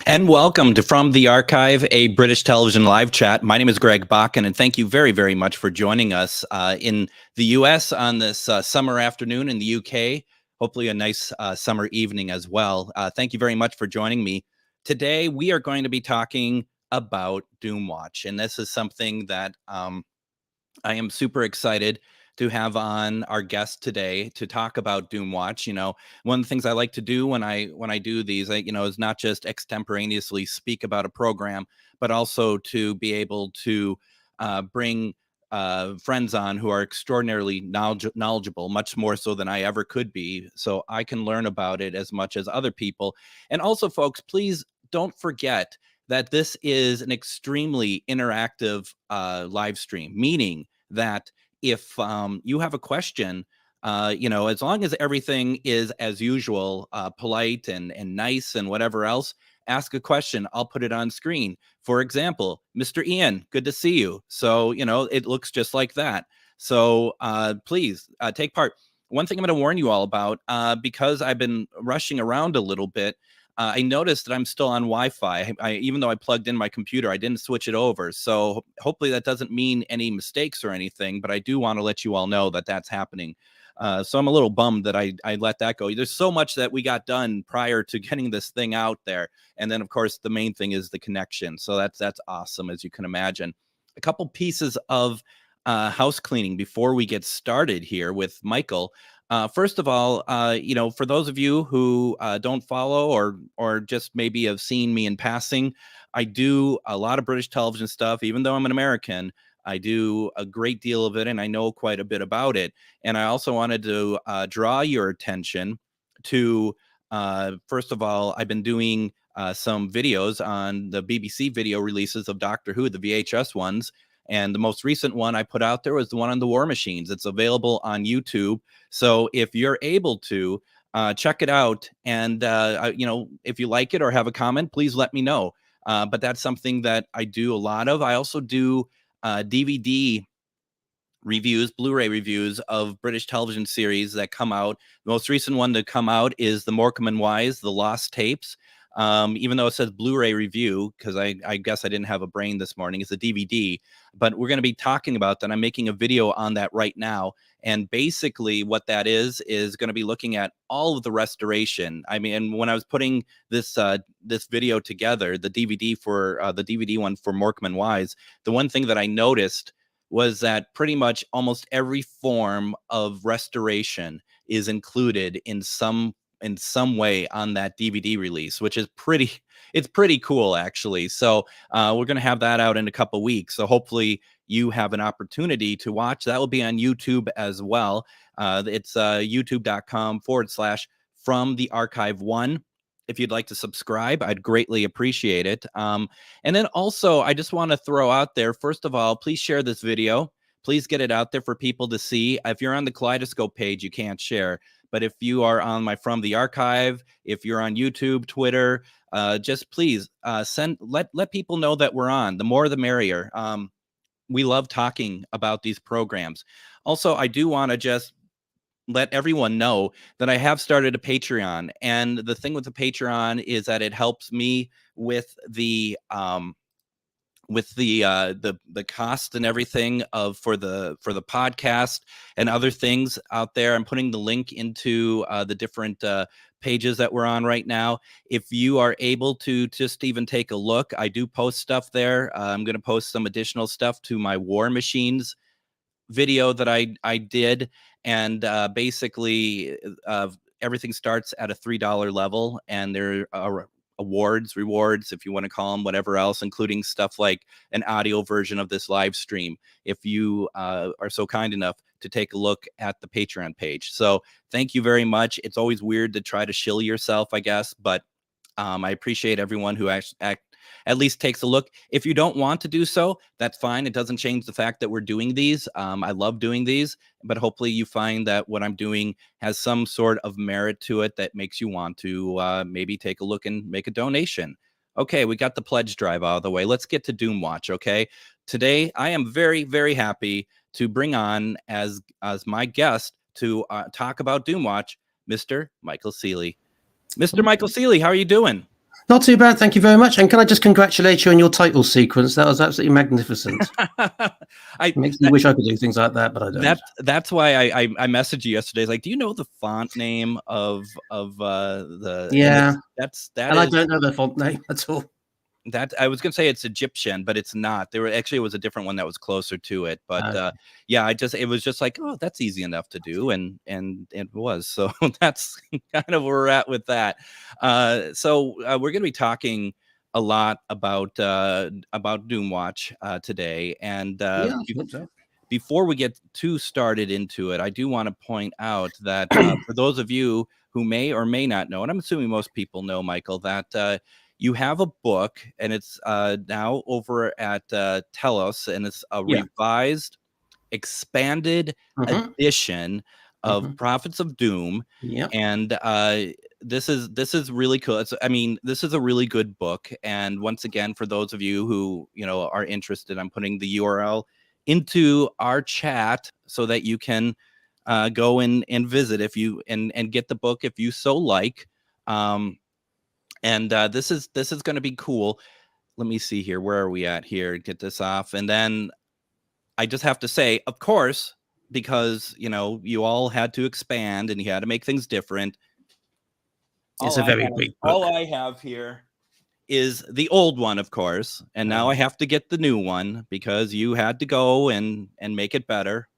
And welcome to From the Archive, a British television live chat. My name is Greg Bakken, and thank you very, very much for joining us in the U.S. on this summer afternoon, in the U.K., hopefully a nice summer evening as well. Thank you very much for joining me. Today, we are going to be talking about Doomwatch, and this is something that I am super excited to have on our guest today to talk about Doomwatch. One of the things I like to do when I do these, is not just extemporaneously speak about a program, but also to be able to bring friends on who are extraordinarily knowledgeable, much more so than I ever could be, so I can learn about it as much as other people. And also, folks, please don't forget that this is an extremely interactive live stream, meaning that if you have a question, as long as everything is as usual, polite and nice and whatever else, ask a question. I'll put it on screen. For example, Mr. Ian, good to see you. So, it looks just like that. So please take part. One thing I'm going to warn you all about, because I've been rushing around a little bit, I noticed that I'm still on Wi-Fi. Even though I plugged in my computer, I didn't switch it over. So hopefully that doesn't mean any mistakes or anything, but I do want to let you all know that that's happening. So I'm a little bummed that I let that go. There's so much that we got done prior to getting this thing out there. And then, of course, the main thing is the connection. So that's awesome, as you can imagine. A couple pieces of house cleaning before we get started here with Michael. First of all, for those of you who don't follow or just maybe have seen me in passing, I do a lot of British television stuff. Even though I'm an American, I do a great deal of it, and I know quite a bit about it. And I also wanted to draw your attention to, first of all, I've been doing some videos on the BBC video releases of Doctor Who, the VHS ones. And the most recent one I put out there was the one on the War Machines. It's available on YouTube. So if you're able to, check it out. And, if you like it or have a comment, please let me know. But that's something that I do a lot of. I also do DVD reviews, Blu-ray reviews of British television series that come out. The most recent one to come out is the Morecambe and Wise, The Lost Tapes. Even though it says Blu-ray review, because I guess I didn't have a brain this morning, it's a DVD. But we're going to be talking about that. I'm making a video on that right now. And basically what that is going to be looking at all of the restoration. I mean, and when I was putting this video together, the DVD for the DVD one for Morecambe and Wise, the one thing that I noticed was that pretty much almost every form of restoration is included in some way on that DVD release, which is pretty cool, actually. So we're going to have that out in a couple weeks. So hopefully you have an opportunity to watch. That will be on YouTube as well. It's youtube.com/From the Archive 1. If you'd like to subscribe, I'd greatly appreciate it. And then also, I just want to throw out there, first of all, please share this video. Please get it out there for people to see. If you're on the Kaleidoscope page, you can't share. But if you are on my From the Archive, if you're on YouTube, Twitter, just please let people know that we're on. The more, the merrier. We love talking about these programs. Also, I do want to just let everyone know that I have started a Patreon, and the thing with the Patreon is that it helps me with the cost and everything for the podcast and other things out there. I'm putting the link into the different pages that we're on right now. If you are able to just even take a look, I do post stuff there. I'm going to post some additional stuff to my War Machines video that I did, and basically everything starts at a $3 level, and there are rewards, if you want to call them, whatever else, including stuff like an audio version of this live stream, if you are so kind enough to take a look at the Patreon page. So thank you very much. It's always weird to try to shill yourself, I guess, but I appreciate everyone who at least takes a look. If you don't want to do so, that's fine. It doesn't change the fact that we're doing these. I love doing these, but hopefully you find that what I'm doing has some sort of merit to it that makes you want to maybe take a look and make a donation. Okay, we got the pledge drive out of the way. Let's get to Doomwatch, okay? Today, I am very, very happy to bring on as my guest to talk about Doomwatch, Mr. Michael Seeley. Mr. Michael Seeley, how are you doing? Not too bad, thank you very much. And can I just congratulate you on your title sequence? That was absolutely magnificent. Makes me wish I could do things like that, but I don't. That's why I messaged you yesterday. Like, do you know the font name of the? Yeah, And I don't know the font name at all. That I was gonna say it's Egyptian, but it's not. There were actually, it was a different one that was closer to it. But yeah, it was just like, oh, that's easy enough to do, and it was. So that's kind of where we're at with that. So we're gonna be talking a lot about Doomwatch today, and Yeah, I hope so. before we get too started into it, I do want to point out that for those of you who may or may not know, and I'm assuming most people know, Michael, that you have a book, and it's now over at Telos, and it's a revised, expanded edition of Prophets of Doom. Yeah. And this is really cool. This is a really good book. And once again, for those of you who are interested, I'm putting the URL into our chat so that you can go and visit if you and get the book if you so like. And this is going to be cool. Let me see here. Where are we at here? Get this off. And then I just have to say, of course, because you all had to expand and you had to make things different. It's a very big book. All I have here is the old one, of course, and now I have to get the new one because you had to go and make it better.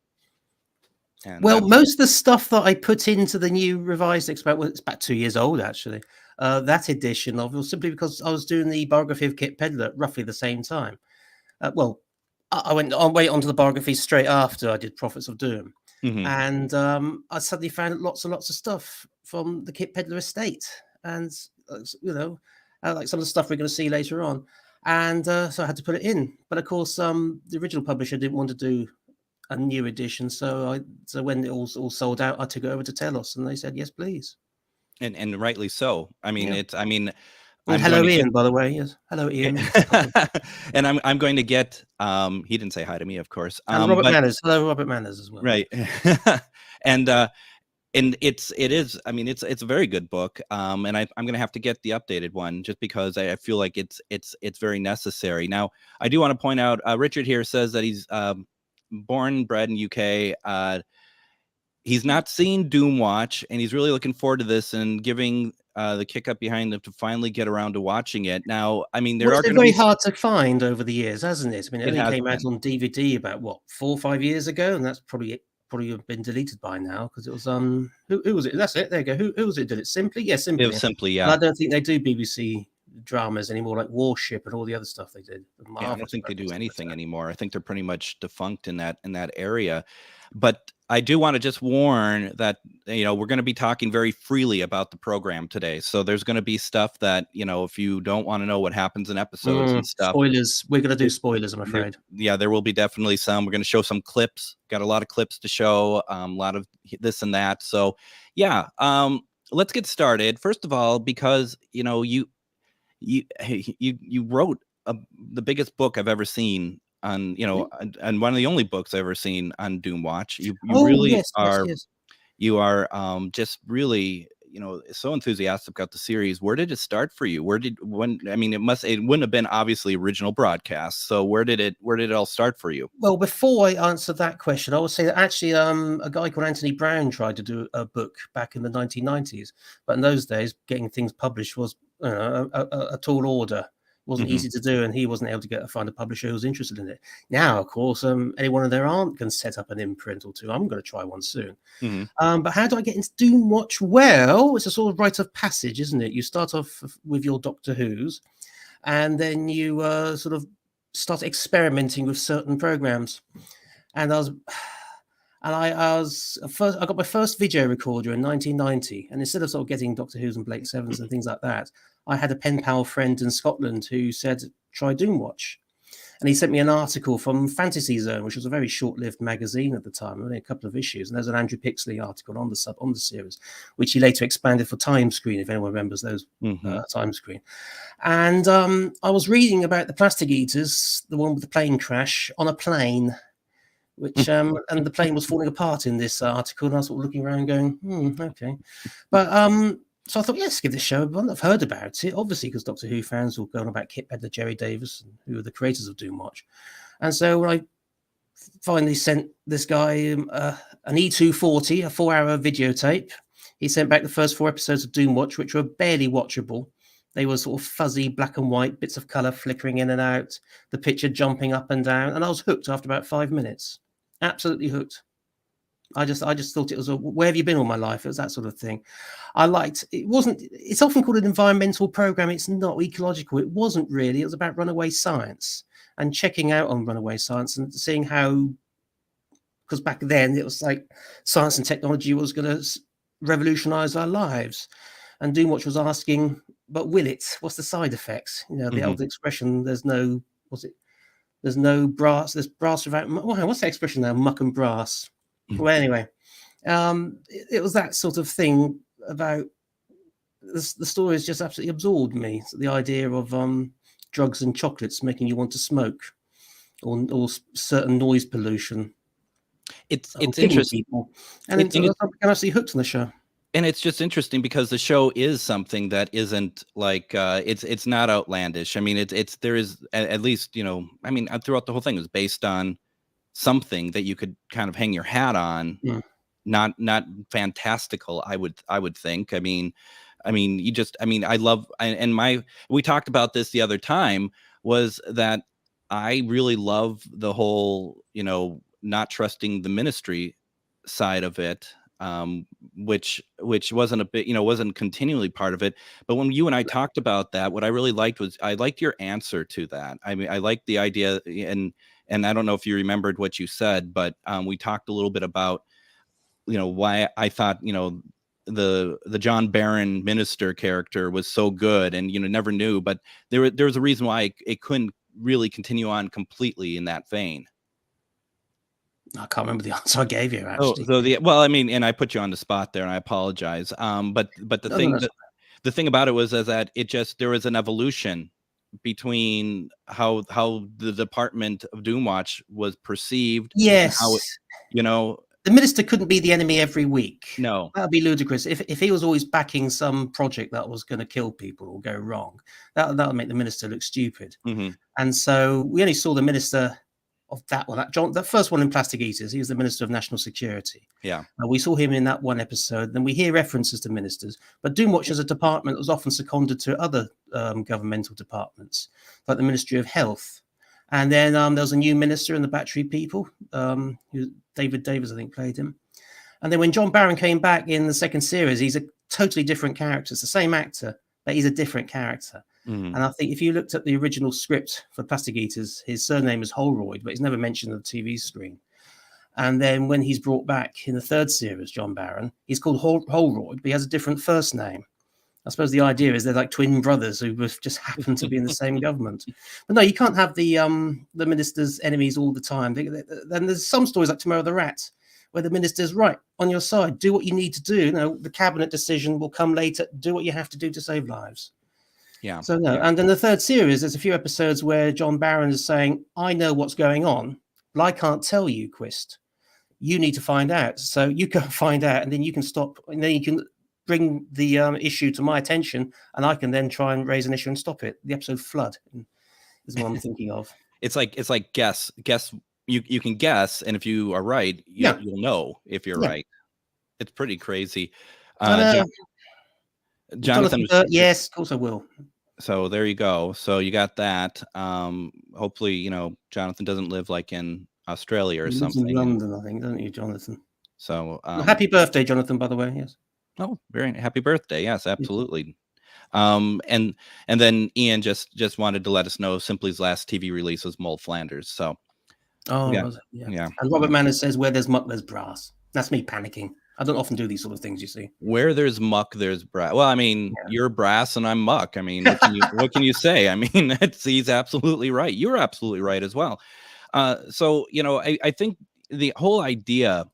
And well, most of the stuff that I put into the new revised it's about 2 years old actually. That edition of it was simply because I was doing the biography of Kit Pedler at roughly the same time. Well, I went onto the biography straight after I did Prophets of Doom, and I suddenly found lots and lots of stuff from the Kit Pedler estate, and like some of the stuff we're going to see later on, and so I had to put it in. But of course, the original publisher didn't want to do a new edition, so when it all sold out, I took it over to Telos, and they said yes, please. And rightly so. I mean, and hello, Ian, by the way. Yes, hello, Ian. And I'm going to get. He didn't say hi to me, of course. And Robert Manners. Hello, Robert Manners as well. Right. And it is. I mean, it's a very good book. And I'm going to have to get the updated one just because I feel like it's very necessary. Now, I do want to point out. Richard here says that he's born and bred in UK. He's not seen Doomwatch, and he's really looking forward to this and giving the kick up behind him to finally get around to watching it. Now, I mean, it's been very hard to find over the years, hasn't it? I mean, it only came out on DVD about 4 or 5 years ago, and that's probably been deleted by now because it was who was it? That's it. There you go. Who was it? Did it Simply? Yeah, Simply. It was Simply, yeah. And I don't think they do BBC dramas anymore, like Warship and all the other stuff they did. Yeah, I don't think they do anything anymore. I think they're pretty much defunct in that area. But I do want to just warn that we're going to be talking very freely about the program today. So there's going to be stuff that if you don't want to know what happens in episodes and stuff. Spoilers. We're going to do spoilers, I'm afraid. There will be definitely some. We're going to show some clips. Got a lot of clips to show. A lot of this and that. So yeah, let's get started. First of all, because you wrote the biggest book I've ever seen on and one of the only books I've ever seen on Doomwatch. You really are. Yes. You are just really so enthusiastic about the series. Where did it start for you? It wouldn't have been obviously original broadcast. So where did it all start for you? Well, before I answer that question, I would say that actually a guy called Anthony Brown tried to do a book back in the 1990s, but in those days getting things published was a tall order. It wasn't easy to do, and he wasn't able to find a publisher who was interested in it. Now, of course, anyone of their aunt can set up an imprint or two. I'm going to try one soon. But how do I get into Doomwatch? Well, it's a sort of rite of passage, isn't it? You start off with your Doctor Who's, and then you sort of start experimenting with certain programs. And I got my first video recorder in 1990, and instead of sort of getting Doctor Who's and Blake Sevens and things like that, I had a pen pal friend in Scotland who said, try Doomwatch. And he sent me an article from Fantasy Zone, which was a very short-lived magazine at the time, only a couple of issues. And there's an Andrew Pixley article on the series, which he later expanded for Time Screen, if anyone remembers those Time Screen. And I was reading about the Plastic Eaters, the one with the plane crash, on a plane, which and the plane was falling apart in this article. And I was sort of looking around going, okay. But So I thought, yes, give this show a run. I've heard about it, obviously, because Doctor Who fans will go on about Kit Pedler, Jerry Davis, who are the creators of Doomwatch. And so when I finally sent this guy an E240, a 4-hour videotape, he sent back the first 4 episodes of Doomwatch, which were barely watchable. They were sort of fuzzy black and white, bits of color flickering in and out, the picture jumping up and down, and I was hooked after about 5 minutes. Absolutely hooked. I just thought it was where have you been all my life? It was that sort of thing. I liked it. It's often called an environmental program. It's not ecological. It wasn't really. It was about runaway science and checking out on runaway science and seeing how, because back then it was like science and technology was going to revolutionize our lives. And Doomwatch was asking, but will it? What's the side effects? The old expression, there's no brass, there's brass without, what's that expression now? Muck and brass. Well, anyway, it was that sort of thing about the story has just absolutely absorbed me. So the idea of drugs and chocolates making you want to smoke, or certain noise pollution. It's interesting, people. And I'm actually hooked on the show. And it's just interesting because the show is something that isn't like it's not outlandish. I mean, it's there is at least I mean throughout the whole thing is based on something that you could kind of hang your hat on. Yeah. Not fantastical, I would think. I mean I love, and we talked about this the other time, was that I really love the whole not trusting the ministry side of it, which wasn't a bit wasn't continually part of it. But when you and I talked about that, what I really liked was I liked your answer to that. I mean, I liked the idea, and I don't know if you remembered what you said, but we talked a little bit about why I thought the John Barron minister character was so good, and never knew, but there was a reason why it couldn't really continue on completely in that vein. I can't remember the answer I gave you, actually. Well, I mean, and I put you on the spot there, and I apologize. But the thing about it was that there was an evolution between how the Department of Doomwatch was perceived. Yes. How the minister couldn't be the enemy every week. No, that would be ludicrous. If he was always backing some project that was going to kill people or go wrong, that would make the minister look stupid. Mm-hmm. And so we only saw the minister of that one, that first one in Plastic Eaters. He was the Minister of National Security. Yeah. We saw him in that one episode. Then we hear references to ministers, but Doomwatch as a department was often seconded to other governmental departments, like the Ministry of Health. And then there was a new minister in the Battery People, who David Davis, I think, played him. And then when John Barron came back in the second series, he's a totally different character. It's the same actor, but he's a different character. Mm. And I think if you looked at the original script for Plastic Eaters, his surname is Holroyd, but he's never mentioned on the TV screen. And then when he's brought back in the third series, John Barron, he's called Holroyd, but he has a different first name. I suppose the idea is they're like twin brothers who just happen to be in the same government. But no, you can't have the minister's enemies all the time. Then there's some stories like Tomorrow the Rat, where the minister's right on your side. Do what you need to do. The cabinet decision will come later. Do what you have to do to save lives. Yeah. So no. Yeah. And in the third series, there's a few episodes where John Barron is saying, I know what's going on, but I can't tell you, Quist. You need to find out. So you go find out, and then you can stop, and then you can bring the issue to my attention, and I can then try and raise an issue and stop it. The episode Flood is what I'm thinking of. It's like guess. You can guess, and if you are right, you'll know if you're right. It's pretty crazy. Jonathan, yes, of course I will. So there you go. So you got that. Hopefully, Jonathan doesn't live like in Australia or something. In London, I think, don't you, Jonathan? So happy birthday, Jonathan, by the way. Yes. Oh, very happy birthday. Yes, absolutely. And then Ian just wanted to let us know Simply's last TV release was Mole Flanders. So yeah. And Robert Manners says, where there's muck, there's brass. That's me panicking. I don't often do these sort of things, you see. Where there's muck, there's brass. Well, I mean, you're brass and I'm muck. I mean, what can you say? I mean, he's absolutely right. You're absolutely right as well. So, I think the whole idea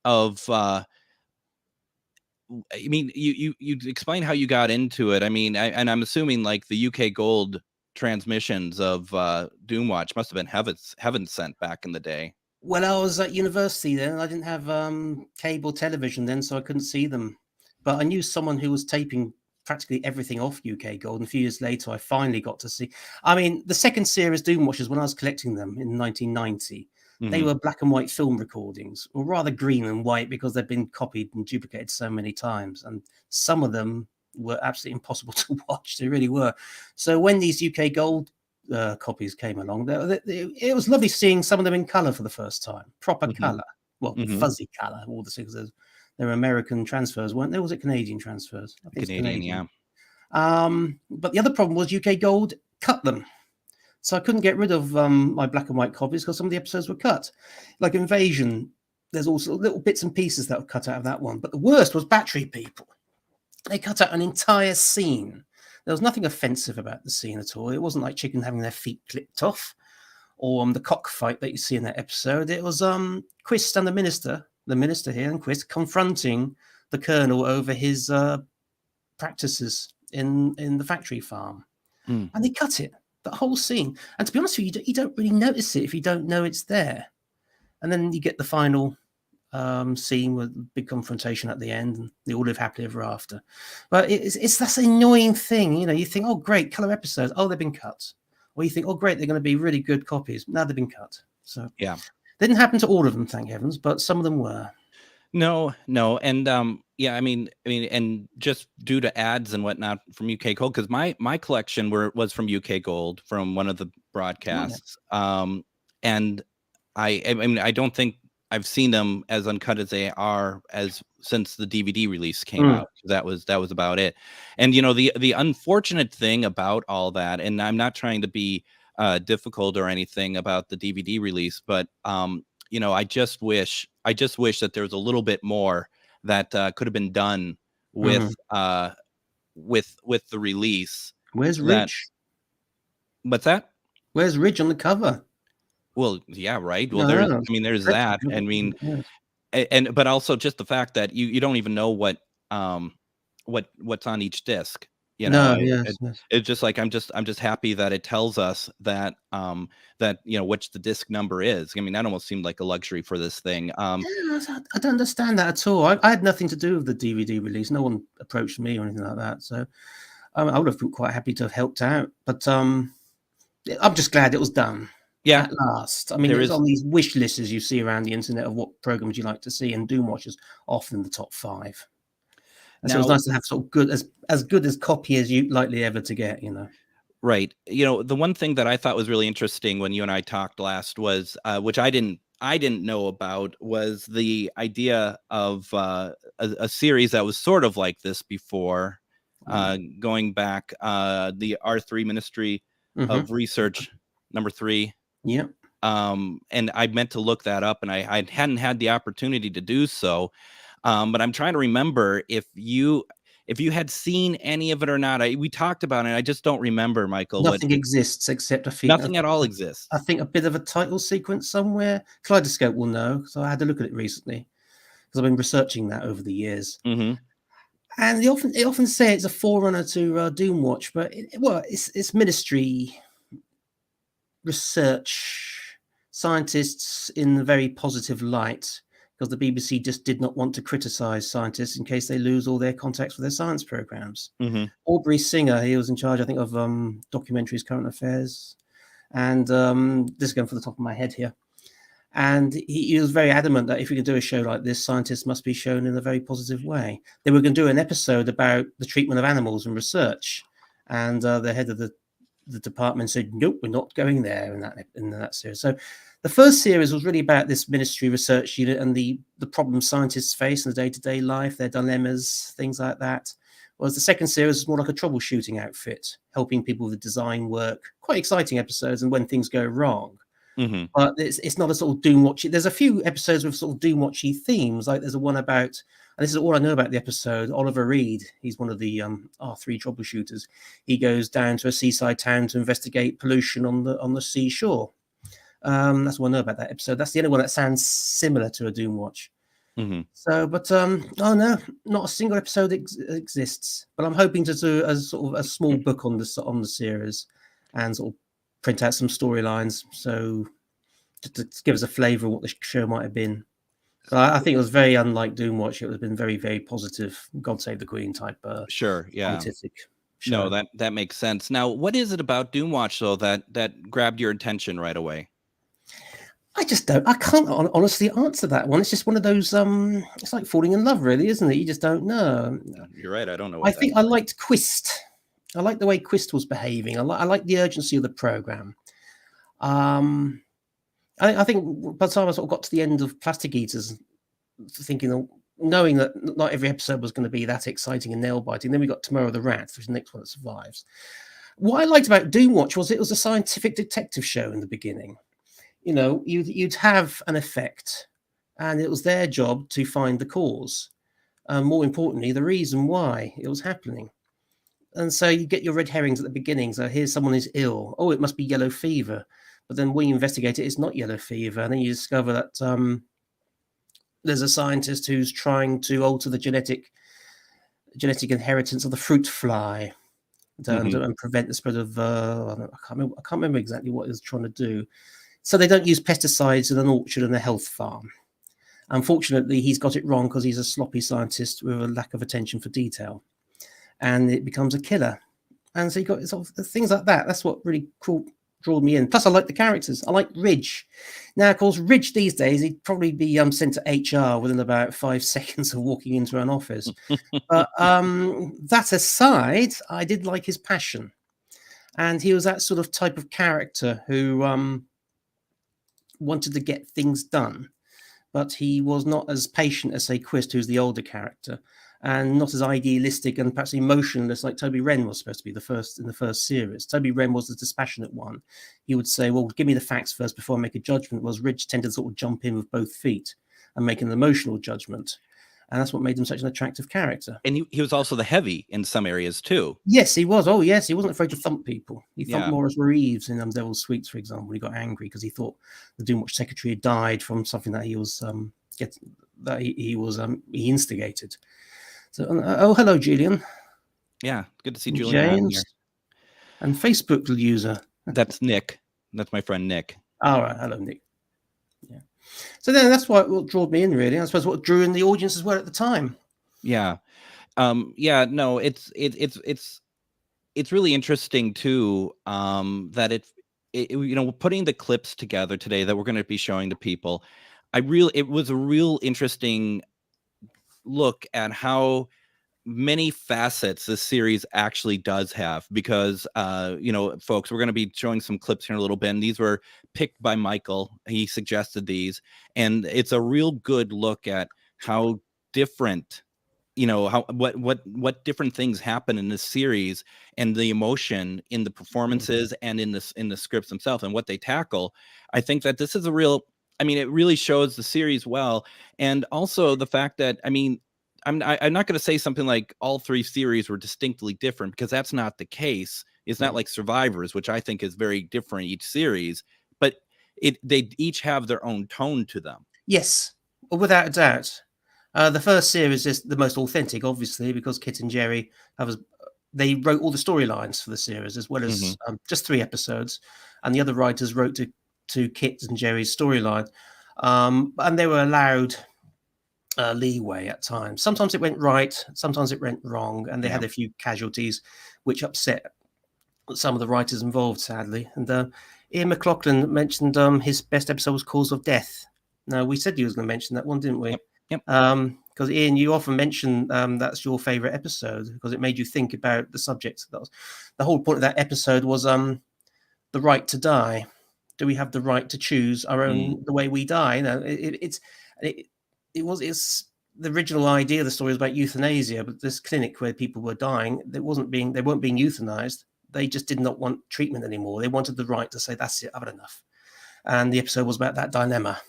of, I mean, you explain how you got into it. I mean, and I'm assuming like the UK Gold transmissions of Doomwatch must have been heaven sent back in the day. Well, I was at university then. I didn't have cable television then, so I couldn't see them. but I knew someone who was taping practically everything off UK Gold. And a few years later, I finally got to see. I mean, the second series Doomwatchers, when I was collecting them in 1990, they were black and white film recordings, or rather green and white, because they've been copied and duplicated so many times. And some of them were absolutely impossible to watch. They really were. So when these UK Gold copies came along, it was lovely seeing some of them in color for the first time, proper color, well, fuzzy color, all the things. They're American transfers, weren't they? Was it Canadian transfers? I think Canadian, it's Canadian. But the other problem was UK Gold cut them. So I couldn't get rid of my black and white copies because some of the episodes were cut. Like Invasion, there's also little bits and pieces that were cut out of that one. But the worst was Battery People. They cut out an entire scene. There was nothing offensive about the scene at all. It wasn't like chicken having their feet clipped off, or the cockfight that you see in that episode. It was Quist and the minister here, and Quist confronting the colonel over his practices in the factory farm. And they cut it, that whole scene. And to be honest with you, you don't really notice it if you don't know it's there. And then you get the final scene with big confrontation at the end, and they all live happily ever after. But it's that annoying thing, you know. You think, oh great, color episodes, oh they've been cut, or you think, oh great, they're going to be really good copies. Now they've been cut. So Yeah, didn't happen to all of them, thank heavens, but some of them were. No, and yeah, I mean, and just due to ads and whatnot from UK Gold, because my collection was from UK Gold from one of the broadcasts, and I mean, I don't think I've seen them as uncut as they are since the DVD release came out. That was about it. And you know, the unfortunate thing about all that, and I'm not trying to be difficult or anything about the DVD release, but you know, I just wish that there was a little bit more that could have been done with the release. Where's Ridge? What's that? Where's Ridge on the cover? Well, yeah, right. Well, there's that. I mean, but also just the fact that you don't even know what's on each disc. You know, it's just like I'm just happy that it tells us that that you know which the disc number is. I mean, that almost seemed like a luxury for this thing. I don't understand that at all. I had nothing to do with the DVD release. No one approached me or anything like that. So I would have been quite happy to have helped out. But I'm just glad it was done. Yeah, at last. I mean, there's on these wish lists you see around the internet of what programs you like to see, and Doomwatch is often the top 5. And so it's nice to have sort of good as copy as you likely ever to get, you know. Right. You know, the one thing that I thought was really interesting when you and I talked last was, which I didn't know about, was the idea of a series that was sort of like this before, going back, the R3 Ministry of Research number 3. Yeah. And I meant to look that up, and I hadn't had the opportunity to do so. But I'm trying to remember if you had seen any of it or not. We talked about it. I just don't remember, Michael. Nothing exists except nothing at all exists. I think a bit of a title sequence somewhere. Kaleidoscope will know, because I had to look at it recently, because I've been researching that over the years. And they often say it's a forerunner to Doomwatch, but it's ministry research, scientists in a very positive light, because the BBC just did not want to criticize scientists in case they lose all their contacts with their science programs. Aubrey Singer, he was in charge, I think, of documentaries, current affairs, and this is going for the top of my head here. And he was very adamant that if we could do a show like this, scientists must be shown in a very positive way. They were going to do an episode about the treatment of animals and research, and the head of the department said, nope, we're not going there in that series. So the first series was really about this ministry research unit and the problems scientists face in the day-to-day life, their dilemmas, things like that. Whereas the second series was more like a troubleshooting outfit, helping people with design work. Quite exciting episodes, and when things go wrong. But it's not a sort of Doomwatchy. There's a few episodes with sort of Doomwatchy themes. Like there's one about, and this is all I know about the episode, Oliver Reed. He's one of the R3 troubleshooters. He goes down to a seaside town to investigate pollution on the seashore. That's what I know about that episode. That's the only one that sounds similar to a Doomwatch. So, but oh no, not a single episode exists. But I'm hoping to do a sort of a small book on the series, and sort of print out some storylines, so to give us a flavour of what the show might have been. I think it was very unlike Doomwatch. It would have been very, very positive, God Save the Queen type Sure, yeah. scientific No, show. that makes sense. Now, what is it about Doomwatch though that grabbed your attention right away? I just don't. I can't honestly answer that one. It's just one of those. It's like falling in love, really, isn't it? You just don't know. You're right. I don't know I what think that's I like. liked Quist. I liked the way Quist was behaving. I like the urgency of the program. Um, I think by the time I sort of got to the end of Plastic Eaters, thinking, knowing that not every episode was going to be that exciting and nail biting, then we got Tomorrow the Rat, which is the next one that survives. What I liked about Doomwatch was it was a scientific detective show in the beginning. You'd have an effect, and it was their job to find the cause, and more importantly, the reason why it was happening. And so you get your red herrings at the beginning. So here's someone is ill. Oh, it must be yellow fever. But then when you investigate it, it's not yellow fever. And then you discover that there's a scientist who's trying to alter the genetic inheritance of the fruit fly and prevent the spread of I can't remember exactly what it's trying to do. So they don't use pesticides in an orchard and a health farm. Unfortunately, he's got it wrong because he's a sloppy scientist with a lack of attention for detail, and it becomes a killer. And so you got sort of things like that. That's what really drew me in. Plus, I like the characters. I like Ridge. Now, of course, Ridge these days, he'd probably be sent to HR within about 5 seconds of walking into an office. But that aside, I did like his passion. And he was that sort of type of character who wanted to get things done. But he was not as patient as, say, Quist, who's the older character, and not as idealistic and perhaps emotionless like Toby Wren was supposed to be in the first series. Toby Wren was the dispassionate one. He would say, well, give me the facts first before I make a judgment, whereas Ridge tended to sort of jump in with both feet and make an emotional judgment. And that's what made him such an attractive character. And he was also the heavy in some areas too. Yes, he was. Oh, yes, he wasn't afraid to thump people. He thumped Yeah. Morris Reeves in Devil's Sweets, for example. He got angry because he thought the Doomwatch secretary had died from something that he was he instigated. So, hello, Julian. Yeah, good to see Julian on here. And Facebook user. That's Nick. That's my friend Nick. All right, hello, Nick. Yeah. So then that's what drew me in, really. I suppose what drew in the audience as well at the time. Yeah. Yeah, no, it's really interesting too, that putting the clips together today that we're going to be showing to people, it was a real interesting look at how many facets this series actually does have, because folks, we're going to be showing some clips here in a little bit, and these were picked by Michael. He suggested these, and it's a real good look at how different what different things happen in this series, and the emotion in the performances and in the scripts themselves and what they tackle. I think that this is it really shows the series well. And also the fact that, I'm not going to say something like all 3 series were distinctly different, because that's not the case. It's not like Survivors, which I think is very different each series, but they each have their own tone to them. Yes, without a doubt. The first series is the most authentic, obviously, because Kit and Jerry they wrote all the storylines for the series, as well as just 3 episodes, and the other writers wrote to Kit and Jerry's storyline, and they were allowed leeway at times. Sometimes it went right, sometimes it went wrong, and they had a few casualties, which upset some of the writers involved, sadly. And Ian McLaughlin mentioned his best episode was Cause of Death. Now, we said he was going to mention that one, didn't we? Yep. Because Ian, you often mention that's your favorite episode because it made you think about the subject. The whole point of that episode was the right to die. Do we have the right to choose our own the way we die? It's the original idea of the story was about euthanasia, but this clinic where people were dying, they weren't being euthanized. They just did not want treatment anymore. They wanted the right to say, that's it, I've had enough. And the episode was about that dilemma.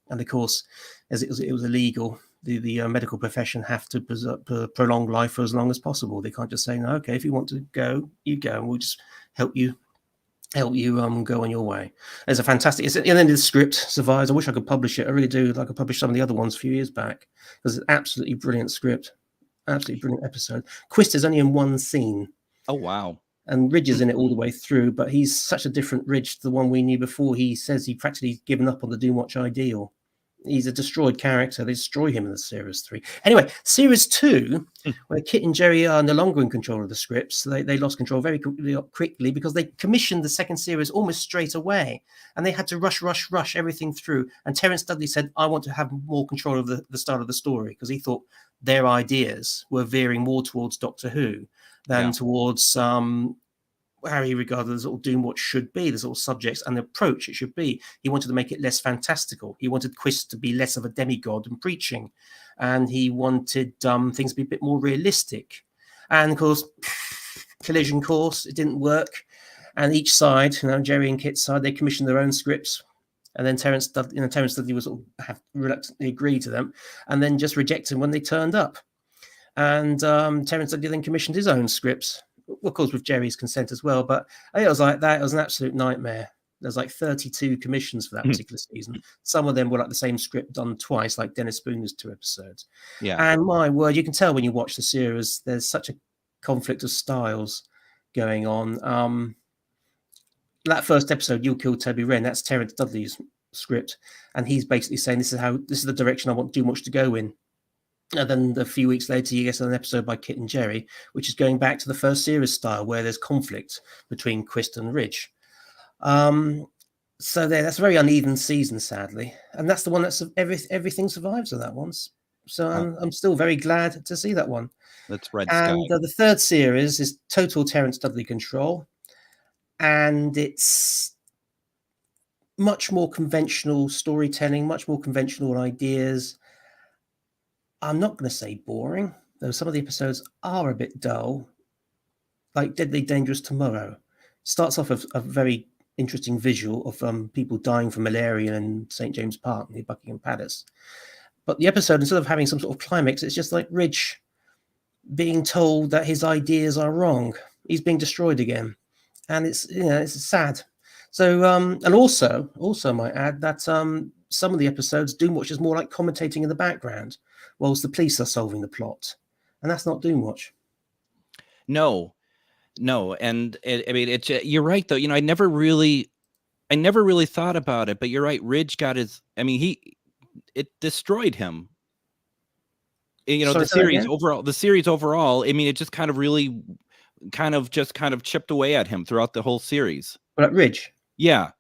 And of course, as it was illegal, the medical profession have to prolong life for as long as possible. They can't just say, no, okay, if you want to go, you go, and we'll just help you go on your way. There's a fantastic, and then the script survives. I wish I could publish it. I really do. I could publish some of the other ones a few years back, because it's an absolutely brilliant script, absolutely brilliant episode. Quist is only in 1 scene. Oh, wow. And Ridge is in it all the way through, but he's such a different Ridge to the one we knew before. He says he practically given up on the Doomwatch ideal. He's a destroyed character. They destroy him in the series 3. Anyway, series 2, where Kit and Jerry are no longer in control of the scripts, they lost control very quickly because they commissioned the second series almost straight away, and they had to rush everything through. And Terence Dudley said, "I want to have more control of the start of the story," because he thought their ideas were veering more towards Doctor Who than towards how he regarded the sort of Doomwatch should be, the sort of subjects and the approach it should be. He wanted to make it less fantastical. He wanted Quist to be less of a demigod and preaching. And he wanted things to be a bit more realistic. And of course, collision course, it didn't work. And each side, Jerry and Kit's side, they commissioned their own scripts. And then Terence Dudley was have reluctantly agreed to them and then just reject them when they turned up. And Terence Dudley then commissioned his own scripts, of course, with Jerry's consent as well. But it was like that. It was an absolute nightmare. There's like 32 commissions for that particular season. Some of them were like the same script done twice, like Dennis Spooner's 2 episodes. Yeah. And my word, you can tell when you watch the series, there's such a conflict of styles going on. That first episode, You'll Kill Toby Wren, that's Terence Dudley's script. And he's basically saying, this is the direction I want Doomwatch to go in. And then a few weeks later, you get an episode by Kit and Jerry, which is going back to the first series style, where there's conflict between Quist and Ridge. So that's a very uneven season, sadly, and that's the one that's everything survives of that one. So I'm still very glad to see that one. That's Red Sky. And the third series is total Terence Dudley control, and it's much more conventional storytelling, much more conventional ideas. I'm not going to say boring, though some of the episodes are a bit dull, like Deadly Dangerous Tomorrow. Starts off a very interesting visual of people dying from malaria in St. James Park near Buckingham Palace. But the episode, instead of having some sort of climax, it's just like Ridge being told that his ideas are wrong. He's being destroyed again. And it's sad. So, and also I might add that some of the episodes, Doomwatch is more like commentating in the background, whilst the police are solving the plot. And that's not Doomwatch. No. And you're right, though. I never really thought about it, but you're right. Ridge got it destroyed him. The series overall, it just kind of really chipped away at him throughout the whole series. But at Ridge? Yeah.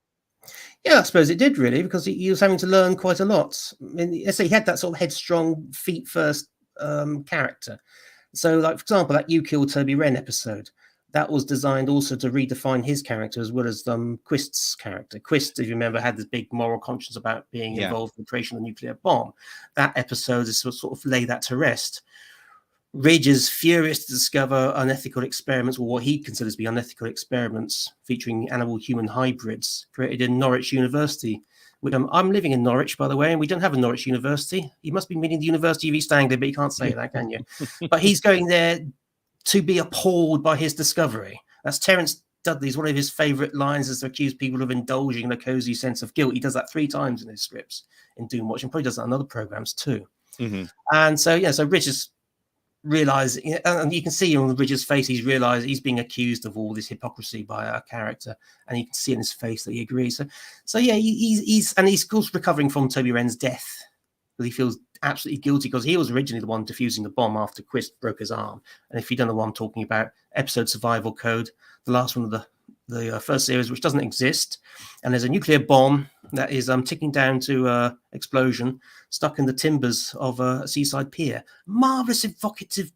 Yeah, I suppose it did, really, because he was having to learn quite a lot. Let's say he had that sort of headstrong, feet first character. So, like, for example, that You Kill Toby Wren episode, that was designed also to redefine his character as well as Quist's character. Quist, if you remember, had this big moral conscience about being involved in the creation of the nuclear bomb. That episode is sort of lay that to rest. Ridge is furious to discover unethical experiments, or what he considers to be unethical experiments, featuring animal-human hybrids created in Norwich University. I'm living in Norwich, by the way, and we don't have a Norwich University. You must be meaning the University of East Anglia, but you can't say that, can you? But he's going there to be appalled by his discovery. That's Terence Dudley's one of his favourite lines, is to accuse people of indulging in a cosy sense of guilt. He does that 3 times in his scripts in Doomwatch, and probably does that in other programmes too. Mm-hmm. And so Ridge is realizing, and you can see on Ridge's face, he's realized he's being accused of all this hypocrisy by our character, and you can see in his face that he agrees. So he's of course recovering from Toby Wren's death, but he feels absolutely guilty because he was originally the one defusing the bomb after Quist broke his arm. And if you don't know what I'm talking about, episode Survival Code, the last one of the first series, which doesn't exist, and there's a nuclear bomb that is ticking down to explosion, stuck in the timbers of a seaside pier. Marvelous evocative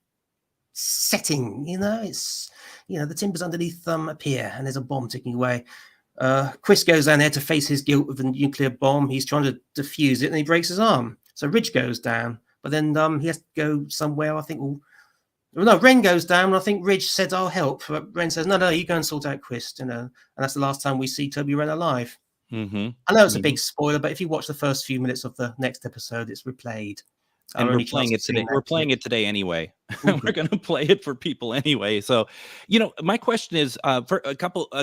setting, it's the timbers underneath a pier, and there's a bomb ticking away. Quist goes down there to face his guilt of the nuclear bomb. He's trying to defuse it, and he breaks his arm. So Ridge goes down, but then he has to go somewhere. I think, Wren goes down, and I think Ridge said, "I'll help." But Wren says, "No, you go and sort out Quist," and that's the last time we see Toby Wren alive. Mm-hmm. I know it's a big spoiler, but if you watch the first few minutes of the next episode, it's replayed. And we're playing it today. We're playing it today anyway. We're going to play it for people anyway. So, my question is, for a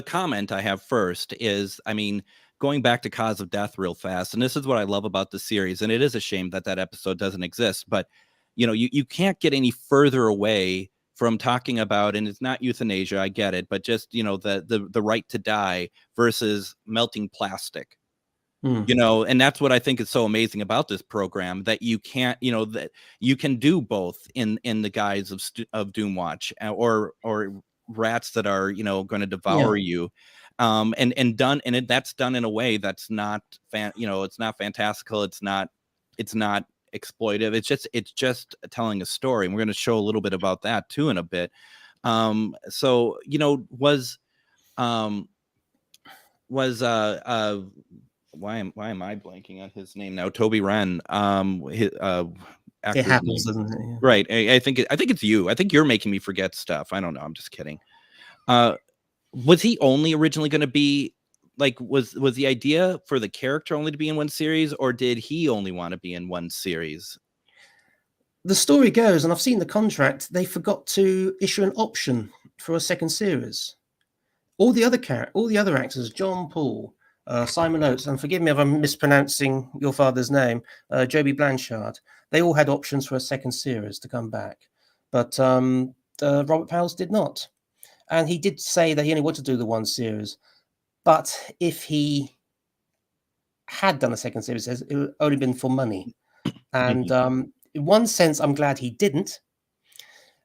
comment I have first is, going back to Cause of Death real fast, and this is what I love about the series, and it is a shame that episode doesn't exist, but you can't get any further away from talking about, and it's not euthanasia, I get it, but just the right to die versus melting plastic. You know, and that's what I think is so amazing about this program, that you can't, you know, that you can do both in the guise of Doomwatch, or rats that are, you know, going to devour you, and done, and that's done in a way that's not you know, it's not fantastical, it's not exploitive, it's just telling a story, and we're going to show a little bit about that too in a bit. So, you know, was why am I blanking on his name now? Toby Wren, his, It actor's happens, name. doesn't it? Yeah. Right. I think it's you. I think you're making me forget stuff. I don't know. I'm just kidding. Was he only originally going to be like, was the idea for the character only to be in one series, or did he only want to be in one series? The story goes, and I've seen the contract, they forgot to issue an option for a second series. All the other actors, John Paul, Simon Oates, and forgive me if I'm mispronouncing your father's name, Joby Blanchard, they all had options for a second series to come back. But Robert Powell's did not. And he did say that he only wanted to do the one series. But if he had done a second series, it would have only been for money. And in one sense, I'm glad he didn't,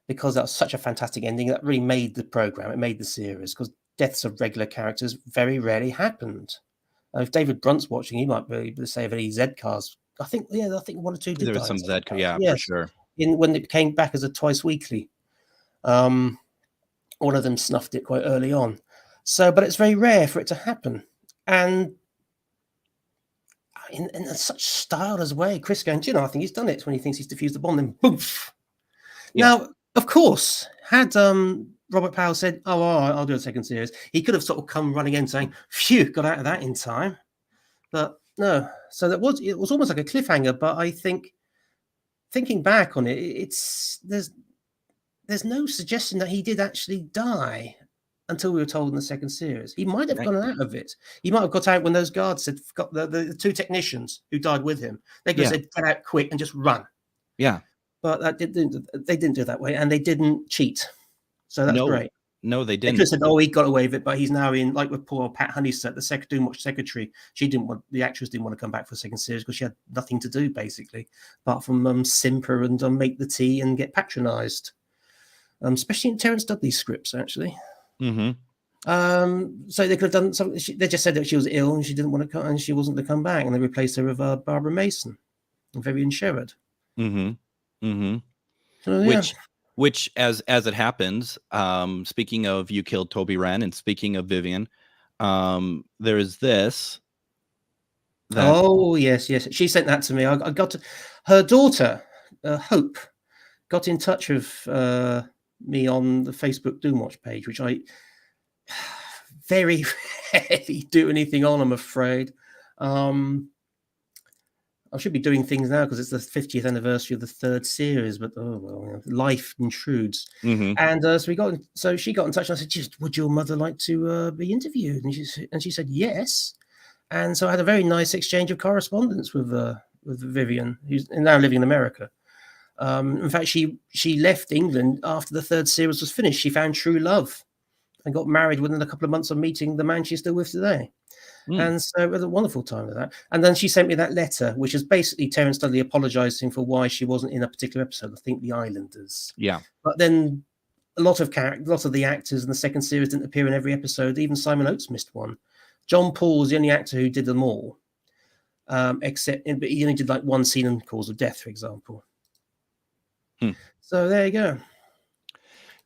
because that was such a fantastic ending. That really made the program. It made the series, because deaths of regular characters very rarely happened. If David Brunt's watching, he might be able to say of any Z cars. I think one or two did There die. was some Z, yeah, yes, for sure. when it came back as a twice weekly. One of them snuffed it quite early on. So, but it's very rare for it to happen. And in such stylized way, Chris going, you know, I think he's done it, when he thinks he's defused the bomb, then boof. Yeah. Now, of course, had Robert Powell said, "Oh, all right, I'll do a second series," he could have sort of come running in saying, "Phew, got out of that in time." But no, so it was almost like a cliffhanger. But I think, thinking back on it, there's no suggestion that he did actually die until we were told in the second series. He might have gone out of it. He might have got out when those guards said, got the two technicians who died with him. They could have said, "Get out quick and just run." Yeah. But they didn't do it that way, and they didn't cheat. So that's great. No, they They didn't. could have said, "Oh, he got away with it," but he's now in, like with poor Pat Honeysett, the Doomwatch secretary. The actress didn't want to come back for a second series because she had nothing to do, basically, apart from simper and make the tea and get patronised. Especially in Terence Dudley's scripts, actually. Mm-hmm. So they could have done something. They just said that she was ill and she didn't want to come, and she wasn't to come back, and they replaced her with Barbara Mason and Vivian Sherrod. Mm-hmm. Mm-hmm. So, yeah. Which, as it happens, speaking of You Killed Toby Wren, and speaking of Vivian, there is this. Oh yes, she sent that to me. I got her daughter, Hope, got in touch with me on the Facebook Doomwatch page, which I very rarely do anything on, I'm afraid. I should be doing things now because it's the 50th anniversary of the third series, but oh well, you know, life intrudes. Mm-hmm. And so she got in touch, and I said, "Just, would your mother like to be interviewed?" And she said yes. And so I had a very nice exchange of correspondence with Vivian, who's now living in America. In fact, she left England after the third series was finished. She found true love and got married within a couple of months of meeting the man she's still with today. And so it was a wonderful time with that. And then she sent me that letter, which is basically Terence Dudley apologizing for why she wasn't in a particular episode. I think The Islanders. Yeah. But then a lot of the actors in the second series didn't appear in every episode. Even Simon Oates missed one. John Paul was the only actor who did them all, but he only did like one scene in Cause of Death, for example. So there you go.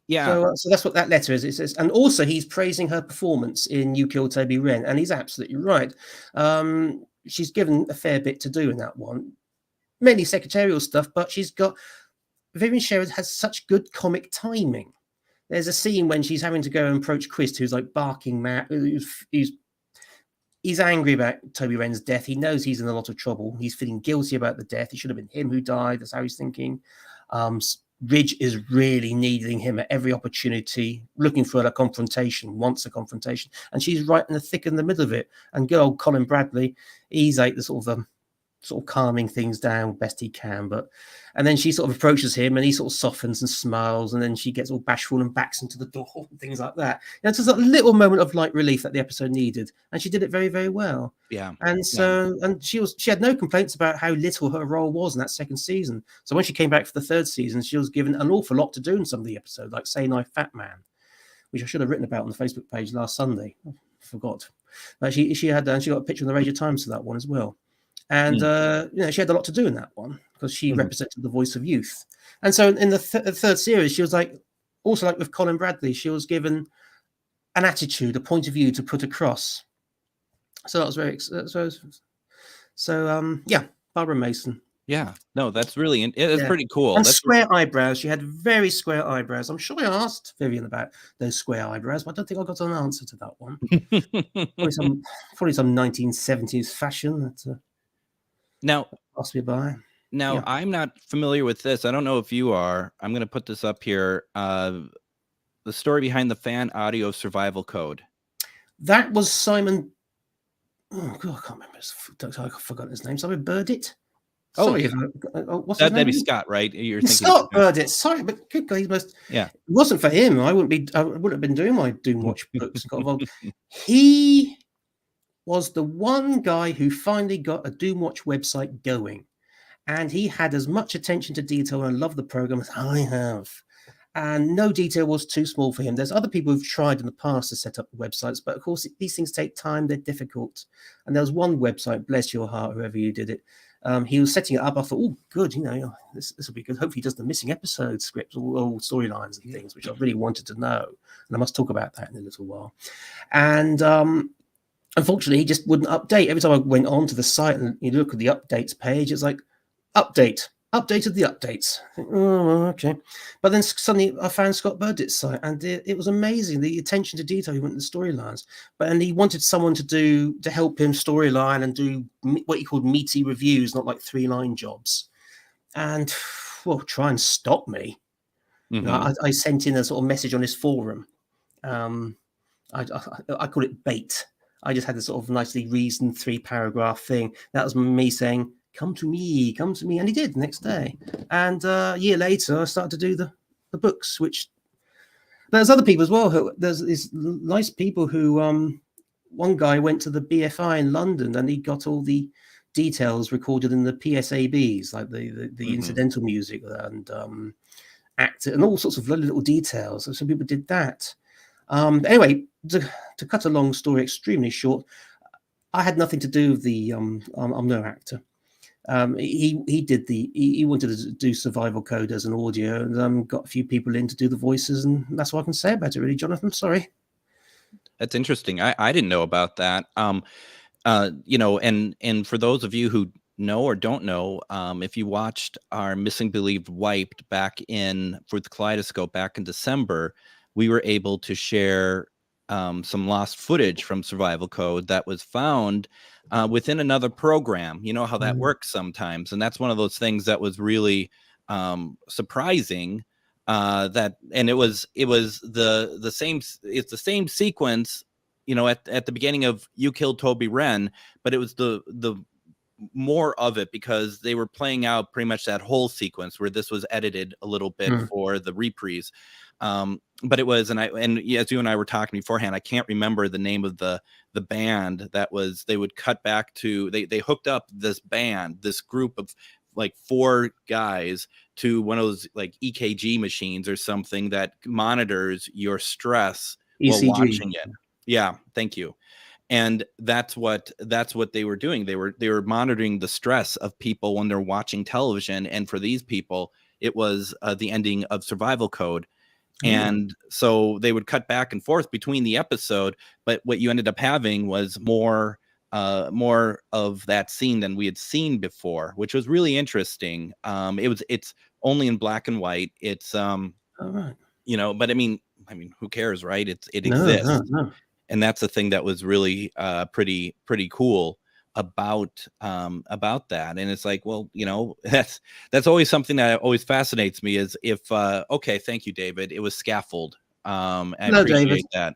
Yeah. So that's what that letter is. It says, and also he's praising her performance in You Killed Toby Wren, and he's absolutely right. She's given a fair bit to do in that one, mainly secretarial stuff, but Vivian Sherrod has such good comic timing. There's a scene when she's having to go and approach Chris, who's like barking mad, he's angry about Toby Wren's death. He knows he's in a lot of trouble. He's feeling guilty about the death. It should have been him who died. That's how he's thinking. Ridge is really needing him at every opportunity, looking for a confrontation, wants a confrontation. And she's right in the thick in the middle of it. And good old Colin Bradley, he's like the sort of sort of calming things down best he can. And then she sort of approaches him, and he sort of softens and smiles, and then she gets all bashful and backs into the door and things like that. It's just a little moment of light relief that the episode needed, and she did it very, very well. Yeah. And so, and she had no complaints about how little her role was in that second season. So when she came back for the third season, she was given an awful lot to do in some of the episodes, like Say No Fat Man, which I should have written about on the Facebook page last Sunday. I forgot. But she got a picture in the Radio Times for that one as well. And she had a lot to do in that one because she represented the voice of youth. And so in the third series, she was like with Colin Bradley, she was given an attitude, a point of view to put across. So that was very Barbara Mason. Yeah, no, that's really it's pretty cool. And square eyebrows. She had very square eyebrows. I'm sure I asked Vivian about those square eyebrows, but I don't think I got an answer to that one. probably some 1970s fashion. That's now passed me by. Now, I'm not familiar with this. I don't know if you are. I'm going to put this up here. The story behind the fan audio survival code. That was Simon. Oh God, I can't remember. I've forgotten his name. Simon Burdett. Sorry, what's his name? That'd be Scott, right? You're thinking Scott Burdett. Sorry, but good God, Yeah. It wasn't for him. I wouldn't have been doing my Doomwatch books. He was the one guy who finally got a Doomwatch website going, and he had as much attention to detail and loved the program as I have. And no detail was too small for him. There's other people who've tried in the past to set up websites, but of course these things take time. They're difficult. And there was one website, bless your heart, whoever you did it. He was setting it up. I thought, oh, good, this will be good. Hopefully he does the missing episode scripts, all storylines and things, which I really wanted to know. And I must talk about that in a little while. And unfortunately, he just wouldn't update. Every time I went on to the site and you look at the updates page, it's like, updated the updates. Oh, okay. But then suddenly I found Scott Burdett's site, and it was amazing, the attention to detail he went to the storylines. And he wanted someone to help him storyline and do what he called meaty reviews, not like 3-line jobs. And try and stop me. I sent in a sort of message on his forum. I call it bait. I just had this sort of nicely reasoned 3-paragraph thing. That was me saying, come to me, and he did the next day. And a year later, I started to do the books, which there's other people as well. There's these nice people who, one guy went to the BFI in London and he got all the details recorded in the PSABs, like the incidental music and actor and all sorts of little details. So some people did that. Anyway, to cut a long story extremely short, I had nothing to do with the, I'm no actor. He wanted to do survival code as an audio, and got a few people in to do the voices, and that's what I can say about it, really, Jonathan. Sorry. That's interesting. I didn't know about that. And for those of you who know or don't know, if you watched our Missing Believed Wiped back for the Kaleidoscope back in December, we were able to share some lost footage from Survival Code that was found within another program. You know how that works sometimes, and that's one of those things that was really surprising. And it was the same. It's the same sequence, at the beginning of You Killed Toby Wren, but it was the more of it because they were playing out pretty much that whole sequence where this was edited a little bit for the reprise. But it was, and as you and I were talking beforehand, I can't remember the name of the band that was, they would cut back to, they hooked up this group of like 4 guys to one of those like EKG machines or something that monitors your stress while watching it. Yeah. Thank you. And that's what they were doing. They were monitoring the stress of people when they're watching television. And for these people, it was the ending of Survival Code. And so they would cut back and forth between the episode, but what you ended up having was more of that scene than we had seen before, which was really interesting. It's only in black and white. It's all right. But I mean, who cares, right? It exists. No. And that's the thing that was really pretty cool about that. And it's like, well, that's always something that always fascinates me is if okay, thank you, David. It was scaffold. I appreciate David. That.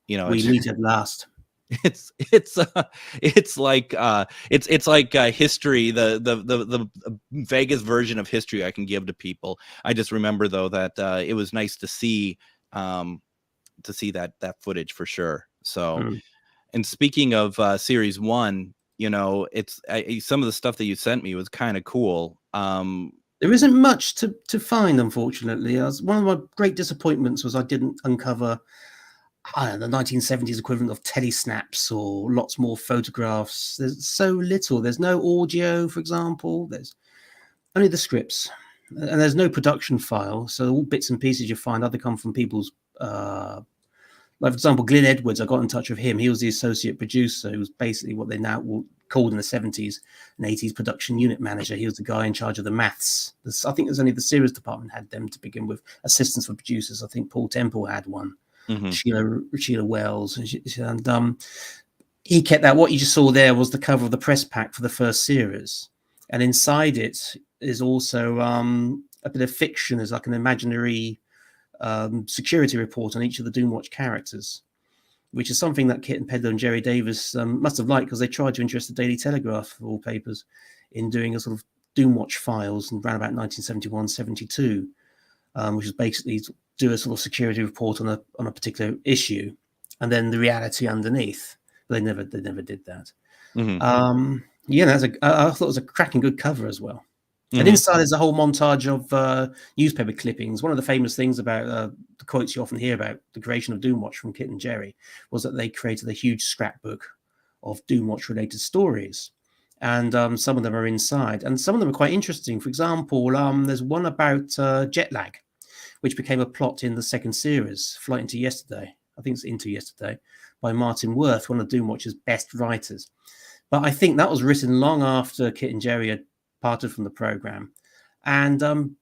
We meet at last. It's like history, the vaguest version of history I can give to people. I just remember though that it was nice to see that footage for sure. So, Mm. and speaking of series one, some of the stuff that you sent me was kind of cool. There isn't much to find, unfortunately. One of my great disappointments was I didn't uncover, I don't know, the 1970s equivalent of telesnaps or lots more photographs. There's so little. There's no audio, for example. There's only the scripts, and there's no production file. So all bits and pieces you find either come from people's, like for example, Glyn Edwards. I got in touch with him. He was the associate producer, who was basically what they now called in the 70s and 80s production unit manager. He was the guy in charge of the maths. I think there's only the series department had them to begin with. Assistants for producers. I think Paul Temple had one. Mm-hmm. Sheila Wells, and he kept that. What you just saw there was the cover of the press pack for the first series, and inside it is also a bit of fiction. There's like an imaginary security report on each of the Doomwatch characters, which is something that Kit and Pedler and Jerry Davis must have liked, because they tried to interest the Daily Telegraph, of all papers, in doing a sort of Doomwatch files in around about 1971-72, which is basically do a sort of security report on a particular issue, and then the reality underneath. But they never did that. Mm-hmm. I thought it was a cracking good cover as well. Mm-hmm. And inside there's a whole montage of newspaper clippings. One of the famous things about the quotes you often hear about the creation of Doomwatch from Kit and Jerry was that they created a huge scrapbook of Doomwatch-related stories. And some of them are inside. And some of them are quite interesting. For example, there's one about jet lag, which became a plot in the second series, Flight Into Yesterday. I think it's Into Yesterday, by Martin Worth, one of Doomwatch's best writers. But I think that was written long after Kit and Jerry had parted from the program. And do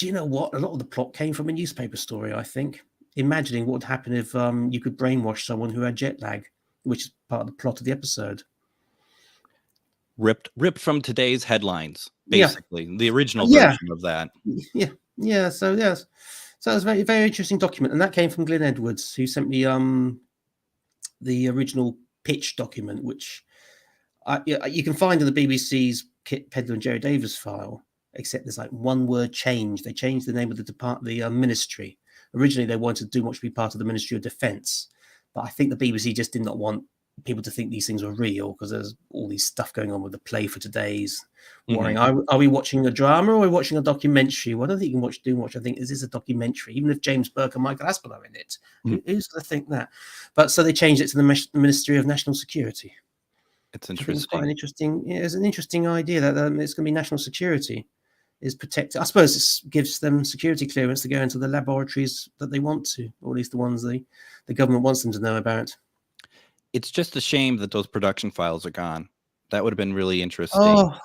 you know what? A lot of the plot came from a newspaper story, I think. Imagining what would happen if you could brainwash someone who had jet lag, which is part of the plot of the episode. Ripped from today's headlines, basically. Yeah. The original version of that. Yeah. So yes. So it was a very, very interesting document. And that came from Glyn Edwards, who sent me the original pitch document, which you can find in the BBC's Kit Pedler and Jerry Davis file, except there's like one word change. They changed the name of the ministry. Originally, they wanted Doomwatch to be part of the Ministry of Defence, but I think the BBC just did not want people to think these things were real, because there's all these stuff going on with the Play for Today's worrying. Are we watching a drama or are we watching a documentary? Well, I don't think you can watch Doomwatch. I think, is this a documentary? Even if James Burke and Michael Aspel are in it, who's going to think that? But so they changed it to the Ministry of National Security. It's interesting. It's quite an interesting. It's an interesting idea that it's going to be national security is protected. I suppose it gives them security clearance to go into the laboratories that they want to, or at least the ones the government wants them to know about. It's just a shame that those production files are gone. That would have been really interesting. Oh,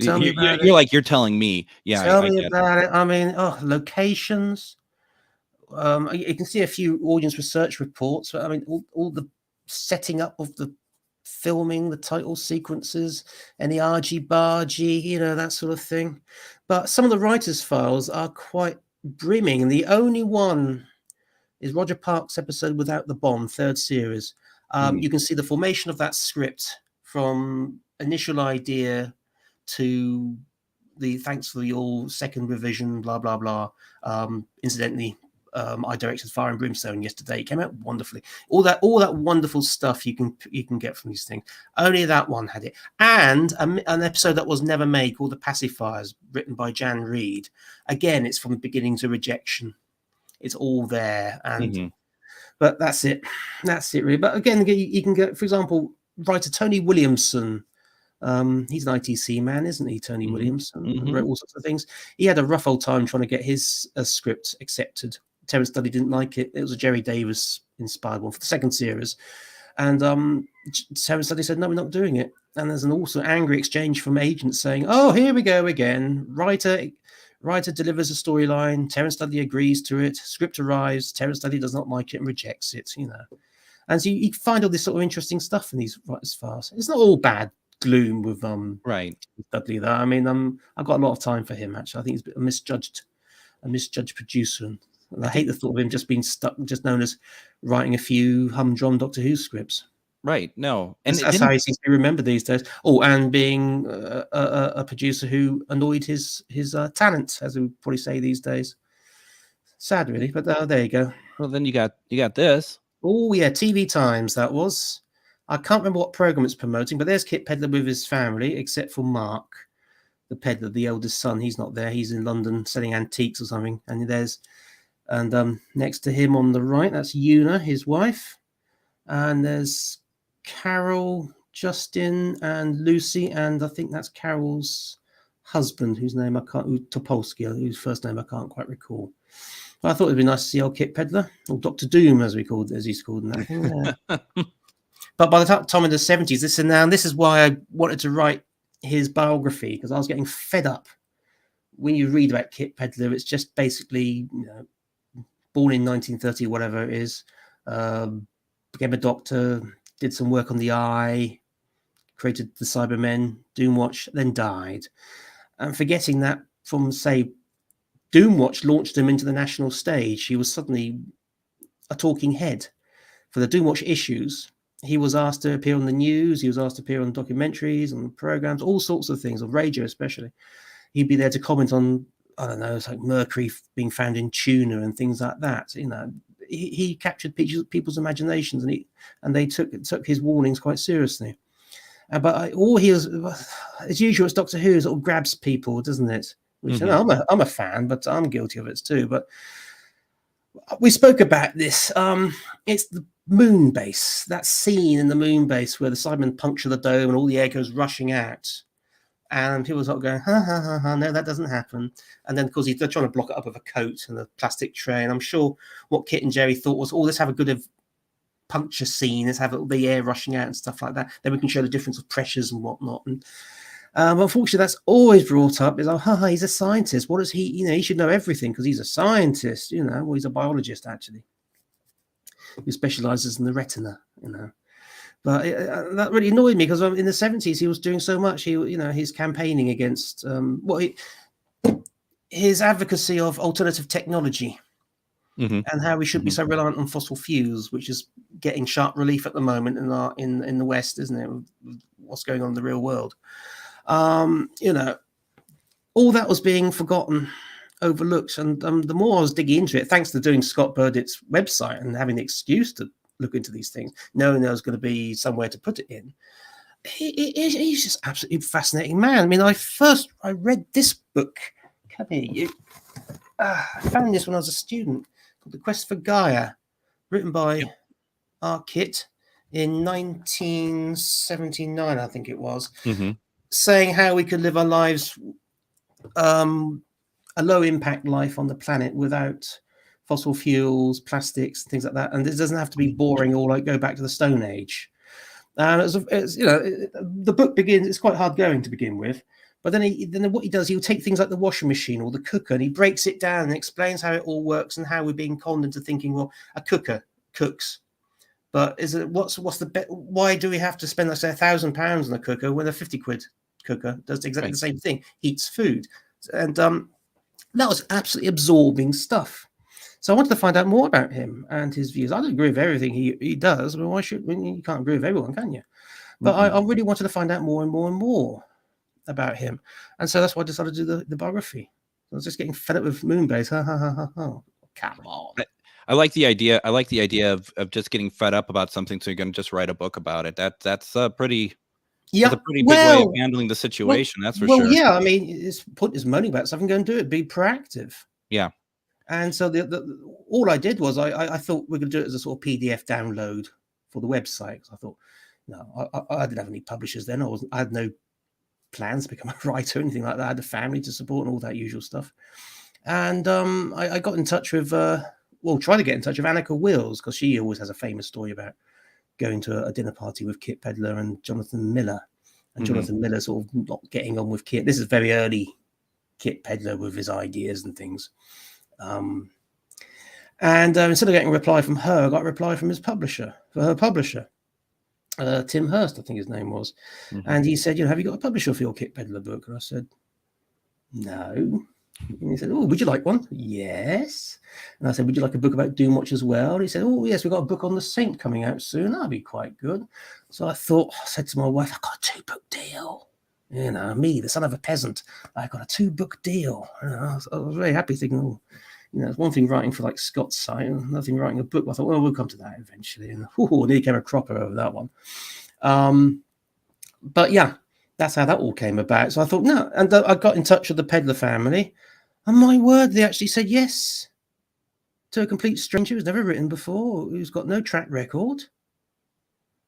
tell me about you're like, you're telling me. Yeah, tell me about it. I mean, locations. You can see a few audience research reports. I mean, all the setting up of the filming, the title sequences, any argy-bargy, that sort of thing. But some of the writers' files are quite brimming, and the only one is Roger Park's episode Without the Bomb, third series. You can see the formation of that script from initial idea to the thanks for the all second revision, blah, blah, blah. Incidentally, I directed Fire and Brimstone yesterday. It came out wonderfully. All that wonderful stuff you can get from these things. Only that one had it. And an episode that was never made called The Pacifiers, written by Jan Reed. Again, it's from beginning to rejection. It's all there. And but that's it. That's it, really. But again, you can get, for example, writer Tony Williamson. He's an ITC man, isn't he? Tony Williamson wrote all sorts of things. He had a rough old time trying to get his script accepted. Terrence Dudley didn't like it. It was a Jerry Davis inspired one for the second series. And Terrence Dudley said, no, we're not doing it. And there's an also angry exchange from agents saying, oh, here we go again. Writer delivers a storyline. Terrence Dudley agrees to it. Script arrives. Terrence Dudley does not like it and rejects it, And so you find all this sort of interesting stuff in these writers' files. It's not all bad gloom with Dudley, though. I mean, I've got a lot of time for him, actually. I think he's a misjudged producer. And I hate the thought of him just being stuck, just known as writing a few humdrum Doctor Who scripts. Right. No. And That's how he seems to be remembered these days. Oh, and being a producer who annoyed his talent, as we would probably say these days. Sad, really, but there you go. well, then you got this. Oh, yeah, TV Times, that was. I can't remember what program it's promoting, but there's Kit Pedler with his family, except for Mark, the peddler, the eldest son. He's not there. He's in London selling antiques or something. And next to him on the right, that's Una, his wife. And there's Carol, Justin, and Lucy, and I think that's Carol's husband, whose name I can't, Topolsky, whose first name I can't quite recall. But I thought it'd be nice to see old Kit Pedler, or Dr. Doom, as he's called in that thing. Yeah. But by the time in the 70s, this is why I wanted to write his biography, because I was getting fed up. When you read about Kit Pedler, it's just basically, born in 1930, whatever it is, became a doctor, did some work on the eye, created the Cybermen, Doomwatch, then died. And forgetting that from, say, Doomwatch launched him into the national stage, he was suddenly a talking head. For the Doomwatch issues, he was asked to appear on the news, he was asked to appear on documentaries, on programs, all sorts of things, on radio especially. He'd be there to comment on, I don't know, it's like mercury being found in tuna and things like that. He captured people's imaginations, and they took his warnings quite seriously. But all he was, as usual, it's Doctor Who, sort of grabs people, doesn't it? Which I'm a fan, but I'm guilty of it too. But we spoke about this. It's the moon base, that scene in the moon base where the Cybermen puncture the dome and all the air goes rushing out. And people sort of going, ha, ha, ha, ha, no, that doesn't happen. And then, of course, they're trying to block it up with a coat and a plastic tray. And I'm sure what Kit and Jerry thought was, let's have a good puncture scene. Let's have the air rushing out and stuff like that. Then we can show the difference of pressures and whatnot. And unfortunately, that's always brought up. Is, he's a scientist. What does he, he should know everything because he's a scientist, well, he's a biologist, actually, who specializes in the retina, But that really annoyed me because in the 70s he was doing so much. He's campaigning against his advocacy of alternative technology and how we shouldn't be so reliant on fossil fuels, which is getting sharp relief at the moment in the West, isn't it? What's going on in the real world? All that was being forgotten, overlooked, and the more I was digging into it, thanks to doing Scott Burditt's website and having the excuse to look into these things, knowing there was going to be somewhere to put it in. He's just absolutely fascinating man. I mean, I read this book. Come here, you. I found this when I was a student, called The Quest for Gaia, written by our Kit in 1979, I think it was, saying how we could live our lives, a low impact life on the planet without fossil fuels, plastics, things like that, and this doesn't have to be boring or go back to the Stone Age. The book begins. It's quite hard going to begin with, but then what he does, he'll take things like the washing machine or the cooker, and he breaks it down and explains how it all works and how we're being conned into thinking, well, a cooker cooks, but what's the bet? Why do we have to spend, let's say, £1,000 on a cooker when a 50 quid cooker does exactly the same thing, heats food, and that was absolutely absorbing stuff. So I wanted to find out more about him and his views. I don't agree with everything he does. I mean, you can't agree with everyone, can you? But I really wanted to find out more and more and more about him. And so that's why I decided to do the biography. I was just getting fed up with Moonbase. Come on. I like the idea. I like the idea of just getting fed up about something, so you're going to just write a book about it. That's a pretty big way of handling the situation. That's for sure. Well, yeah. I mean, it's put his money back. Something, go and do it. Be proactive. Yeah. And so all I did was I thought we could do it as a sort of PDF download for the website. I thought, no, I didn't have any publishers then. I had no plans to become a writer or anything like that. I had a family to support and all that usual stuff. And I got in touch with, tried to get in touch with Annika Wills, because she always has a famous story about going to a dinner party with Kit Pedler and Jonathan Miller. And Jonathan Miller sort of not getting on with Kit. This is very early Kit Pedler with his ideas and things. Instead of getting a reply from her, I got a reply from her publisher, Tim Hurst, I think his name was. And he said, have you got a publisher for your Kit Pedler book? And I said, no. And he said, "Oh, would you like one?" Yes. And I said, "Would you like a book about Doomwatch as well?" And he said, "Oh, yes, we've got a book on the Saint coming out soon. That'll be quite good." So I said to my wife, "I've got a 2-book deal." You know, me, the son of a peasant, I got a 2-book deal. You know, I was very happy, thinking, "Oh, you know, it's one thing writing for like Scott's site, and another thing writing a book." I thought, "Well, we'll come to that eventually." And nearly came a cropper over that one. But yeah, that's how that all came about. So I thought, no, and I got in touch with the Pedler family, and my word, they actually said yes to a complete stranger who's never written before, who's got no track record.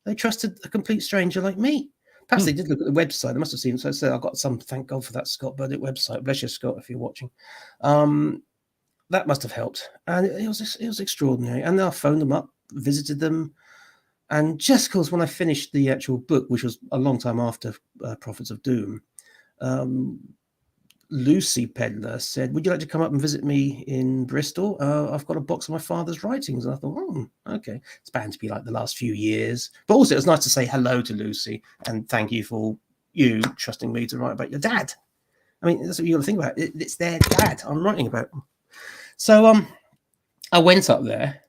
They trusted a complete stranger like me. Perhaps they did look at the website. They must have seen. So I said, I've got some. Thank God for that Scott Burdett website. Bless you, Scott, if you're watching. That must have helped, and it was extraordinary. And then I phoned them up, visited them, and just because when I finished the actual book, which was a long time after Prophets of Doom, Lucy Pedler said, "Would you like to come up and visit me in Bristol? I've got a box of my father's writings." And I thought, okay, it's bound to be like the last few years. But also, it was nice to say hello to Lucy and thank you for you trusting me to write about your dad. I mean, that's what you got to think about. It's their dad I'm writing about. So I went up there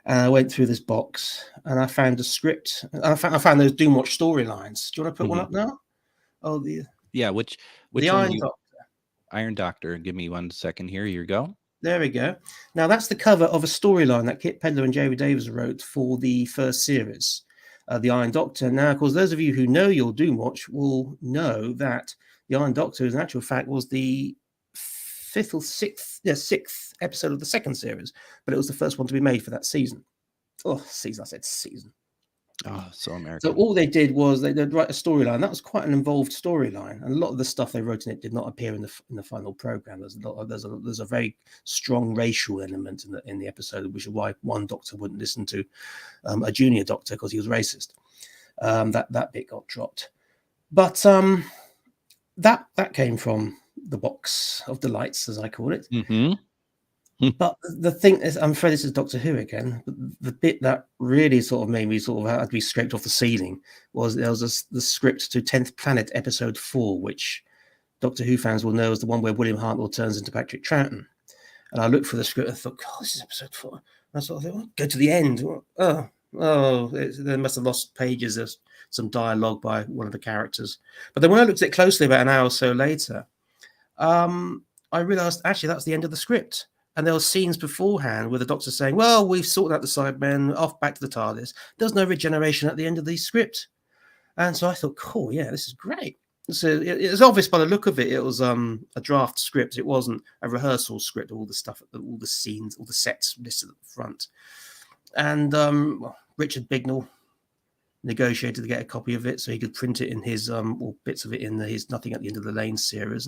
and I went through this box and I found a script. I found those Doomwatch storylines. Do you want to put one up now? Oh, which the one? Iron Doctor. Iron Doctor. Give me 1 second here. Here you go. There we go. Now that's the cover of a storyline that Kit Pedler and Jerry Davis wrote for the first series, the Iron Doctor. Now, of course, those of you who know your Doomwatch will know that the Iron Doctor, in actual fact, was the sixth episode of the second series, but it was the first one to be made for that season. Oh, season! I said season. Oh, so American. So all they did was they'd write a storyline. That was quite an involved storyline, and a lot of the stuff they wrote in it did not appear in the final program. There's a very strong racial element in the episode, which is why one doctor wouldn't listen to a junior doctor because he was racist. That bit got dropped, but that came from the box of delights, as I call it. But the thing is, I'm afraid this is Doctor Who again. But the bit that really sort of made me sort of had to be scraped off the ceiling was the script to 10th Planet Episode 4, which Doctor Who fans will know as the one where William Hartnell turns into Patrick Troughton. And I looked for the script and thought, God, this is Episode 4. And I sort of thought, go to the end. They must have lost pages. There's some dialogue by one of the characters. But then when I looked at it closely about an hour or so later, I realised actually that's the end of the script. And there were scenes beforehand with the Doctor saying, "Well, we've sorted out the Cybermen, off back to the TARDIS." There's no regeneration at the end of the script. And so I thought, cool, yeah, this is great. So it's obvious by the look of it, it was a draft script. It wasn't a rehearsal script, all the stuff, all the scenes, all the sets listed at the front. And Richard Bignell negotiated to get a copy of it so he could print it in his, or bits of it in his Nothing at the End of the Lane series.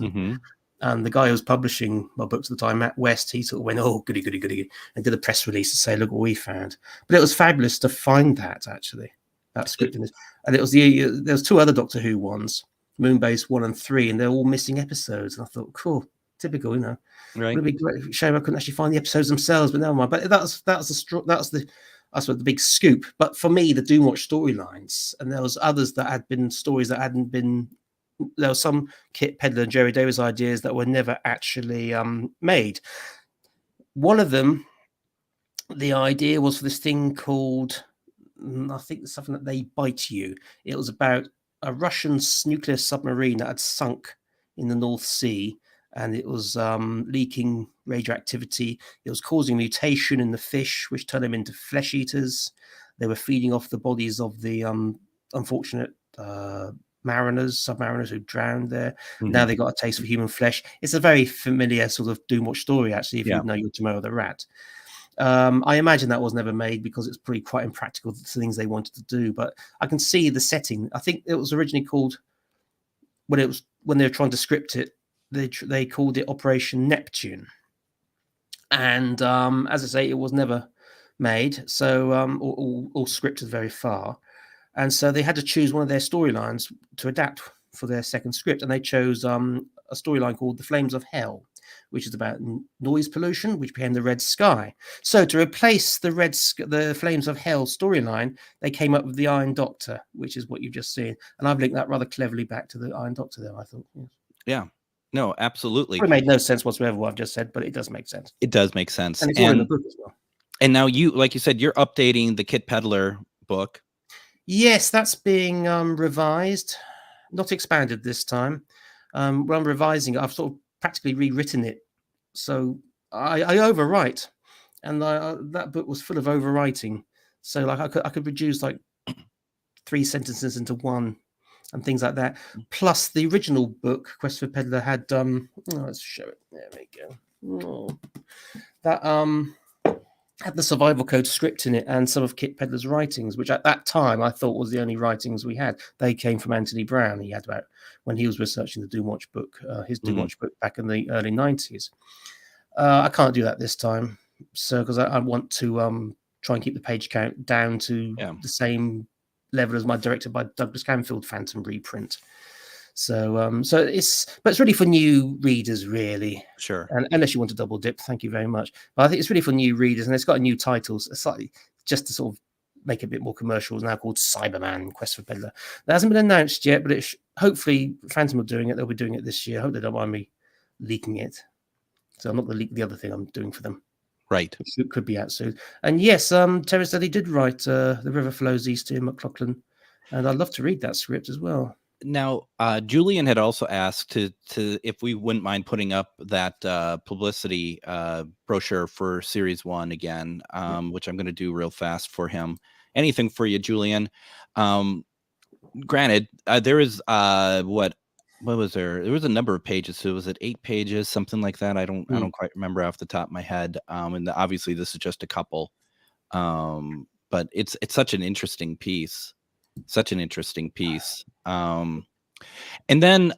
And the guy who was publishing my books at the time, Matt West, he sort of went, "Oh, goody, goody, goody," and did a press release to say, "Look what we found." But it was fabulous to find that, actually, that script in this. And it was there was 2 other Doctor Who ones, Moonbase 1 and 3, and they're all missing episodes. And I thought, cool, typical, you know. Right. Would be great. Shame I couldn't actually find the episodes themselves, but never mind. But that was the big scoop. But for me, the Doomwatch storylines, and there was others that had been stories that hadn't been. There were some Kit Pedler and Jerry Davis ideas that were never actually made. One of them, the idea was for this thing called, I think it's something that They Bite You. It was about a Russian nuclear submarine that had sunk in the North Sea, and it was leaking radioactivity. It was causing mutation in the fish, which turned them into flesh eaters. They were feeding off the bodies of the unfortunate submariners who drowned there. Now they got a taste for human flesh. It's a very familiar sort of Doomwatch story, actually, if you know your Tomorrow the Rat. I imagine that was never made because it's pretty quite impractical, the things they wanted to do. But I can see the setting. I think it was originally called, when they were trying to script it, they called it Operation Neptune. And as I say, it was never made, so or scripted very far. And so they had to choose one of their storylines to adapt for their second script. And they chose a storyline called The Flames of Hell, which is about noise pollution, which became The Red Sky. So to replace the Flames of Hell storyline, they came up with the Iron Doctor, which is what you've just seen. And I've linked that rather cleverly back to the Iron Doctor there, I thought. Yeah. No, absolutely. Probably made no sense whatsoever what I've just said, but it does make sense. It does make sense. And it's all in the book as well. And now you, like you said, you're updating the Kit Peddler book. Yes, that's being revised, not expanded this time. When I'm revising it, I've sort of practically rewritten it. So I overwrite, and that book was full of overwriting. So like I could reduce like 3 sentences into one and things like that. Plus the original book, Quest for Peddler, had let's show it. There we go. That had the survival code script in it and some of Kit Peddler's writings, which at that time I thought was the only writings we had. They came from Anthony Brown. He had about when he was researching the Doomwatch book, his Doomwatch book back in the early 90s. I can't do that this time, so because I want to try and keep the page count down to the same level as my directed by Douglas Camfield Phantom reprint. So it's really for new readers, really. Sure. And unless you want to double dip, thank you very much. But I think it's really for new readers, and it's got a new title, slightly just to sort of make it a bit more commercial. It's now called Cyberman Quest for Peddler. That hasn't been announced yet, but hopefully Phantom are doing it. They'll be doing it this year. I hope they don't mind me leaking it. So I'm not going to leak the other thing I'm doing for them. Right. It could be out soon. And yes, Terence Daly did write The River Flows East to McLaughlin, and I'd love to read that script as well. Now, Julian had also asked to if we wouldn't mind putting up that publicity brochure for Series 1 again, which I'm going to do real fast for him. Anything for you, Julian. Granted, there is what was there? There was a number of pages. So was it 8 pages, something like that? I don't quite remember off the top of my head. And obviously, this is just a couple. But it's such an interesting piece. Such an interesting piece. And then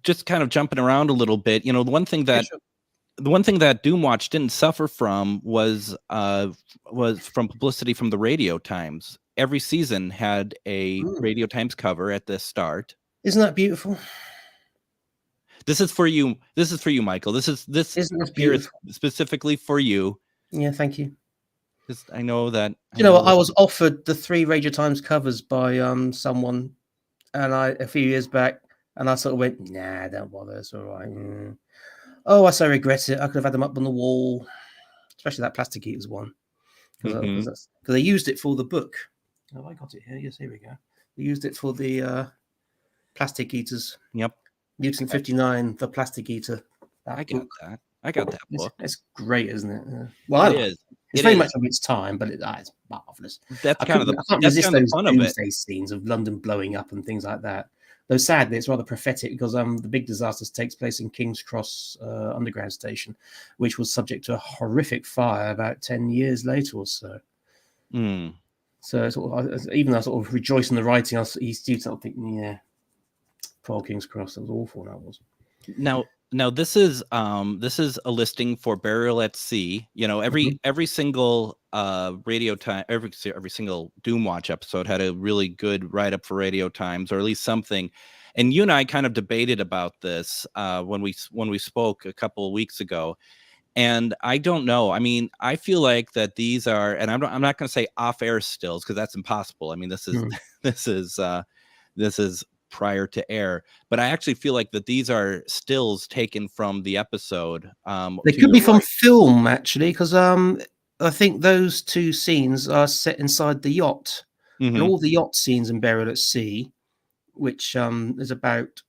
just kind of jumping around a little bit, the one thing that Doomwatch didn't suffer from was from publicity from the Radio Times. Every season had a Radio Times cover at the start. Isn't that beautiful? This is for you. This is for you, Michael. This is specifically for you. Yeah, thank you. I know that. I was offered the 3 Radio Times covers by someone, and a few years back, and I sort of went, nah, don't bother, it's all right. Oh, I so regret it. I could have had them up on the wall, especially that Plastic Eaters one, because they used it for the book. Oh, I got it here. Yes, here we go. They used it for the Plastic Eaters. Yep. Mutant 59, the Plastic Eater. I got that. I got that book. It's great, isn't it? Well, it is. It's very much of its time, but it's marvelous. That's I can't resist those fun doomsday scenes of London blowing up and things like that. Though sadly, it's rather prophetic because the big disaster takes place in King's Cross Underground Station, which was subject to a horrific fire about 10 years later or so. So even though I sort of rejoice in the writing, you still sort of think, yeah, poor King's Cross, that was awful. That was. Now this is a listing for Burial at Sea. Every single Radio Time, every single Doomwatch episode had a really good write up for Radio Times, or at least something. And you and I kind of debated about this when we spoke a couple of weeks ago. And I don't know. I mean, I feel like that these are, and I'm not going to say off-air stills because that's impossible. I mean, this is prior to air, but I actually feel like that these are stills taken from the episode. They could be from film, actually, because I think those 2 scenes are set inside the yacht, and all the yacht scenes in Burial at Sea, which is about.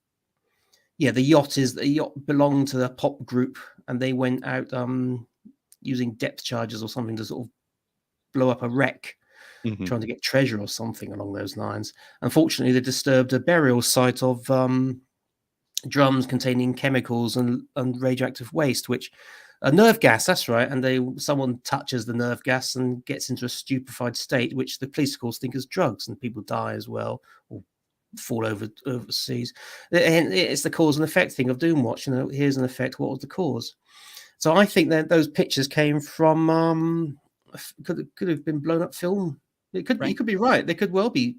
Yeah, the yacht belonged to the pop group, and they went out using depth charges or something to sort of blow up a wreck, trying to get treasure or something along those lines. Unfortunately, they disturbed a burial site of drums containing chemicals and radioactive waste, which nerve gas. That's right, and someone touches the nerve gas and gets into a stupefied state, which the police, of course, think is drugs, and people die as well, or fall overseas. And it's the cause and effect thing of Doomwatch. Here's an effect. What was the cause? So I think that those pictures came from could have been blown up film. You could be right. They could well be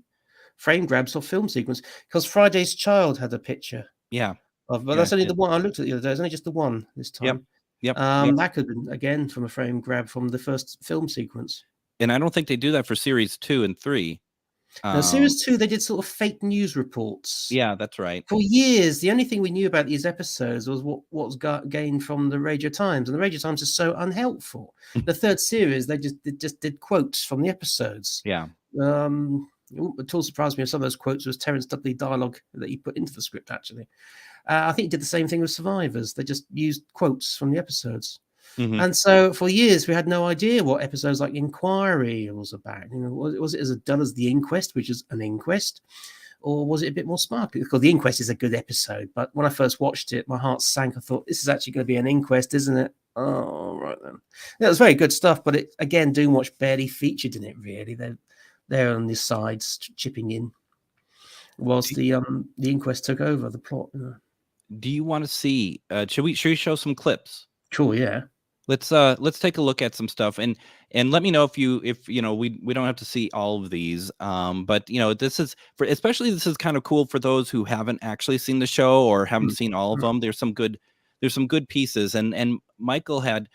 frame grabs or film sequence, because Friday's Child had a picture. Yeah. But that's only the one I looked at the other day. It's only just the one this time. Yep. That could have been again from a frame grab from the first film sequence. And I don't think they do that for series 2 and 3. Now, Um, series 2, they did sort of fake news reports. yeah, that's right. For years, the only thing we knew about these episodes was what was gained from the Radio Times, and the Radio Times is so unhelpful. The third series, they just did quotes from the episodes. Yeah. It wouldn't at all surprise me if some of those quotes was Terence Dudley dialogue that he put into the script, actually. I think he did the same thing with Survivors. They just used quotes from the episodes. Mhm. And so for years, we had no idea what episodes like Inquiry was about. You know, was it as dull as The Inquest, which is an inquest? Or was it a bit more sparkly? Because The Inquest is a good episode. But when I first watched it, my heart sank. I thought, this is actually going to be an inquest, isn't it? Oh, right then. Yeah, it was very good stuff. But it, again, Doomwatch barely featured in it, really. They're on the sides chipping in whilst the Inquest took over the plot. You know. Do you want to see? Should we show some clips? Sure, yeah. Let's take a look at some stuff and let me know if you know we don't have to see all of these. But you know, this is especially this is kind of cool for those who haven't actually seen the show or haven't seen all of them. There's some good pieces, and Michael had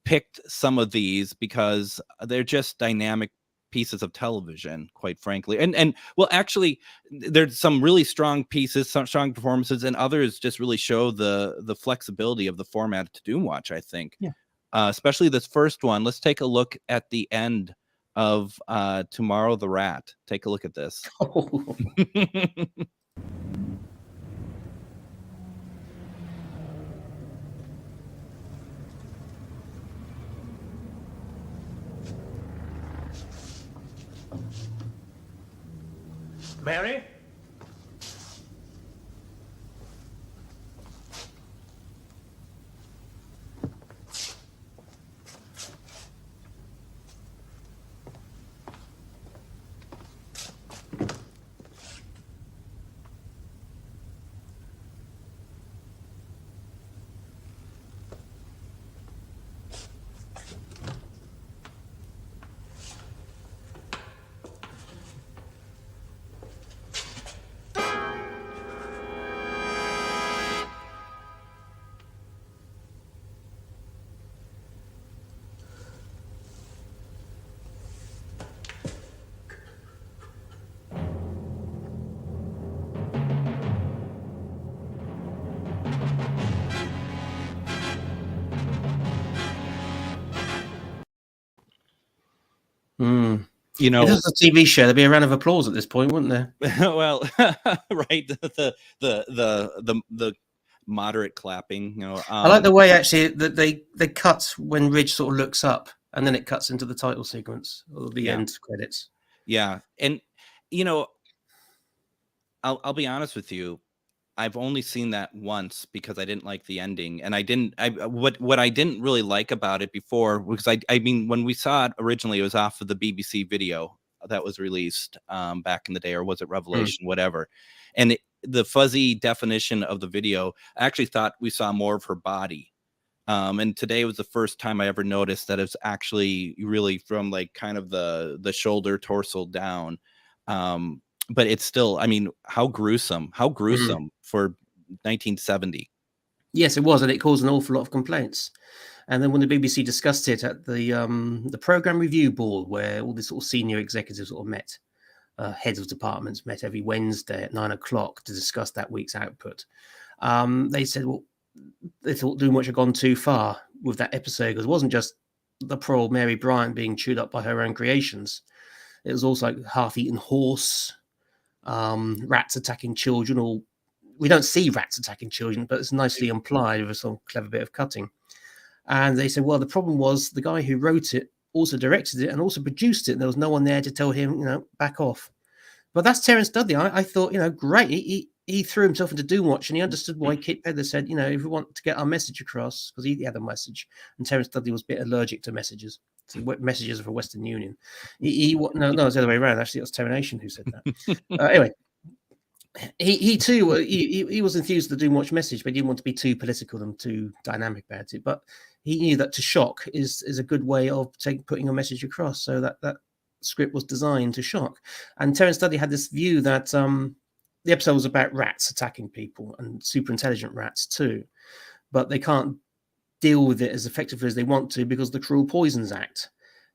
picked some of these because they're just dynamic pieces of television, quite frankly. And well, actually, there's some really strong pieces, some strong performances, and others just really show the flexibility of the format to Doomwatch, I think. Yeah. Especially this first one. Let's take a look at the end of Tomorrow the Rat. Take a look at this. Mary? You know, if this was a TV show, there'd be a round of applause at this point, wouldn't there? well, right, the moderate clapping. You know, I like the way actually that they cut when Ridge sort of looks up, and then it cuts into the title sequence or the end credits. Yeah, and you know, I'll be honest with you. I've only seen that once because I didn't like the ending, and what I didn't really like about it before, because I mean, when we saw it originally, it was off of the BBC video that was released back in the day, or was it Revelation, whatever, and the fuzzy definition of the video, I actually thought we saw more of her body. And today was the first time I ever noticed that it's actually really from like kind of the shoulder, torso down. But it's still, I mean, how gruesome for 1970. Yes, it was, and it caused an awful lot of complaints. And then when the BBC discussed it at the program review board, where all the sort of senior executives sort of met, heads of departments met every Wednesday at 9 o'clock to discuss that week's output. They said, well, they thought Doomwatch had gone too far with that episode, because it wasn't just the poor old Mary Bryant being chewed up by her own creations. It was also like half-eaten horse, rats attacking children, or we don't see rats attacking children, but it's nicely implied with a sort of clever bit of cutting. And they said, well, the problem was the guy who wrote it also directed it and also produced it. And there was no one there to tell him, back off. But that's Terence Dudley. I thought, great. He threw himself into Doomwatch, and he understood why Kit Pedler said, if we want to get our message across, because he had a message, and Terence Dudley was a bit allergic to messages. So messages for Western Union. No, it was the other way around. Actually, it was Termination who said that. Anyway, he too, he was enthused with the Doomwatch message, but he didn't want to be too political and too dynamic about it. But he knew that to shock is a good way of putting a message across. So that script was designed to shock. And Terence Dudley had this view that the episode was about rats attacking people, and super intelligent rats too, but they can't deal with it as effectively as they want to because of the Cruel Poisons Act,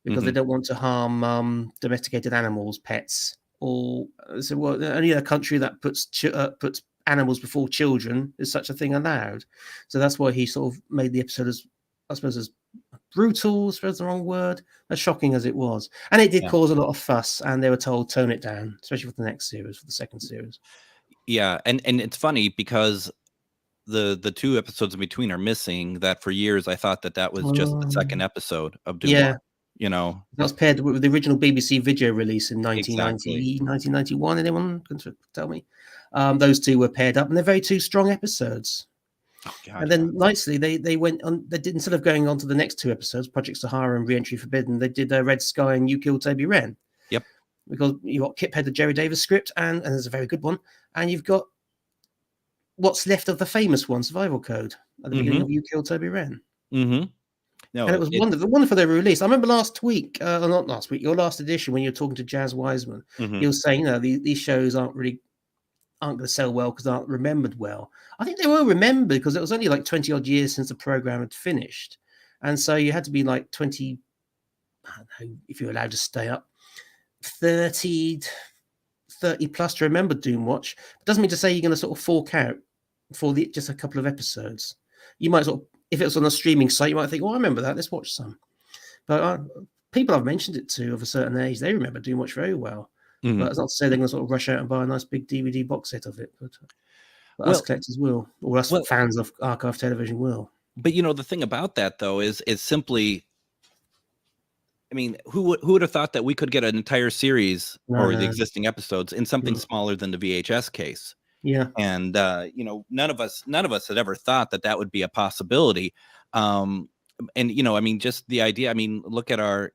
because they don't want to harm domesticated animals, pets, or so well, only a country that puts animals before children is such a thing allowed. So that's why he sort of made the episode as, I suppose, as brutal, I suppose the wrong word, as shocking as it was. And it did cause a lot of fuss, and they were told tone it down, especially for the next series, for the second series. Yeah, and it's funny because the 2 episodes in between are missing. That for years I thought that was just the second episode of Doomwatch. Yeah. You know, That was paired with the original BBC video release in 1990, Exactly. 1991. Anyone can tell me? Those two were paired up, and they're very two strong episodes. oh god, And then nicely, they went on. They did, instead of going on to the next 2 episodes, Project Sahara and Re-Entry Forbidden, they did Red Sky and You Killed Toby Wren. Yep. Because you got Kip had the Jerry Davis script, and there's a very good one, and you've got what's left of the famous one, Survival Code, at the beginning of You Killed Toby Wren. Mm-hmm. No, And it was wonderful they were released. I remember last week, not last week, your last edition, when you were talking to Jazz Wiseman, you were saying, these shows aren't going to sell well because they aren't remembered well. I think they were remembered because it was only like 20 odd years since the program had finished. And so you had to be like 20, I don't know if you're allowed to stay up, 30 plus to remember Doomwatch. It doesn't mean to say you're going to sort of fork out for just a couple of episodes. You might sort of, if it was on a streaming site, you might think, I remember that, let's watch some. But people I've mentioned it to of a certain age, they remember Doomwatch very well. But it's not to say they're going to sort of rush out and buy a nice big DVD box set of it. But us collectors will, or us fans of archive television will. But the thing about that though is simply, I mean, who would have thought that we could get an entire series or the existing episodes in something smaller than the VHS case? Yeah. And none of us had ever thought that would be a possibility. And I mean, just the idea, I mean, look at our,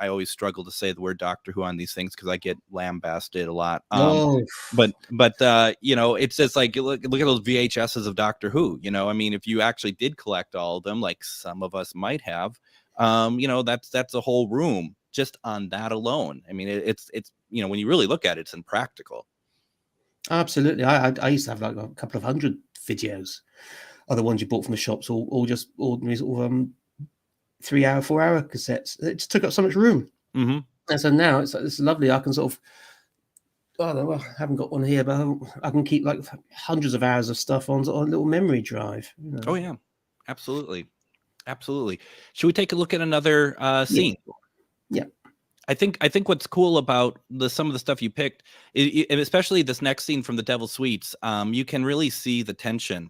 I always struggle to say the word Doctor Who on these things because I get lambasted a lot. But it's just like look at those VHSs of Doctor Who. I mean, if you actually did collect all of them, like some of us might have, that's a whole room just on that alone. I mean, it's when you really look at it, it's impractical. Absolutely. I used to have like a couple of hundred videos, other ones you bought from the shops, all just ordinary sort of 3 hour, 4 hour cassettes. It just took up so much room. And so now it's lovely. I can sort of, I haven't got one here, but I can keep like hundreds of hours of stuff on a little memory drive. Oh yeah, absolutely. Should we take a look at another scene? Yeah. I think what's cool about some of the stuff you picked, and especially this next scene from The Devil's Sweets, you can really see the tension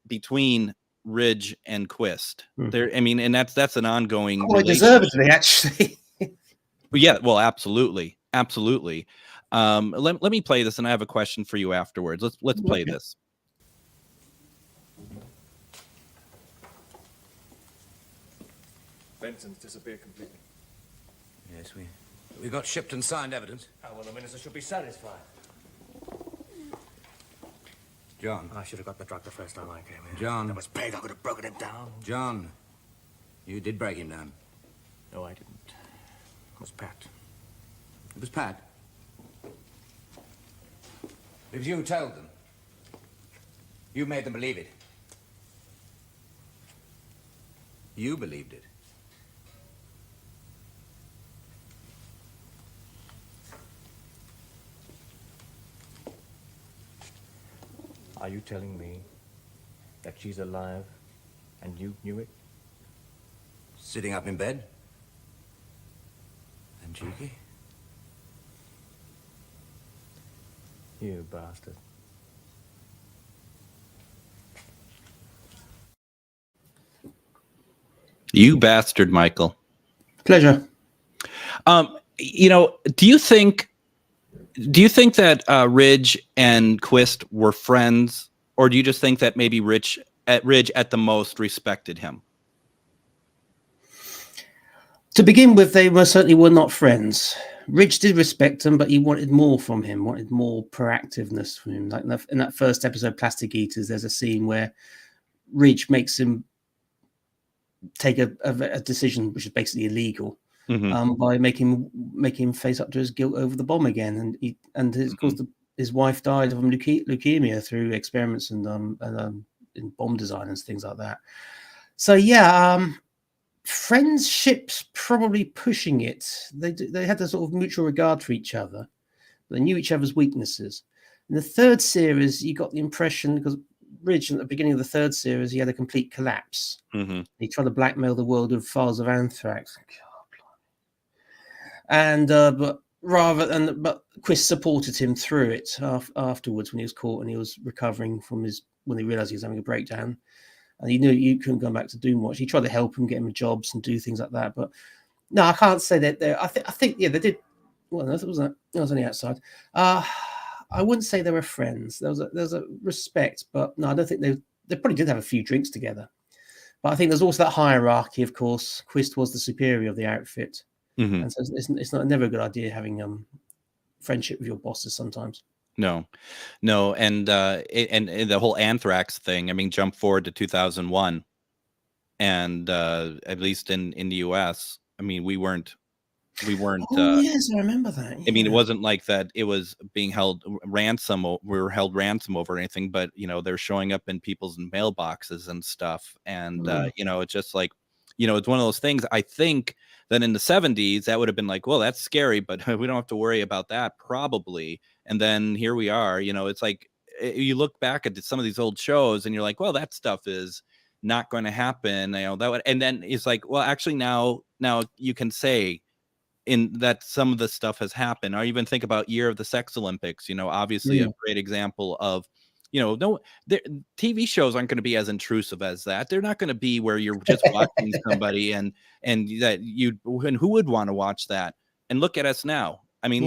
between Ridge and Quist. There, I mean, and that's an ongoing. Quite deservedly, actually. Yeah, well, absolutely. Let me play this, and I have a question for you afterwards. Let's play this. Benson's disappeared completely. Yes, we got shipped and signed evidence. Oh, well, the minister should be satisfied. John. I should have got the drug the first time I came here. John. That was big. I could have broken him down. John, you did break him down. No, I didn't. It was Pat. It was Pat. It was you who told them. You made them believe it. You believed it. Are you telling me that she's alive and you knew it? Sitting up in bed? And cheeky? You bastard. You bastard, Michael. Pleasure. Do you think that Ridge and Quist were friends, or do you just think that maybe Ridge at the most respected him? To begin with, they certainly were not friends. Ridge did respect him, but he wanted more from him, wanted more proactiveness from him. Like in that first episode, Plastic Eaters, there's a scene where Ridge makes him take a decision which is basically illegal. By making him face up to his guilt over the bomb again, of course his wife died of leukemia through experiments and in bomb design and things like that. So friendships probably pushing it. They had a sort of mutual regard for each other. They knew each other's weaknesses. In the third series, you got the impression, because Ridge at the beginning of the third series, he had a complete collapse. Mm-hmm. He tried to blackmail the world with files of anthrax. And but Chris supported him through it afterwards when he was caught and he was recovering from when he realized he was having a breakdown, and he knew you couldn't go back to Doomwatch. He tried to help him, get him jobs and do things like that. But no, I can't say that. I think yeah, they did. Well, no, it was on the outside. I wouldn't say they were friends. There was a respect, but no, I don't think they probably did have a few drinks together. But I think there's also that hierarchy. Of course, Quist was the superior of the outfit. Mm-hmm. And so it's never a good idea having friendship with your bosses sometimes. No, and the whole anthrax thing. I mean, jump forward to 2001, and at least in the U.S., I mean, we weren't. Oh yes, I remember that. Yeah. I mean, it wasn't like that. It was being held ransom. We were held ransom over anything, but they're showing up in people's mailboxes and stuff, and it's just like, it's one of those things. I think that in the 70s, that would have been like, well, that's scary, but we don't have to worry about that probably. And then here we are. It's like you look back at some of these old shows, and you're like, well, that stuff is not going to happen. And then it's like, well, actually, now you can say in that some of the stuff has happened. Or even think about Year of the Sex Olympics, obviously a great example of, TV shows aren't going to be as intrusive as that. They're not going to be where you're just watching somebody and who would want to watch that? And look at us now. I mean,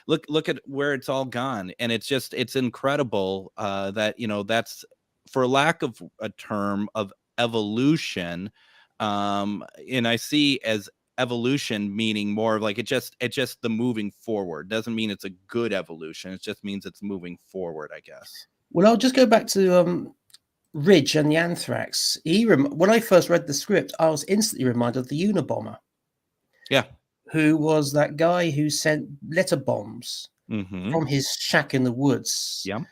look at where it's all gone. And it's incredible that, that's, for lack of a term, of evolution. And I see as evolution meaning more of like it's just the moving forward. Doesn't mean it's a good evolution. It just means it's moving forward, I guess. Well, I'll just go back to Ridge and the anthrax. When I first read the script, I was instantly reminded of the Unabomber. Yeah. Who was that guy who sent letter bombs from his shack in the woods? Yeah.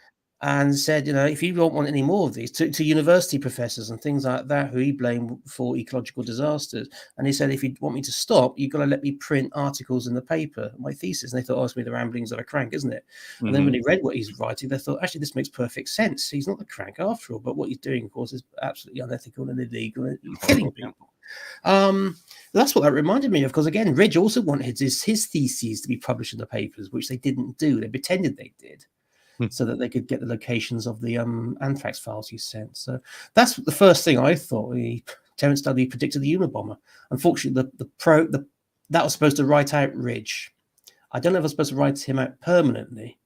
And said, if you don't want any more of these, to university professors and things like that, who he blamed for ecological disasters. And he said, if you want me to stop, you've got to let me print articles in the paper, my thesis. And they thought, oh, it's me, the ramblings of a crank, isn't it? And then when he read what he's writing, they thought, actually, this makes perfect sense. He's not the crank after all. But what he's doing, of course, is absolutely unethical and illegal and killing people. That's what that reminded me of, because again, Ridge also wanted his theses to be published in the papers, which they didn't do. They pretended they did. So that they could get the locations of the anthrax files he sent. So that's the first thing I thought. Terence Dudley predicted the Unabomber. Unfortunately, that was supposed to write out Ridge. I don't know if I was supposed to write him out permanently.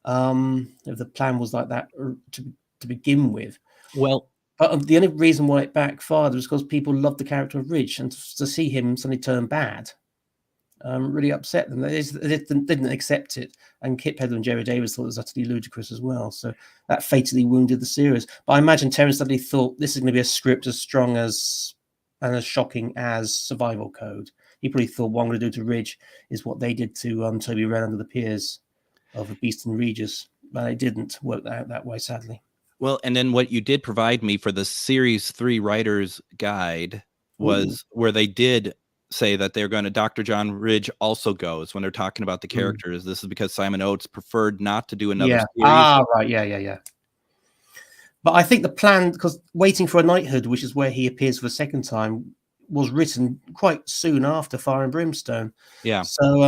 If the plan was like that to begin with. Well, but the only reason why it backfired was because people loved the character of Ridge, and to see him suddenly turn bad really upset them. They didn't accept it, and Kit Pedler and Jerry Davis thought it was utterly ludicrous as well. So that fatally wounded the series. But I imagine Terence Dudley thought this is going to be a script as strong as and as shocking as Survival Code. He probably thought what I'm going to do to Ridge is what they did to Toby Wren under the Piers of Beast and Regis, but it didn't work out that way, sadly. Well, and then what you did provide me for the Series 3 Writer's Guide was where they did say that they're going to, Dr. John Ridge also goes when they're talking about the characters. This is because Simon Oates preferred not to do another series. Right. Yeah. But I think the plan, because Waiting for a Knighthood, which is where he appears for the second time, was written quite soon after Fire and Brimstone. Yeah. So,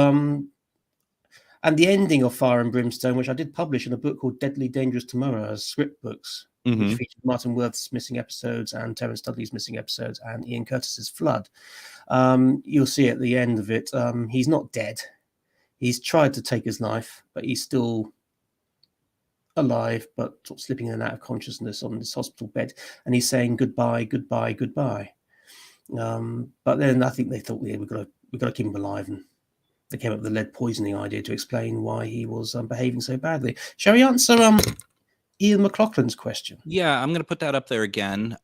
and the ending of Fire and Brimstone, which I did publish in a book called Deadly Dangerous Tomorrow as script books, which featured Martin Worth's missing episodes and Terence Dudley's missing episodes and Ian Curtis's Flood. You'll see at the end of it, he's not dead. He's tried to take his life, but he's still alive, but sort of slipping in and out of consciousness on this hospital bed. And he's saying goodbye, goodbye, goodbye. But then I think they thought, we've got to keep him alive, and they came up with the lead poisoning idea to explain why he was behaving so badly. Shall we answer Ian McLaughlin's question? Yeah, I'm going to put that up there again.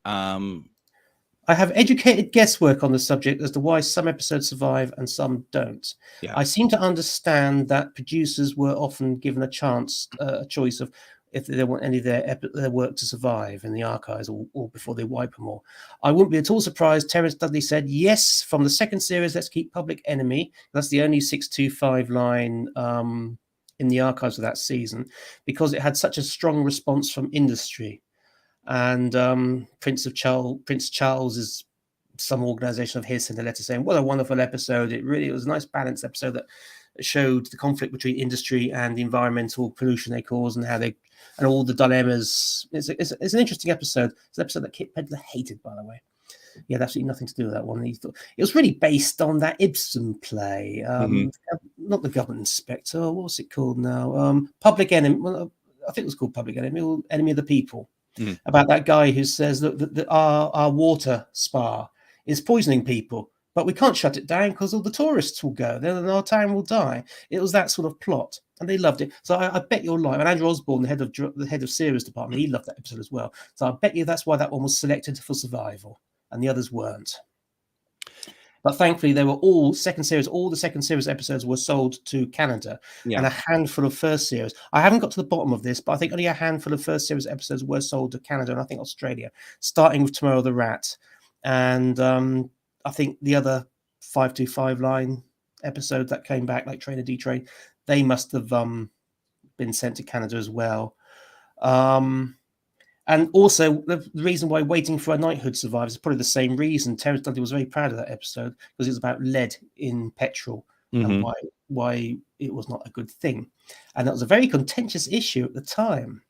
I have educated guesswork on the subject as to why some episodes survive and some don't. Yeah. I seem to understand that producers were often given a choice of if they want any of their work to survive in the archives or before they wipe them all. I wouldn't be at all surprised. Terence Dudley said, yes, from the second series, let's keep Public Enemy. That's the only 625 line in the archives of that season, because it had such a strong response from industry. And Prince Charles is some organization of his sent a letter saying, what a wonderful episode. It was a nice balanced episode that showed the conflict between industry and the environmental pollution they cause, and how they and all the dilemmas. It's an interesting episode. It's an episode that Kit Pedler hated, by the way. He had absolutely nothing to do with that one. He thought it was really based on that Ibsen play, not The Government Inspector. What was it called now? Public Enemy. Well, I think it was called Public Enemy, or Enemy of the People. About that guy who says that our water spa is poisoning people, but we can't shut it down because all the tourists will go, then our town will die. It was that sort of plot, and they loved it. So I bet you'll like. And Andrew Osborne, the head of series department, he loved that episode as well. So I bet you that's why that one was selected for survival, and the others weren't. But thankfully, they were all second series. All the second series episodes were sold to Canada, and a handful of first series. I haven't got to the bottom of this, but I think only a handful of first series episodes were sold to Canada, and I think Australia, starting with Tomorrow the Rat. And I think the other 525 line episode that came back, like Train or D-Train, they must have been sent to Canada as well. And also, the reason why Waiting for a Knighthood survives is probably the same reason. Terence Dudley was very proud of that episode, because it was about lead in petrol and why it was not a good thing. And that was a very contentious issue at the time.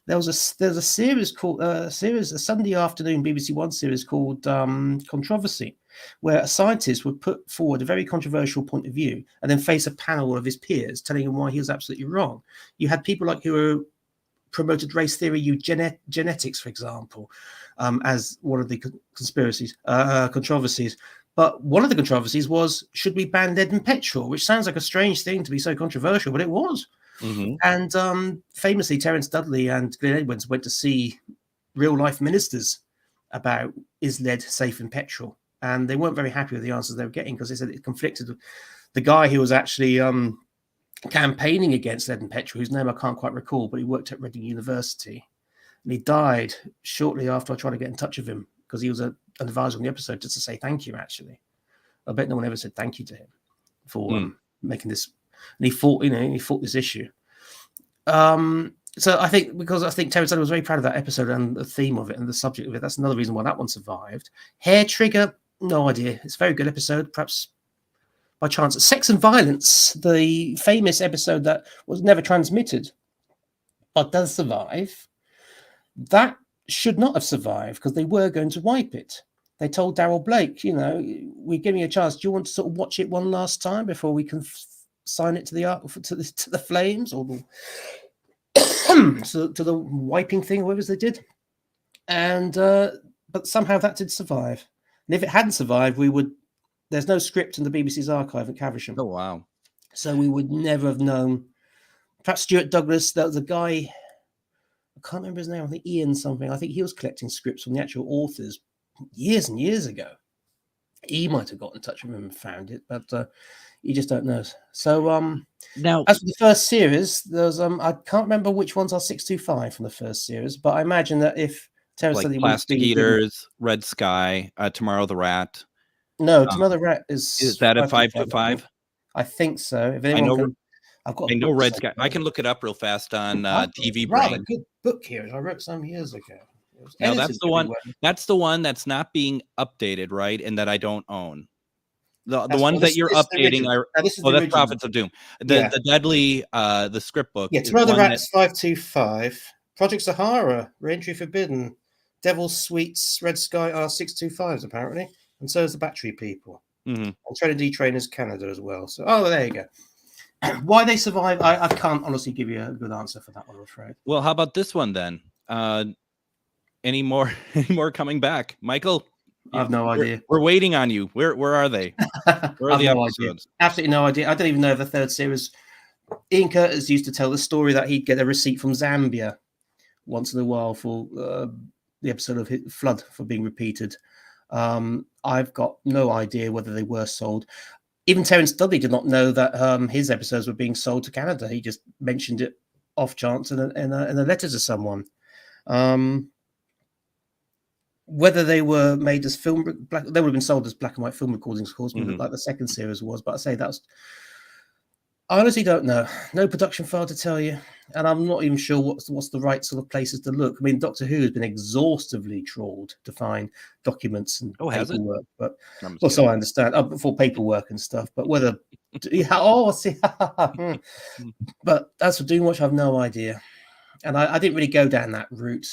There's a series called a Sunday afternoon BBC One series called Controversy, where a scientist would put forward a very controversial point of view and then face a panel of his peers telling him why he was absolutely wrong. You had people like who were promoted race theory, genetics, for example, as one of the controversies. But one of the controversies was, should we ban lead in petrol? Which sounds like a strange thing to be so controversial, but it was. And famously, Terence Dudley and Glenn Edwards went to see real-life ministers about, is lead safe in petrol? And they weren't very happy with the answers they were getting, because they said it conflicted with the guy who was actually campaigning against lead and petrol, whose name I can't quite recall, but he worked at Reading University, and he died shortly after I tried to get in touch with him, because he was an advisor on the episode, just to say thank you. Actually, I bet no one ever said thank you to him for making this, and he fought this issue. So I think Terence Dudley was very proud of that episode and the theme of it and the subject of it. That's another reason why that one survived. Hair Trigger, no idea. It's a very good episode, perhaps by chance. Sex and Violence, the famous episode that was never transmitted but does survive, that should not have survived, because they were going to wipe it. They told Daryl Blake, we're giving you a chance. Do you want to sort of watch it one last time before we can sign it to the flames, or to the wiping thing, whatever they did? And but somehow that did survive. And if it hadn't survived, there's no script in the BBC's archive at Caversham. Oh, wow. So we would never have known. Perhaps Stuart Douglas, that was a guy, I can't remember his name, I think Ian something. I think he was collecting scripts from the actual authors years and years ago. He might have got in touch with him and found it, but you just don't know. So now, as for the first series, there's I can't remember which ones are 625 from the first series, but I imagine that if Terence Dudley, Plastic Eaters, Red Sky, Tomorrow the Rat. No, Tomorrow the Rat is that a 525? I think so. If anyone I know Red Sky. I can look it up real fast on TV Brain. Rather good book here. I wrote some years ago. No, that's the one. That's the one that's not being updated, right? And that I don't own. The ones that you're updating are that's Prophets of Doom. The Deadly the script book. Yeah, Tomorrow the Rat's 525. Project Sahara, Reentry Forbidden, Devil's Sweets, Red Sky are 625s apparently, and so is the Battery People. And Trinity Trainers Canada as well. So there you go. Why they survive, I can't honestly give you a good answer for that one, I'm afraid. Well, how about this one then? Any more coming back, Michael? I have no idea. We're waiting on you. Where are they? Where are the episodes? Absolutely no idea. I don't even know if the third series. Ian Curtis used to tell the story that he'd get a receipt from Zambia once in a while for the episode of Flood for being repeated. I've got no idea whether they were sold. Even Terence Dudley did not know that his episodes were being sold to Canada. He just mentioned it off chance in a letter to someone. Whether they were made as they would have been sold as black and white film recordings, of course, like the second series was. But I say I honestly don't know. No production file to tell you, and I'm not even sure what's the right sort of places to look. I mean, Doctor Who has been exhaustively trawled to find documents and paperwork, but so I understand for paperwork and stuff. But whether, see, but as for Doomwatch, I have no idea, and I didn't really go down that route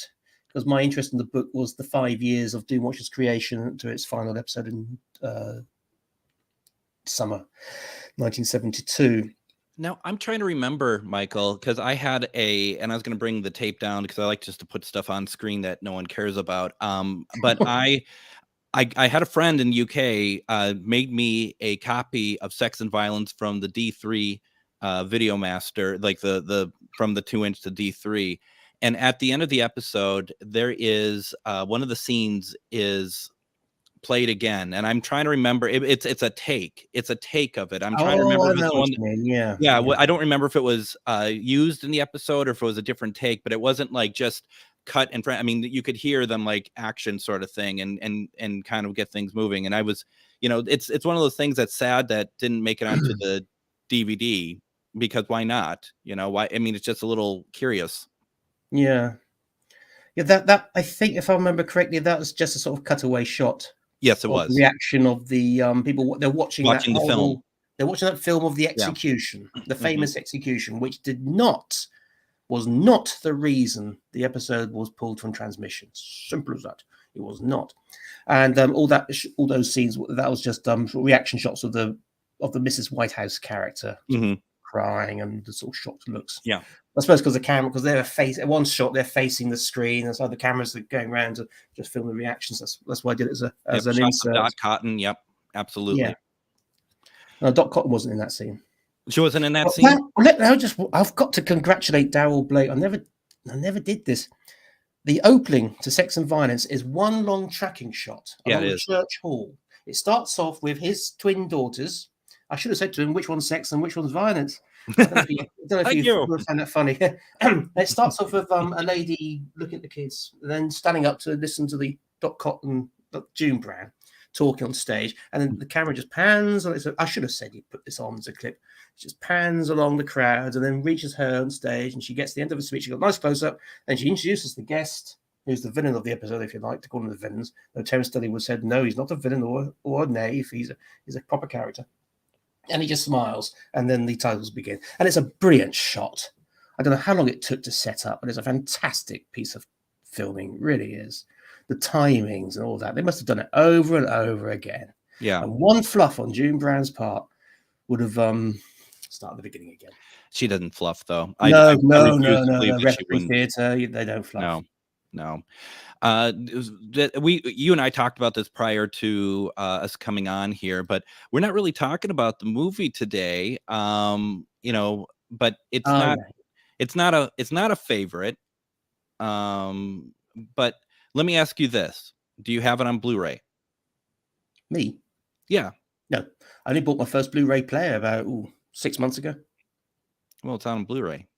because my interest in the book was the 5 years of Doomwatch's creation to its final episode in summer 1972. Now, I'm trying to remember, Michael, because I had and I was going to bring the tape down because I like just to put stuff on screen that no one cares about. But I had a friend in UK made me a copy of Sex and Violence from the D3 Video Master, like the from the 2-inch to D3. And at the end of the episode, there is one of the scenes is played again, and I'm trying to remember. It's a take. It's a take of it. I'm trying to remember. I know what you mean. Yeah. Well, I don't remember if it was used in the episode or if it was a different take, but it wasn't like just cut in front. I mean, you could hear them like action sort of thing, and kind of get things moving. And I was, it's one of those things that's sad that didn't make it onto the DVD because why not? Why? I mean, it's just a little curious. Yeah. That I think, if I remember correctly, that was just a sort of cutaway shot. Yes, it was. The reaction of the people. They're watching the film. They're watching that film of the execution, the famous execution, which was not the reason the episode was pulled from transmission. Simple as that. It was not. And all those scenes, that was just reaction shots of the Mrs. Whitehouse character crying and the sort of shocked looks. Yeah. I suppose because they're at one shot they're facing the screen, and so the cameras are going around to just film the reactions. That's why I did it as an insert. Dot Cotton, yep, absolutely. Yeah. No, Dot Cotton wasn't in that scene. She wasn't in that scene. I've got to congratulate Darryl Blake. I never did this. The opening to Sex and Violence is one long tracking shot along the church hall. It starts off with his twin daughters. I should have said to him which one's sex and which one's violence. I don't know if you find that funny. It starts off with a lady looking at the kids, and then standing up to listen to the Dot Cotton, June Brown, talking on stage, and then the camera just pans. I should have said you put this on as a clip. It just pans along the crowd, and then reaches her on stage, and she gets to the end of the speech. She got a nice close up, and she introduces the guest, who's the villain of the episode, if you like to call him the villains. Though Terence Stilly would said, no, he's not a villain or a knave. He's a proper character. And he just smiles, and then the titles begin. And it's a brilliant shot. I don't know how long it took to set up, but it's a fantastic piece of filming. It really is. The timings and all that. They must have done it over and over again. Yeah. And one fluff on June Brown's part would have started the beginning again. She doesn't fluff, though. No. Referee theatre, they don't fluff. No. You and I talked about this prior to us coming on here, but we're not really talking about the movie today. But it's not a favorite. But let me ask you this: do you have it on Blu-ray? Me? Yeah. No, I only bought my first Blu-ray player about 6 months ago. Well, it's on Blu-ray.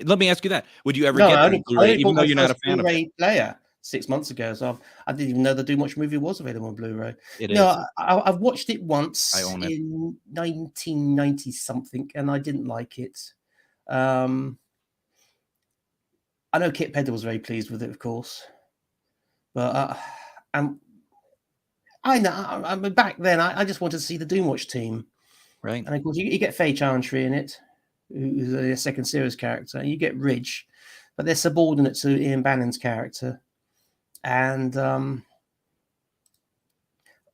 Let me ask you that: would you ever get it on Blu-ray, even though you're not a fan of it? Player 6 months ago, so I didn't even know the Doomwatch movie was available on Blu-ray. It is. I've watched it once. I own it. In 1990 something, and I didn't like it. I know Kit Pedder was very pleased with it, of course, but I know. Back then, I just wanted to see the Doomwatch team, right? And of course, you get Faye Chantry in it, who's a second series character, and you get Ridge, but they're subordinate to Ian Bannon's character. And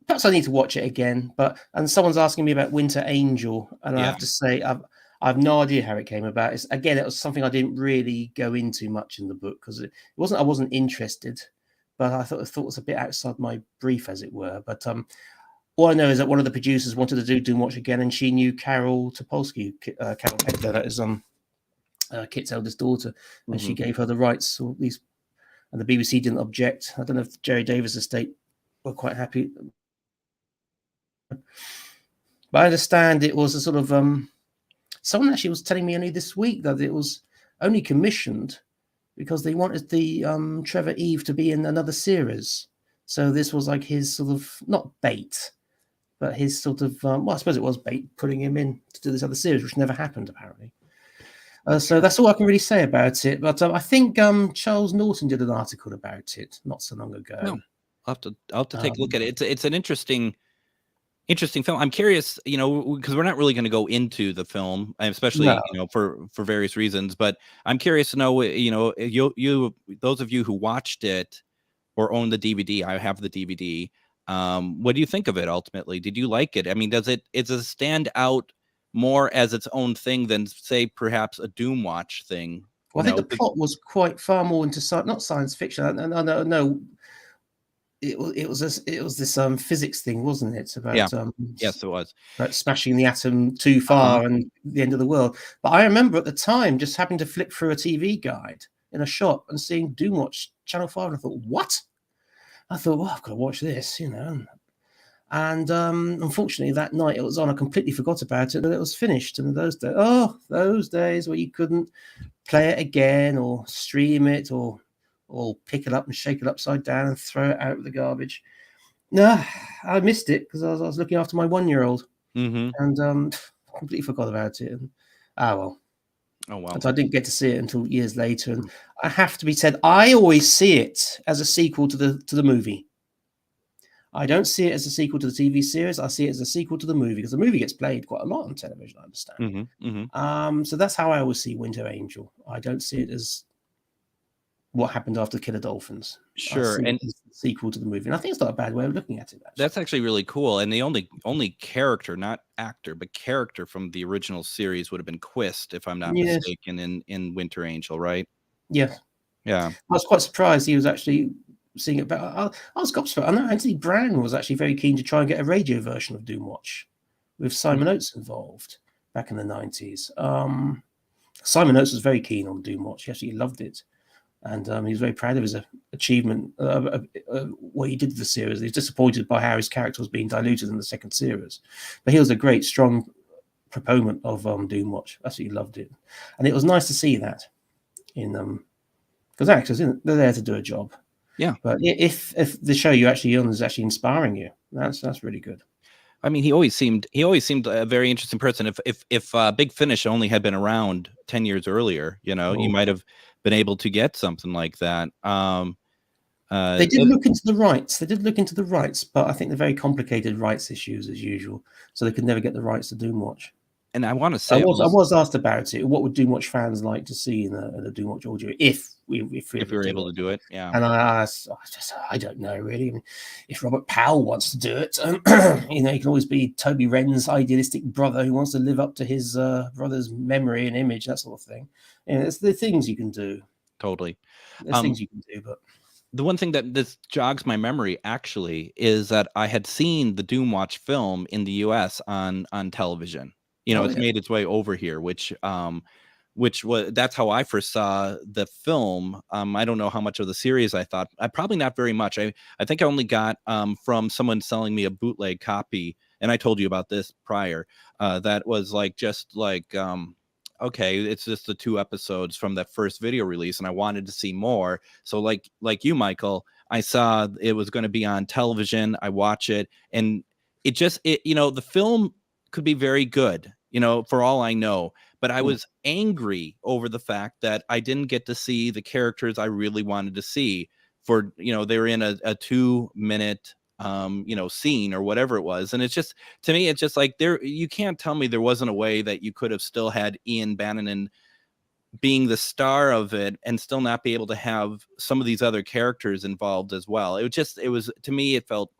perhaps I need to watch it again. And someone's asking me about Winter Angel, and I have to say I've no idea how it came about. It was something I didn't really go into much in the book because I wasn't interested, but I thought it was a bit outside my brief, as it were. But all I know is that one of the producers wanted to do Doomwatch again, and she knew Carol Topolsky, Carol Pedler, that is Kit's eldest daughter, and she gave her the rights, or at least. And the BBC didn't object. I don't know if Jerry Davis' estate were quite happy. But I understand it was a sort of... someone actually was telling me only this week that it was only commissioned because they wanted the Trevor Eve to be in another series. So this was like his sort of, not bait, but his sort of, well, I suppose it was bait, putting him in to do this other series, which never happened, apparently. So that's all I can really say about it. But I think Charles Norton did an article about it not so long ago. No, I'll have to take a look at it. It's an interesting film. I'm curious, because we're not really going to go into the film, especially for various reasons. But I'm curious to know, you those of you who watched it or own the DVD. I have the DVD. What do you think of it ultimately? Did you like it? I mean, does it stand out more as its own thing than, say, perhaps a Doomwatch thing? Well, I think the plot was quite far more into not science fiction. No. It was this physics thing, wasn't it? About yes, it was about smashing the atom too far and the end of the world. But I remember at the time just having to flip through a TV guide in a shop and seeing Doomwatch Channel 5, and I thought, what? I thought, well, I've got to watch this, And unfortunately, that night it was on. I completely forgot about it, and it was finished. And those days where you couldn't play it again or stream it or pick it up and shake it upside down and throw it out with the garbage. No, I missed it because I was looking after my 1-year-old, and completely forgot about it. And well. Oh wow! And I didn't get to see it until years later. And I have to be said, I always see it as a sequel to the movie. I don't see it as a sequel to the TV series. I see it as a sequel to the movie because the movie gets played quite a lot on television. I understand. So that's how I always see Winter Angel. I don't see it as what happened after Killer Dolphins. Sure, and it's the sequel to the movie, and I think it's not a bad way of looking at it. Actually. That's actually really cool. And the only character, not actor, but character from the original series would have been Quist, if I'm not mistaken, in Winter Angel, right? Yes. Yeah. I was quite surprised he was actually seeing it. But I was gobsmacked. I know Anthony Brown was actually very keen to try and get a radio version of Doomwatch with Simon Oates involved back in the 90s. Simon Oates was very keen on Doomwatch. He actually loved it. And he was very proud of his achievement, what he did with the series. He was disappointed by how his character was being diluted in the second series. But he was a great, strong proponent of Doomwatch. Absolutely loved it. And it was nice to see that because actors, they're there to do a job. Yeah. But if the show you actually on is actually inspiring you, that's really good. I mean, he always seemed a very interesting person. If Big Finish only had been around 10 years earlier, you might have been able to get something like that. They did look into the rights. But I think they're very complicated rights issues as usual. So they could never get the rights to Doomwatch. And I want to say, I was asked about it. What would Doomwatch fans like to see in a Doomwatch audio if we were able to do it? Yeah. And I don't know really. I mean, if Robert Powell wants to do it, he can always be Toby Wren's idealistic brother who wants to live up to his brother's memory and image, that sort of thing. It's the things you can do. Totally. There's things you can do, but the one thing that this jogs my memory actually is that I had seen the Doomwatch film in the US on television. It's made its way over here, which was, that's how I first saw the film. I don't know how much of the series I thought. I probably not very much. I think I only got from someone selling me a bootleg copy, and I told you about this prior. That was okay, it's just the 2 episodes from that first video release, and I wanted to see more. So like you, Michael, I saw it was going to be on television. I watch it, and the film could be very good, for all I know. But I was angry over the fact that I didn't get to see the characters I really wanted to see. For they were in a 2-minute scene or whatever it was, and it's just, to me, it's just like, you can't tell me there wasn't a way that you could have still had Ian Bannon being the star of it and still not be able to have some of these other characters involved as well. To me it felt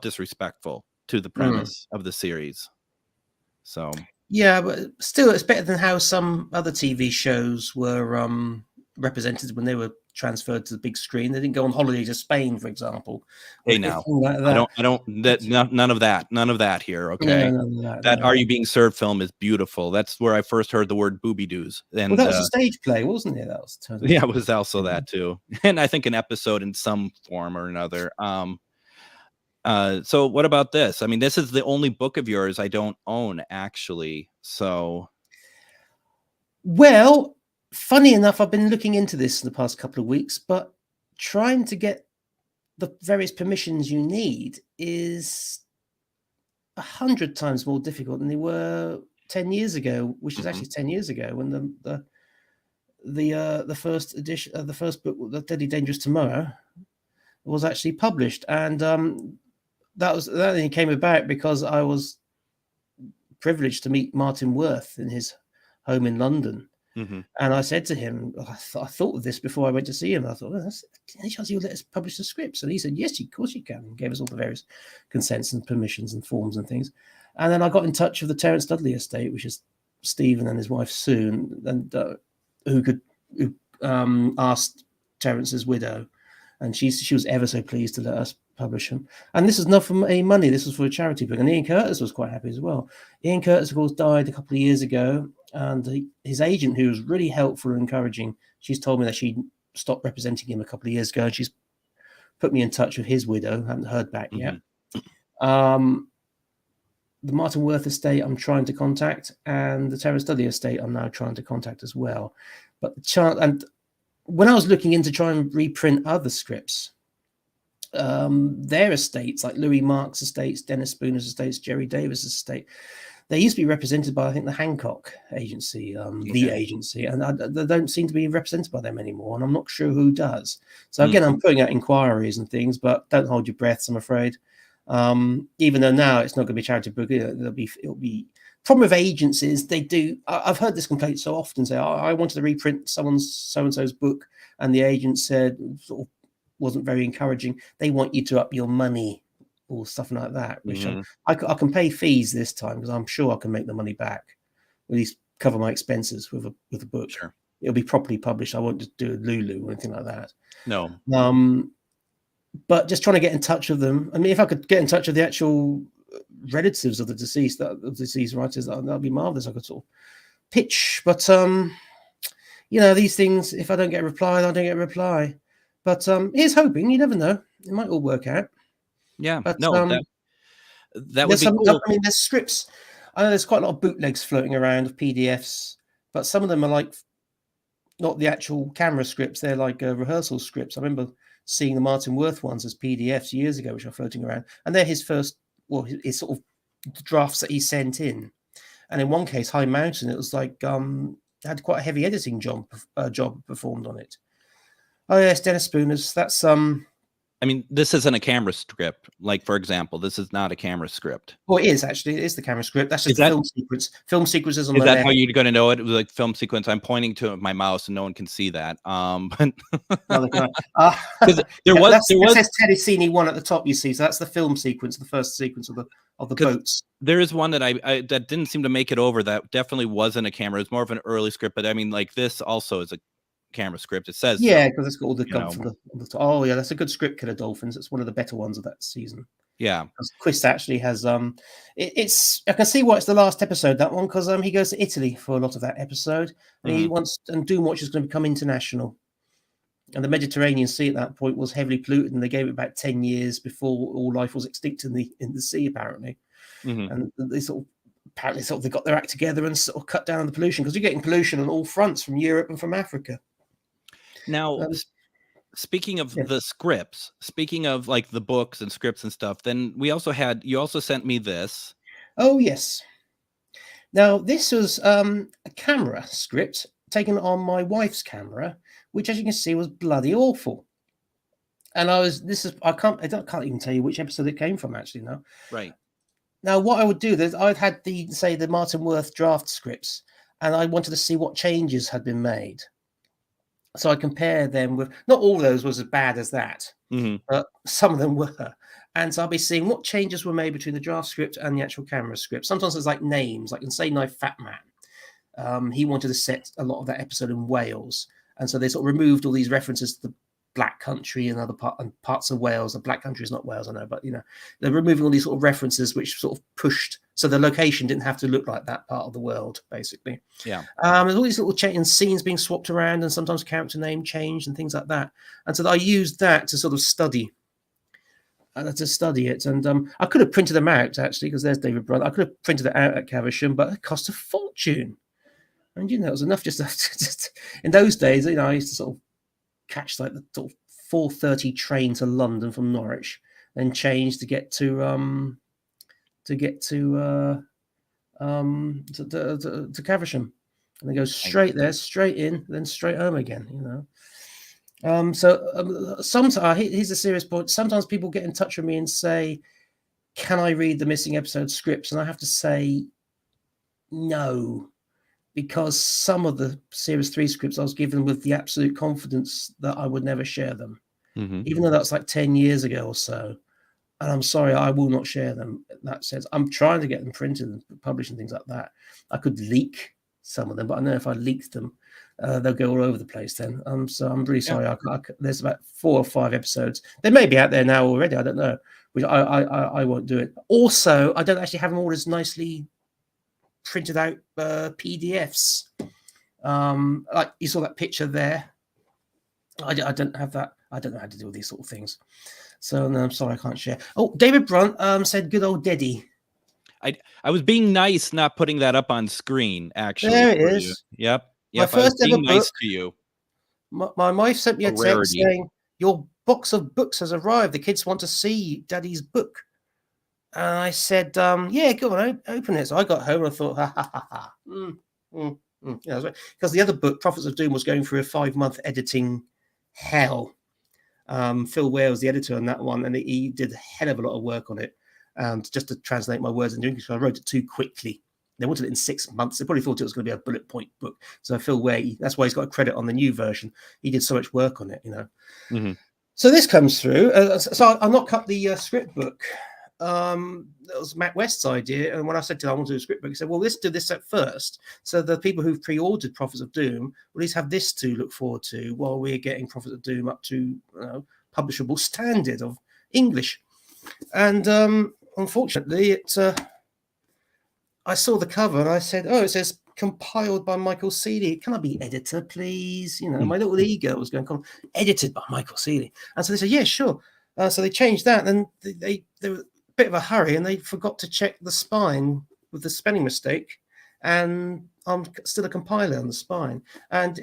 disrespectful to the premise of the series. So yeah, but still, it's better than how some other TV shows were represented when they were transferred to the big screen. They didn't go on holiday to Spain, for example. Hey, now none of that here. Okay, that Are You Being Served film is beautiful. That's where I first heard the word booby doos. And that was a stage play, wasn't it? That was it was also that too, and I think an episode in some form or another. So what about this? I mean, this is the only book of yours I don't own, actually. So, well, funny enough, I've been looking into this in the past couple of weeks, but trying to get the various permissions you need is 100 times more difficult than they were 10 years ago, which is actually 10 years ago when the first edition of the first book, The Deadly Dangerous Tomorrow, was actually published. And that only came about because I was privileged to meet Martin Worth in his home in London. And I said to him, I thought of this before I went to see him. I thought, well, any chance you'll let us publish the scripts? And he said, yes, of course you can. And gave us all the various consents and permissions and forms and things. And then I got in touch with the Terence Dudley estate, which is Stephen and his wife Sue, and who asked Terence's widow, and she was ever so pleased to let us publish them. And this is not for any money. This was for a charity book. And Ian Curtis was quite happy as well. Ian Curtis, of course, died a couple of years ago. And his agent, who was really helpful and encouraging, she's told me that she stopped representing him a couple of years ago. And she's put me in touch with his widow. I haven't heard back yet. The Martin Worth estate I'm trying to contact, and the Terence Dudley estate I'm now trying to contact as well. But and when I was looking into trying and reprint other scripts, their estates, like Louis Marks' estates, Dennis Spooner's estates, Jerry Davis' estate, they used to be represented by, I think, the Hancock agency, the agency, and they don't seem to be represented by them anymore, and I'm not sure who does. So again, I'm putting out inquiries and things, but don't hold your breaths, I'm afraid. Even though now it's not going to be a charity book, it'll be problem with agencies. They do. I've heard this complaint so often. Say, I wanted to reprint someone's so-and-so's book, and the agent said sort of wasn't very encouraging. They want you to up your money or stuff like that, which I can pay fees this time because I'm sure I can make the money back, at least cover my expenses with a book. Sure. It'll be properly published. I won't just do a Lulu or anything like that. No. But just trying to get in touch with them. I mean, if I could get in touch with the actual relatives of the deceased writers, that'd be marvelous. I could sort of pitch, but these things, if I don't get a reply, I don't get a reply. But here's hoping. You never know. It might all work out. Yeah. But, no, that would be cool. I mean, there's scripts. I know there's quite a lot of bootlegs floating around of PDFs, but some of them are like not the actual camera scripts. They're like rehearsal scripts. I remember seeing the Martin Worth ones as PDFs years ago, which are floating around, and they're his first, his sort of drafts that he sent in. And in one case, High Mountain, it was like had quite a heavy editing job performed on it. Oh yes, Dennis Spooner's. That's I mean, this isn't a camera script. Like, for example, this is not a camera script. Well, it is actually. It is the camera script. That's just the film sequence. Film sequences on the left. Is that how you're going to know it? It was like film sequence. I'm pointing to my mouse, and no one can see that. But it says Telecine 1 at the top. You see, so that's the film sequence, the first sequence of the boats. There is one that I that didn't seem to make it over. That definitely wasn't a camera. It's more of an early script. But I mean, like this also is a camera script. It says because it's got all the guns from the top. Oh yeah, that's a good script, Killer Dolphins. It's one of the better ones of that season. Yeah, Quist actually has it's I can see why it's the last episode, that one, because he goes to Italy for a lot of that episode, and he wants, and Doomwatch is going to become international, and the Mediterranean Sea at that point was heavily polluted, and they gave it about 10 years before all life was extinct in the sea apparently. And they they got their act together and sort of cut down on the pollution, because you're getting pollution on all fronts from Europe and from Africa. Now, speaking of the scripts, speaking of like the books and scripts and stuff, then you also sent me this. Oh, yes. Now, this was a camera script taken on my wife's camera, which, as you can see, was bloody awful. And I can't even tell you which episode it came from, actually, now. Right. Now, what I would do is I'd had the Martin Worth draft scripts, and I wanted to see what changes had been made. So I compare them with, not all those was as bad as that, but some of them were. And so I'll be seeing what changes were made between the draft script and the actual camera script. Sometimes there's like names, like in Say Knife Fat Man. He wanted to set a lot of that episode in Wales. And so they sort of removed all these references to the Black Country and other parts of Wales. The Black Country is not Wales, I know, but they're removing all these sort of references which sort of pushed, so the location didn't have to look like that part of the world, basically. Yeah. There's all these little changes, scenes being swapped around, and sometimes character name changed and things like that. And so I used that to sort of study it. And I could have printed them out, actually, because there's David Brother. I could have printed it out at Caversham, but it cost a fortune. And it was enough just in those days. I used to sort of catch like the sort of 4:30 train to London from Norwich, then change to get to Caversham, and then go straight there, straight in, then straight home again. Sometimes here's a serious point. Sometimes people get in touch with me and say, "Can I read the missing episode scripts?" And I have to say no, because some of the series 3 scripts I was given with the absolute confidence that I would never share them, even though that's like 10 years ago or so. And I'm sorry, I will not share them. In that sense, I'm trying to get them printed and published and things like that. I could leak some of them, but I know if I leaked them, they'll go all over the place then. So I'm really sorry. There's about 4 or 5 episodes. They may be out there now already. I don't know. Which I won't do it. Also, I don't actually have them all as nicely printed out PDFs. Like you saw that picture there. I don't have that. I don't know how to do all these sort of things. So no, I'm sorry, I can't share. Oh, David Brunt said, "Good old Deddy." I was being nice, not putting that up on screen. Actually, there it is. You. Yep. My I first was being ever nice book. to you. My wife sent me a text rarity. saying, "Your box of books has arrived. The kids want to see Daddy's book." And I said, "Yeah, go on, open it." So I got home and I thought, ha ha ha ha. Because the other book, Prophets of Doom, was going through a 5-month editing hell. Phil Ware was the editor on that one, and he did a hell of a lot of work on it, just to translate my words into English. I wrote it too quickly. They wanted it in 6 months. They probably thought it was going to be a bullet point book. So Phil Ware, that's why he's got a credit on the new version. He did so much work on it, So this comes through. So I knock up the script book. That was Matt West's idea, and when I said to him I want to do a script book, he said, "Well, let's do this at first, so the people who've pre-ordered Prophets of Doom will at least have this to look forward to while we're getting Prophets of Doom up to publishable standard of English." And unfortunately, I saw the cover and I said, "Oh, it says compiled by Michael Seeley. Can I be editor, please?" My little ego was going, edited by Michael Seeley. And so they said, "Yeah, sure." So they changed that, and they were bit of a hurry, and they forgot to check the spine with the spelling mistake, and I'm still a compiler on the spine. And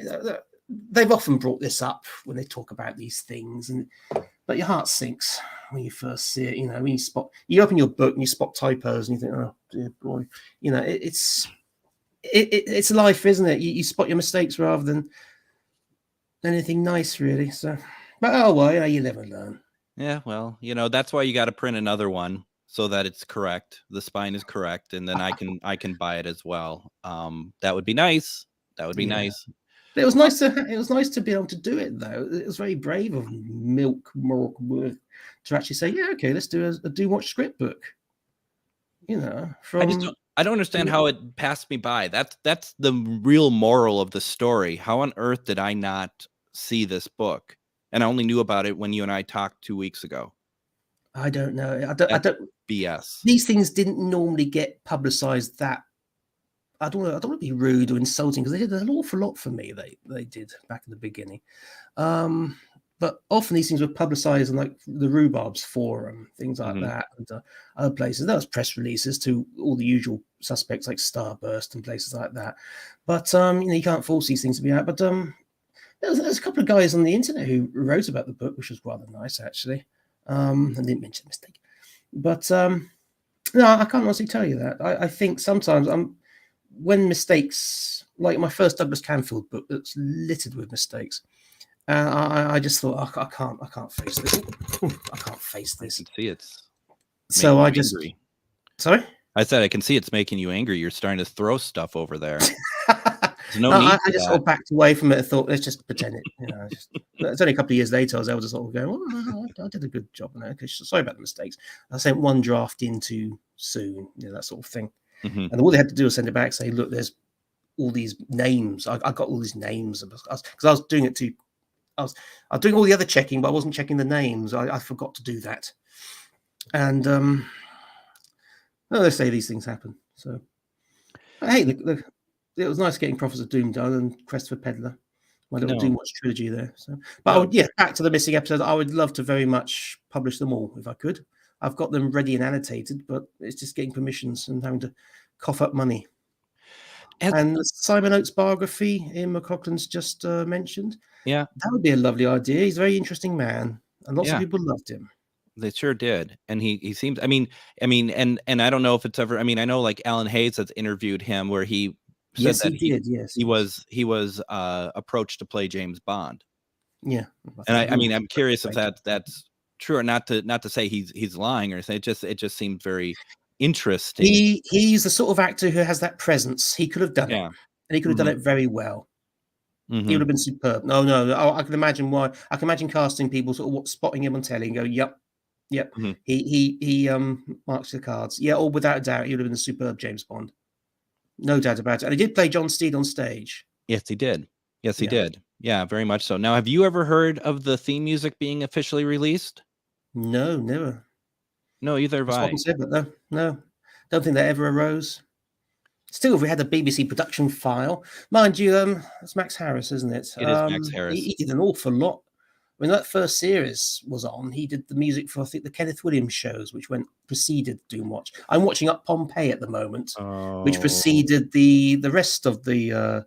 they've often brought this up when they talk about these things, but your heart sinks when you first see it. When you open your book and you spot typos and you think, "Oh dear boy," it's life, isn't it? You spot your mistakes rather than anything nice, really. So, but oh well, you live and learn. Yeah, well, that's why you got to print another one so that it's correct. The spine is correct, and then I can buy it as well. That would be nice. That would be nice. But it was nice to be able to do it, though. It was very brave of Milk to actually say, "Yeah, okay, let's do a Doomwatch script book." I don't understand how it passed me by. That's the real moral of the story. How on earth did I not see this book? And I only knew about it when you and I talked 2 weeks ago. I don't know. I don't. BS. These things didn't normally get publicized that. I don't want to be rude or insulting, because they did an awful lot for me. They did back in the beginning. But often these things were publicized on like the Rhubarb's forum, things like that, and other places. There was press releases to all the usual suspects like Starburst and places like that. But you can't force these things to be out. But there's a couple of guys on the internet who wrote about the book, which was rather nice, actually. And didn't mention the mistake. But no, I can't honestly tell you that. I think sometimes when mistakes, like my first Douglas Canfield book, that's littered with mistakes. I just thought, I can't face this. I can't face this. I can see it's. So I just. Angry. Sorry? I said I can see it's making you angry. You're starting to throw stuff over there. There's no need. I just sort of backed away from it and thought, let's just pretend it. It's only a couple of years later I was able to sort of go, I did a good job on it. Sorry about the mistakes. I sent one draft in too soon, that sort of thing. And all they had to do was send it back, say, look, there's all these names. I got all these names because I was doing it too. I was doing all the other checking, but I wasn't checking the names. I forgot to do that. And let's say these things happen. So, hey, it was nice getting Prophets of Doom done and Christopher Pedler, my little Doomwatch trilogy there. So, but back to the missing episode. I would love to very much publish them all if I could. I've got them ready and annotated, but it's just getting permissions and having to cough up money. And the Simon Oates biography Ian McLaughlin's just mentioned. Yeah, That would be a lovely idea. He's a very interesting man, and lots of yeah, people loved him. they sure did. And he seems. And I don't know if it's ever. I mean, I know like Alan Hayes has interviewed him where he said Yes, that he did. Yes, he was approached to play James Bond. Yeah. And think I we mean, would I'm curious if like that's true or not. To say he's lying or anything. It just seemed very interesting. he's the sort of actor who has that presence. He could have done it, Yeah. and he could have done Mhm. it very well. He would Mhm. have been superb. No. I can imagine why. I can imagine casting people sort of spotting him on telly and go, "Yep, yep." Mhm. He marks the cards. Yeah, or without a doubt, he would have been a superb James Bond. No doubt about it. And he did play John Steed on stage. Yes, he did. Yes, he Yeah. did. Yeah, very much so. Now, have you ever heard of the theme music being officially released? No, never. No, either have That's what I. I said, but no. Don't think that ever arose. Still, if we had the BBC production file, mind you, it's Max Harris, isn't it? It is Max Harris. He did an awful lot. When that first series was on, he did the music for I think the Kenneth Williams shows, which preceded Doomwatch. I'm watching Up Pompeii at the moment, which Oh, preceded the rest of the.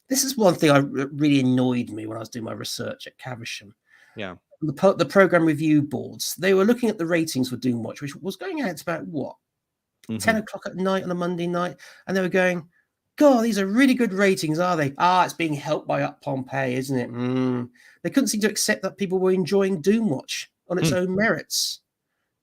This is one thing really annoyed me when I was doing my research at Caversham. yeah. The program review boards, they were looking at the ratings for Doomwatch, which was going out about what 10 Mhm. o'clock at night on a Monday night, and they were going, God, these are really good ratings, are they? It's being helped by Up Pompeii, isn't it? They couldn't seem to accept that people were enjoying Doomwatch on its own merits,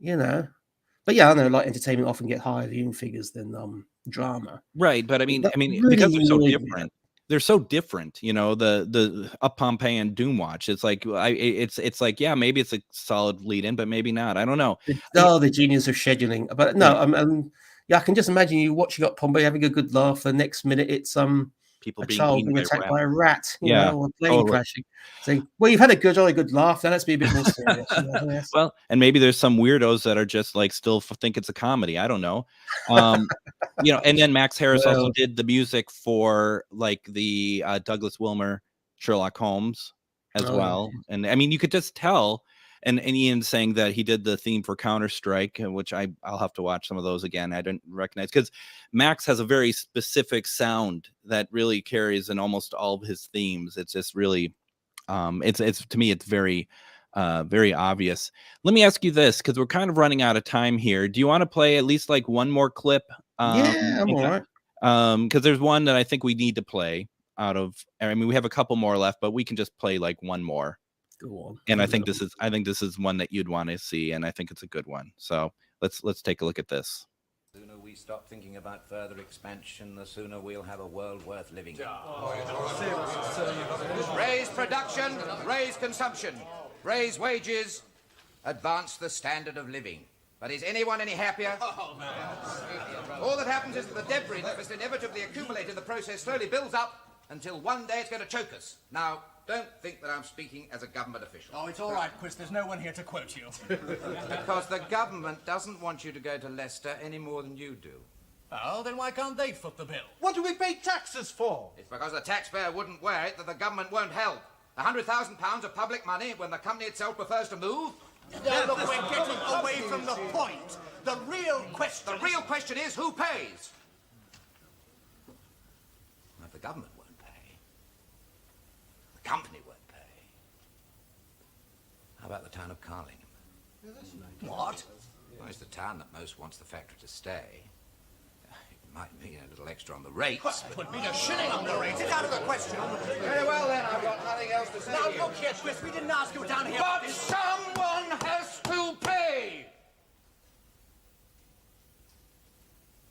But yeah, I know light entertainment often get higher viewing figures than drama. Right, but I mean, That because really they're so annoyed me. different. They're so different, the Up Pompeii and Doomwatch. It's like it's like, yeah, maybe it's a solid lead in, but maybe not. I don't know. The genius of scheduling. But no, Right. yeah, I can just imagine you watching Up Pompeii having a good laugh. The next minute, it's People a being child eaten being by attacked rats. by a rat, Yeah, or a plane totally. crashing. Saying, well, you've had a jolly good laugh. Now let's be a bit more serious. Yes. Well, and maybe there's some weirdos that are just like still think it's a comedy. I don't know. Um, and then Max Harris also Well, did the music for like the Douglas Wilmer Sherlock Holmes as oh, well. And I mean, you could just tell. And Ian saying that he did the theme for Counter-Strike, which I'll have to watch some of those again. I didn't recognize because Max has a very specific sound that really carries in almost all of his themes. It's just really it's to me it's very very obvious. Let me ask you this, because we're kind of running out of time here. Do you want to play at least like one more clip? yeah, I'm all right. Because there's one that I think we need to play out of. I mean, we have a couple more left, but we can just play like one more. Go on. And I think this is one that you'd want to see, and I think it's a good one. So let's take a look at this. The sooner we stop thinking about further expansion, the sooner we'll have a world worth living in. Raise production, raise consumption, raise wages, advance the standard of living. But is anyone any happier? All that happens is that the debris that must inevitably accumulate in the process slowly builds up until one day it's going to choke us. Now, don't think that I'm speaking as a government official. Oh, it's all right, Chris. There's no one here to quote you. Because the government doesn't want you to go to Leicester any more than you do. Oh, then why can't they foot the bill? What do we pay taxes for? It's because the taxpayer wouldn't wear it that the government won't help. £100,000 of public money when the company itself prefers to move. Now, look, we're getting away from the point. The real question is who pays? If the government won't pay, the company won't pay. How about the town of Carlingham? What? Well, it's the town that most wants the factory to stay. It might mean a little extra on the rates. Well, it would mean a shilling on the rate. It's out of the question. Very well, then. I've got nothing else to say. Now, look here, Chris. We didn't ask you down here. But someone has to pay!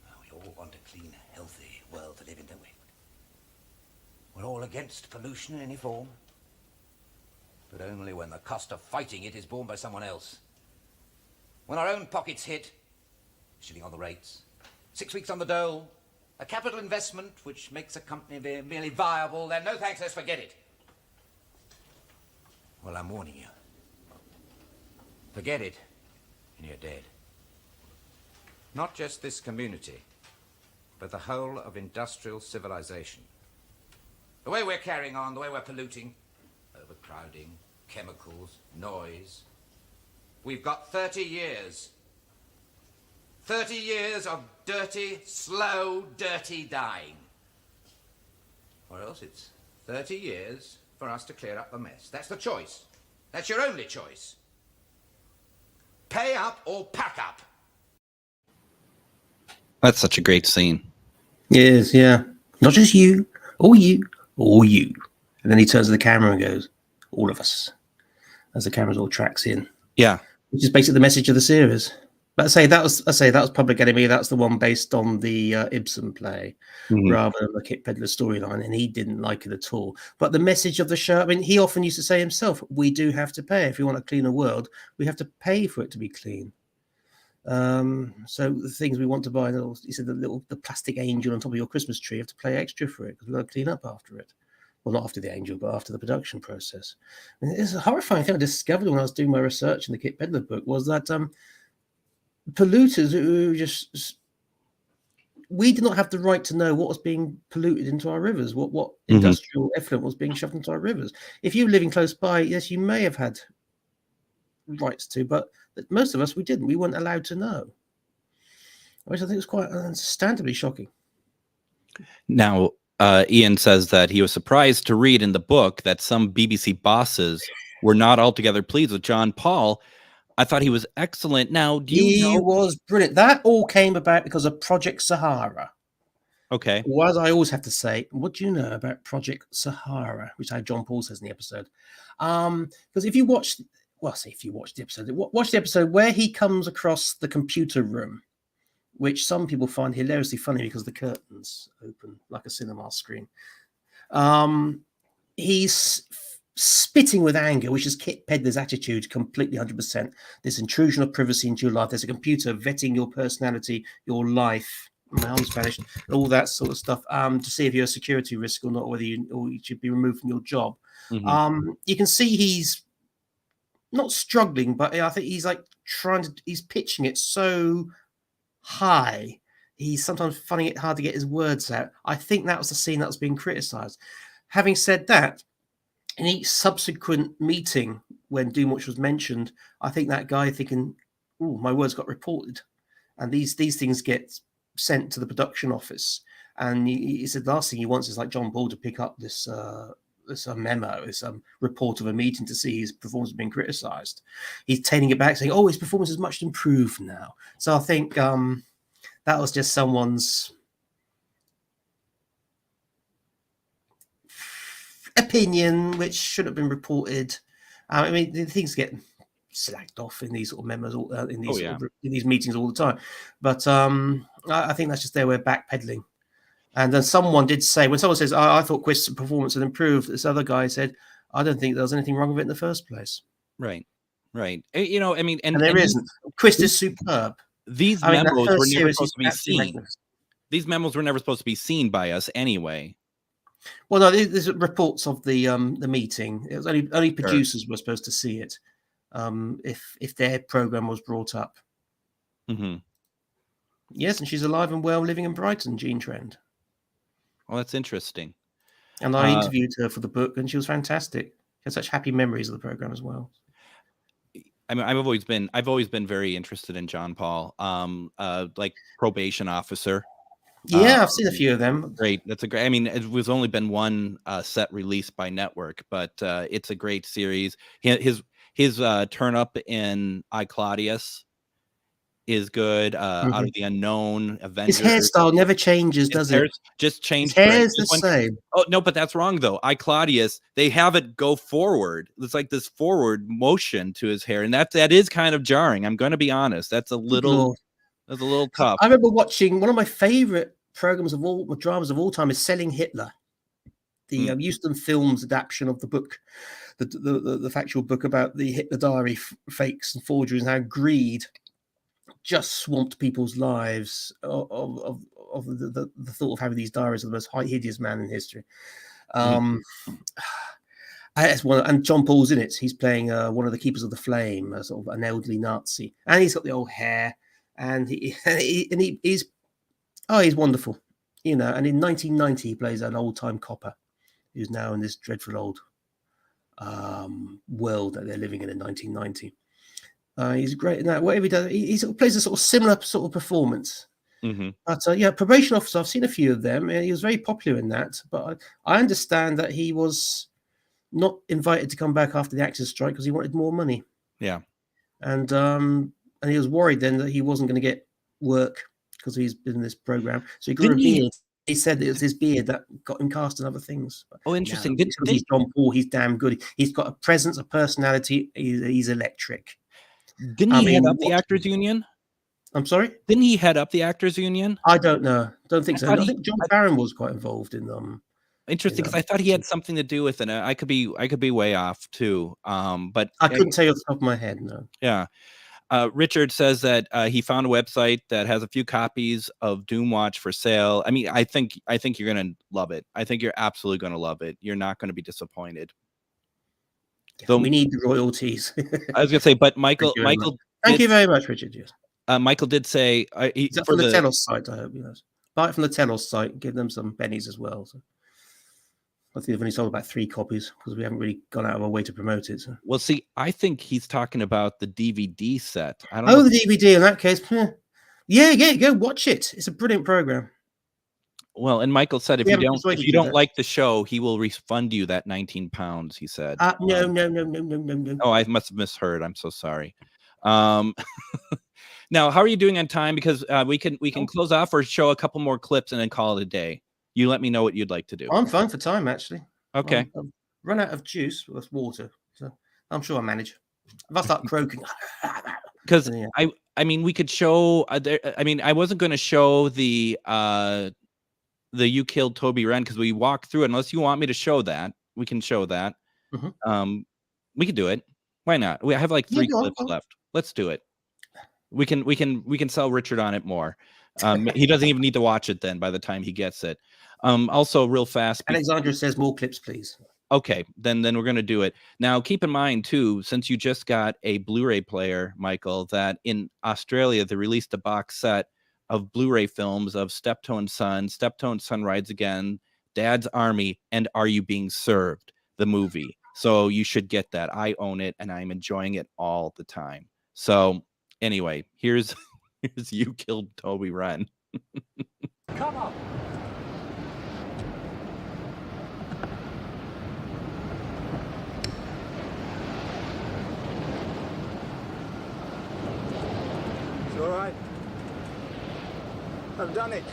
Well, we all want a clean, healthy world to live in, don't we? We're all against pollution in any form. But only when the cost of fighting it is borne by someone else. When our own pockets hit, shilling on the rates, 6 weeks on the dole, a capital investment which makes a company merely viable, then no thanks, let's forget it. Well, I'm warning you. Forget it, and you're dead. Not just this community, but the whole of industrial civilization. The way we're carrying on, the way we're polluting, overcrowding, chemicals, noise. We've got 30 years. 30 years of dirty, slow, dirty dying. Or else it's 30 years for us to clear up the mess. That's the choice. That's your only choice. Pay up or pack up. That's such a great scene. Yes, yeah. Not just you, or you, or you. And then he turns to the camera and goes, all of us, as the camera's all tracks in. Yeah. Which is basically the message of the series. But I say that was Public Enemy. That's the one based on the Ibsen play, rather than the Kit Pedler storyline, and he didn't like it at all. But the message of the show, I mean, he often used to say himself, "We do have to pay if we want a cleaner world. We have to pay for it to be clean." So the things we want to buy, he said, the plastic angel on top of your Christmas tree, you have to pay extra for it because we've got to clean up after it. Well, not after the angel, but after the production process. I mean, it's a horrifying thing I discovered when I was doing my research in the Kit Pedler book was that polluters who we did not have the right to know what was being polluted into our rivers, what industrial effluent was being shoved into our rivers. If you were living close by, yes, you may have had rights to, but most of us, we didn't. We weren't allowed to know, which I think was quite understandably shocking. Now, Ian says that he was surprised to read in the book that some BBC bosses were not altogether pleased with John Paul. I thought he was excellent. Now, do you know? He was brilliant. That all came about because of Project Sahara. Okay. Well, as I always have to say, what do you know about Project Sahara, which John Paul says in the episode? Because if you watch, well, say if you watch the episode, watch the episode where he comes across the computer room, which some people find hilariously funny because the curtains open like a cinema screen. He's spitting with anger, which is Kit Pedler's attitude, completely 100%. This intrusion of privacy into your life. There's a computer vetting your personality, your life. My arm's vanished, all that sort of stuff, to see if you're a security risk or not, or whether you should be removed from your job. You can see he's not struggling, but I think he's like he's pitching it so high. He's sometimes finding it hard to get his words out. I think that was the scene that was being criticized. Having said that, in each subsequent meeting when Doomwatch was mentioned, I think that guy thinking, "Oh, my words got reported," and these things get sent to the production office. And he said the last thing he wants is like John Paul to pick up this memo, this report of a meeting to see his performance being criticized. He's taking it back, saying, "Oh, his performance is much improved now." So I think that was just someone's opinion, which should have been reported. I mean, the things get slagged off in these sort of memos, in these meetings all the time. But I think that's just their way of backpedaling. And then someone did say, when someone says, I thought Quist's performance had improved, this other guy said, I don't think there was anything wrong with it in the first place. Right. You know, I mean, and there isn't. Quist is superb. These memos were never supposed to be seen. These memos were never supposed to be seen by us anyway. Well, no, there's reports of the meeting. It was only producers were supposed to see it if their program was brought up. Yes, and she's alive and well, living in Brighton, Jean Trend. Well, that's interesting. And I interviewed her for the book, and she was fantastic. She had such happy memories of the program as well. I mean, I've always been very interested in John Paul, like Probation Officer. Yeah, I've seen a few of them. Great. That's a great. I mean, it was only been one set released by network, but it's a great series. His turn up in I, Claudius is good. Out of the Unknown, Avengers. His hairstyle never changes, does it? Just changed. His hair's the same. Oh no, but that's wrong though. I, Claudius, they have it go forward. It's like this forward motion to his hair, and that is kind of jarring. I'm going to be honest. That's a little tough. I remember watching one of my favorite dramas of all time is Selling Hitler, the Euston Films adaptation of the book, the factual book about the Hitler diary fakes and forgeries and how greed just swamped people's lives of the thought of having these diaries of the most hideous man in history. And John Paul's in it. He's playing one of the keepers of the flame, sort of an elderly Nazi, and he's got the old hair, and he's wonderful, you know. And in 1990, he plays an old-time copper who's now in this dreadful old world that they're living in 1990. He's great in that. Whatever he does, he sort of plays a sort of similar sort of performance. But yeah, Probation Officer, I've seen a few of them. He was very popular in that. But I understand that he was not invited to come back after the actors' strike because he wanted more money. Yeah. And he was worried then that he wasn't going to get work because he's been in this program. So he grew a beard. He said it was his beard that got him cast in other things. But Oh, interesting. No, he's John Paul. He's damn good. He's got a presence, a personality. He's electric. Didn't he head up the Actors Union? I'm sorry? Didn't he head up the Actors Union? I don't know. Don't think so. I think John Barron was quite involved in them. Interesting, because I thought he had something to do with it. I could be way off too. But I couldn't tell you off the top of my head. No. Yeah. Richard says that he found a website that has a few copies of Doomwatch for sale. I mean, I think you're gonna love it. I think you're absolutely gonna love it. You're not gonna be disappointed. Yeah, so we need the royalties. I was gonna say, but Michael, thank you very much, Richard. Yes. Michael did say from the Telos site. I hope you know. Buy it from the Telos site. Give them some pennies as well. So. I think they've only sold about 3 copies because we haven't really gone out of our way to promote it. So. Well, see, I think he's talking about the DVD set. I don't know. The DVD in that case. Yeah, go watch it. It's a brilliant program. Well, and Michael said if you don't like the show, he will refund you that £19. He said. No. Oh, I must have misheard. I'm so sorry. Now, how are you doing on time? Because we can close off or show a couple more clips and then call it a day. You let me know what you'd like to do. I'm fine for time, actually. Okay. I've run out of juice with water, so I'm sure I'll manage. If I start croaking, because I mean, we could show. I mean, I wasn't going to show the You Killed Toby Wren because we walked through it. Unless you want me to show that, we can show that. We could do it. Why not? We have like 3 clips left. Let's do it. We can sell Richard on it more. He doesn't even need to watch it then by the time he gets it. Also real fast. Alexandra says more clips, please. Okay, then we're going to do it. Now, keep in mind, too, since you just got a Blu-ray player, Michael, that in Australia, they released a box set of Blu-ray films of Steptoe and Son Rides Again, Dad's Army, and Are You Being Served, the movie. So you should get that. I own it, and I'm enjoying it all the time. So anyway, here's You Killed Toby Wren. Come on. It's all right. I've done it.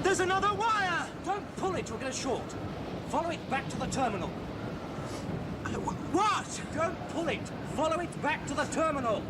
There's another wire! Don't pull it, you'll get a short. Follow it back to the terminal. What? Don't pull it. Follow it back to the terminal.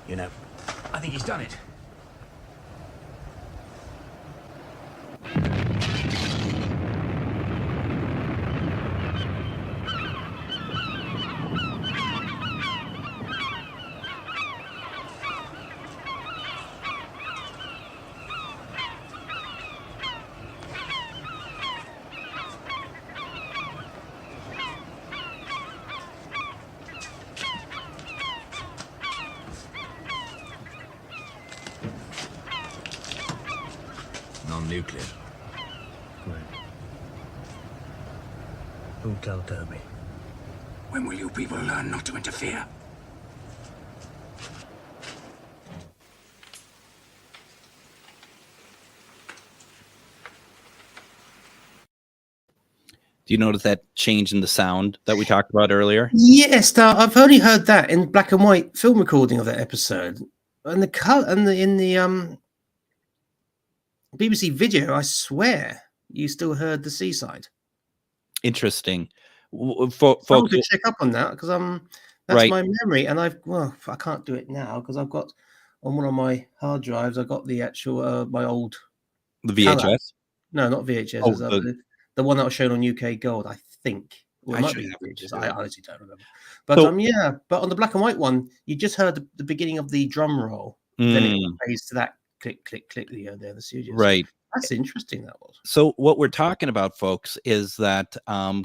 You know, I think he's done it. Non-nuclear. Great. Who killed Toby? When will you people learn not to interfere? Do you notice that change in the sound that we talked about earlier? Yes, now I've only heard that in black and white film recording of that episode, and the color and in the BBC video. I swear you still heard the seaside. Interesting. I Folks, want to check up on that because that's right. my memory, and I can't do it now because I've got on one of my hard drives. I've got the actual my old The color. VHS. No, not VHS. Oh, It's, the one that was shown on UK Gold, I think. Or it I might should be have it VHS. too. I honestly don't remember. But So- yeah. But on the black and white one, you just heard the beginning of the drum roll. Then it plays to that click, click, click. The studios. Right. That's interesting. That was. So what we're talking about, folks, is that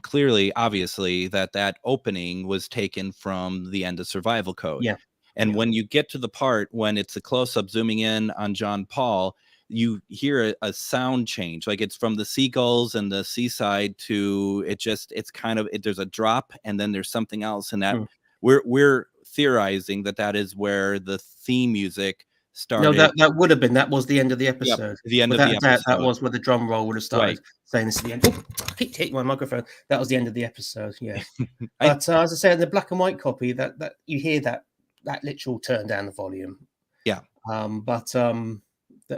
clearly, obviously, that opening was taken from the end of Survival Code. Yeah. And Yeah. when you get to the part when it's a close-up zooming in on John Paul, you hear a sound change. Like it's from the seagulls and the seaside to it's kind of there's a drop and then there's something else. And that we're theorizing that is where the theme music started. No, that would have been. That was the end of the episode. The end of Without the a doubt, that episode. was where the drum roll would have started Right. saying this is the end. Oh, I keep hitting my microphone. That was the end of the episode. Yeah. I- But as I said, in the black and white copy, that you hear that literal turn down the volume. Yeah. But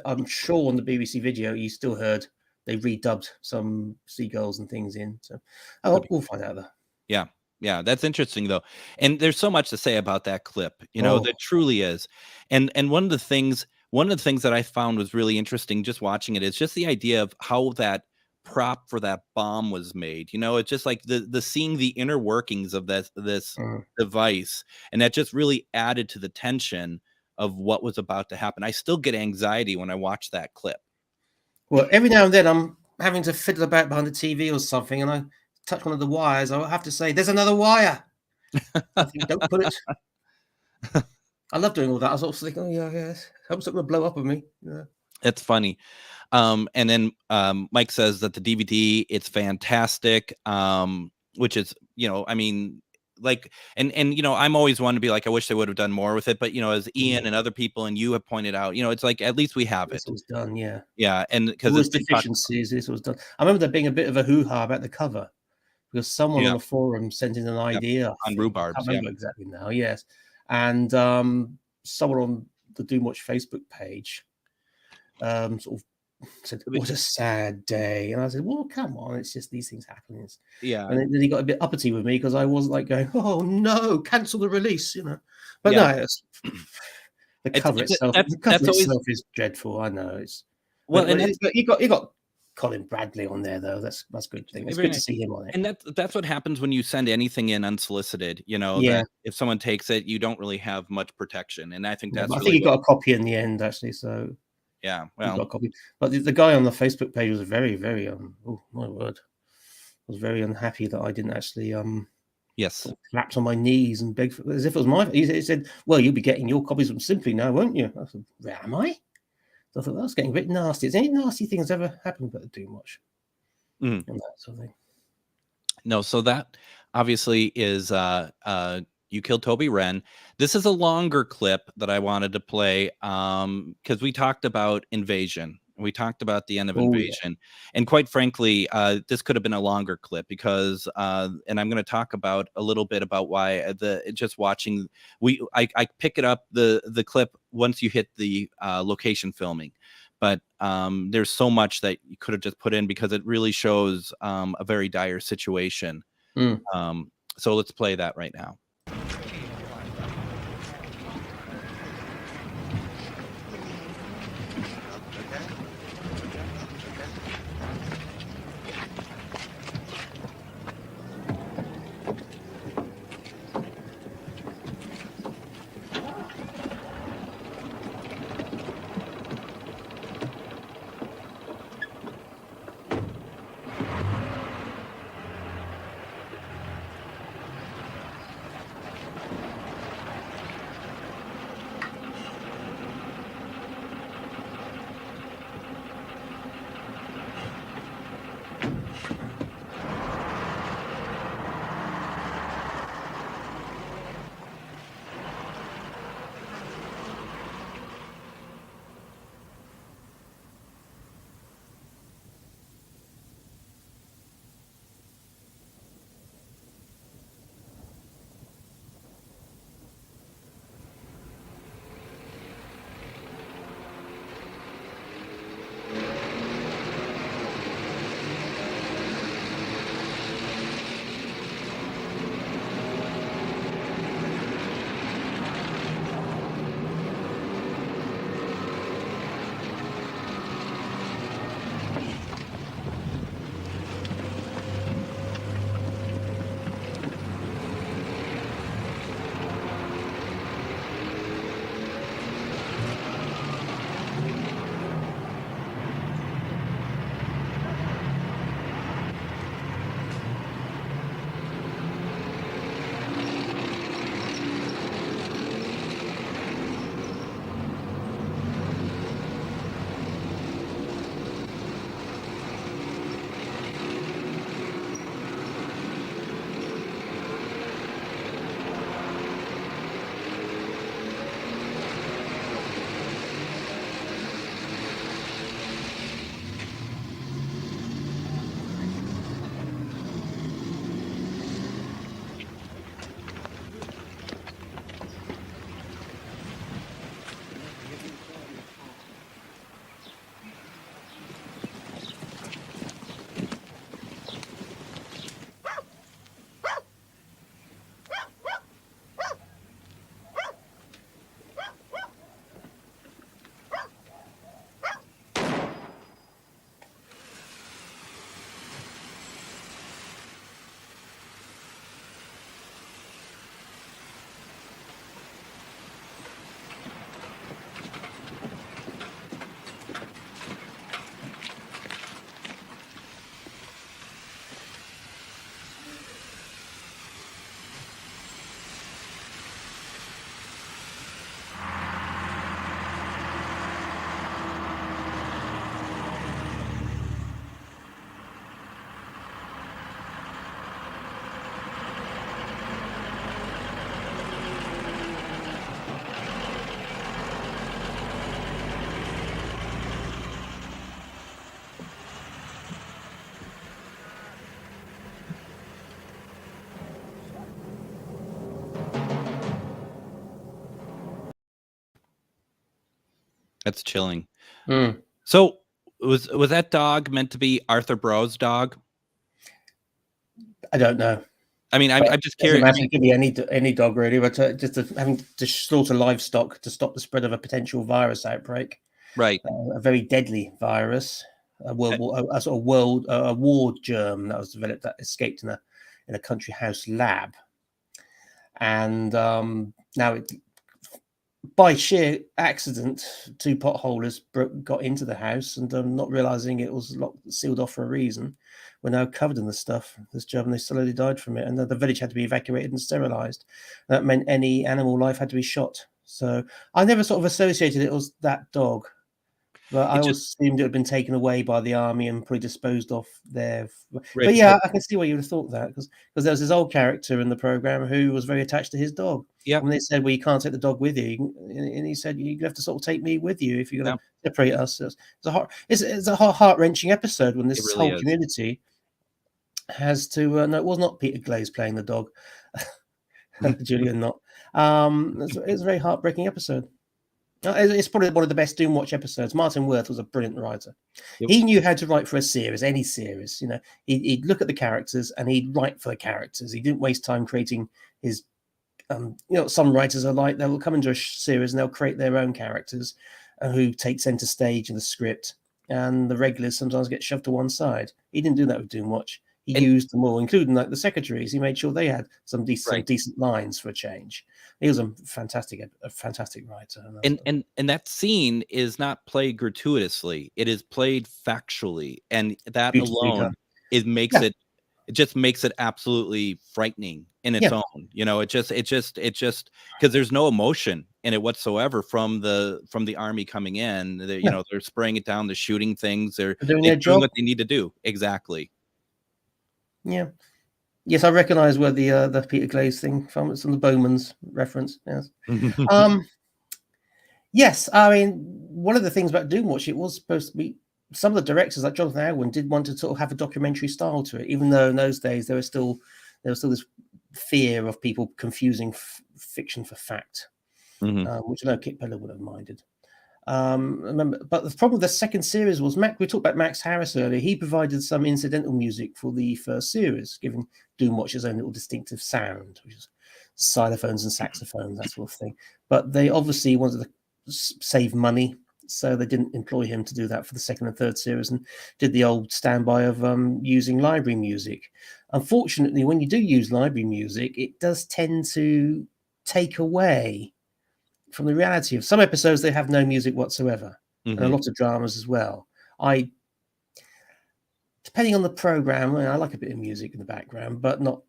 I'm sure on the BBC video you still heard they redubbed some seagulls and things in. So we'll find out though. Yeah, that's interesting though. And there's so much to say about that clip, that truly is. And one of the things that I found was really interesting just watching it is just the idea of how that prop for that bomb was made. It's just like the seeing the inner workings of this device, and that just really added to the tension of what was about to happen. I still get anxiety when I watch that clip. Well, every now and then I'm having to fiddle about behind the TV or something, and I touch one of the wires. I'll have to say, "There's another wire." I think, don't put it. I love doing all that. I was also thinking, "Oh yeah, hope it's not going to blow up on me." Yeah. It's funny. And then Mike says that the DVD, it's fantastic. Which is, I mean, like, and I'm always one to be like, I wish they would have done more with it. But as Ian and other people and you have pointed out, it's like at least we have it. This was done, yeah. Yeah, and because There was deficiencies. This was done. I remember there being a bit of a hoo-ha about the cover because someone on a forum sent in an idea on Rhubarbs. I can't remember exactly now. Yes, and someone on the Doomwatch Facebook page sort of said, "What a sad day," and I said, "Well, come on, it's just these things happen." And then he got a bit uppity with me because I wasn't like going, "Oh no, cancel the release," But no, it's, the cover itself. The cover itself is dreadful. I know it's. Well, and you got Colin Bradley on there though. That's a good thing. It's good to see him on it. And that's what happens when you send anything in unsolicited. That if someone takes it, you don't really have much protection. And I think that's. I think he got a copy in the end actually. So. Yeah, well, got a copy. But the guy on the Facebook page was very, very oh my word, was very unhappy that I didn't actually yes, collapse on my knees and beg for, as if it was my. He said, "Well, you'll be getting your copies from Simply now, won't you?" I said, "Am I?" So I thought that's getting a bit nasty. Has any nasty things ever happened about the Doomwatch? And that sort of thing. No, so that obviously is You Killed Toby Wren. This is a longer clip that I wanted to play because we talked about Invasion. We talked about the end of Invasion. And quite frankly, this could have been a longer clip because, and I'm going to talk about a little bit about why just watching, I pick it up, the clip once you hit the location filming. But there's so much that you could have just put in because it really shows a very dire situation. So let's play that right now. That's chilling. Mm. So was that dog meant to be Arthur Bro's dog? I don't know. I mean, I'm But just doesn't curious. I matter. mean, It could be any dog really, but just having to slaughter livestock to stop the spread of a potential virus outbreak, right. a very deadly virus, a sort of a war germ that was developed that escaped in a country house lab, and now it, by sheer accident, two potholers got into the house and not realizing it was locked, sealed off for a reason. We're now covered in the stuff. This germ, they slowly died from it, and the village had to be evacuated and sterilized. That meant any animal life had to be shot. So I never sort of associated it was that dog, but I It always just assumed it had been taken away by the army and probably disposed of there. right But before. yeah, I can see why you would have thought that because there was this old character in the program who was very attached to his dog. Yeah. When they said, "Well, you can't take the dog with you," and he said, "You have to sort of take me with you if you're going to separate us." It's a heart wrenching episode when It this really whole is. community has to. No, it was not Peter Glaze playing the dog, Julian not. It's a very heartbreaking episode. It's probably one of the best Doomwatch episodes. Martin Worth was a brilliant writer. Yep. He knew how to write for a series, any series. You know, he'd look at the characters and he'd write for the characters. He didn't waste time creating his. Some writers are like they'll come into a series and they'll create their own characters who take center stage in the script, and the regulars sometimes get shoved to one side. He didn't do that with Doomwatch. He used them all, including like the secretaries. He made sure they had some decent lines for a change. He was a fantastic writer. And that scene is not played gratuitously. It is played factually, and that alone it just makes it absolutely frightening in its own. You know, it just because there's no emotion in it whatsoever from the army coming in. You know, they're spraying it down, they're shooting things, they're doing what they need to do. Exactly. Yeah. Yes, I recognise where the Peter Glaze thing from. It's from the Bowman's reference. Yes. Yes, I mean, one of the things about Doomwatch, it was supposed to be some of the directors, like Jonathan Alwyn, did want to sort of have a documentary style to it, even though in those days there was still this fear of people confusing fiction for fact, which I know Kit Peller would have minded. Remember, but the problem with the second series was we talked about Max Harris earlier. He provided some incidental music for the first series, giving Doomwatch his own little distinctive sound, which is xylophones and saxophones, that sort of thing. But they obviously wanted to save money, so they didn't employ him to do that for the second and third series, and did the old standby of using library music. Unfortunately, when you do use library music, it does tend to take away from the reality of some episodes. They have no music whatsoever, and a lot of dramas as well. Depending on the program, I like a bit of music in the background, but not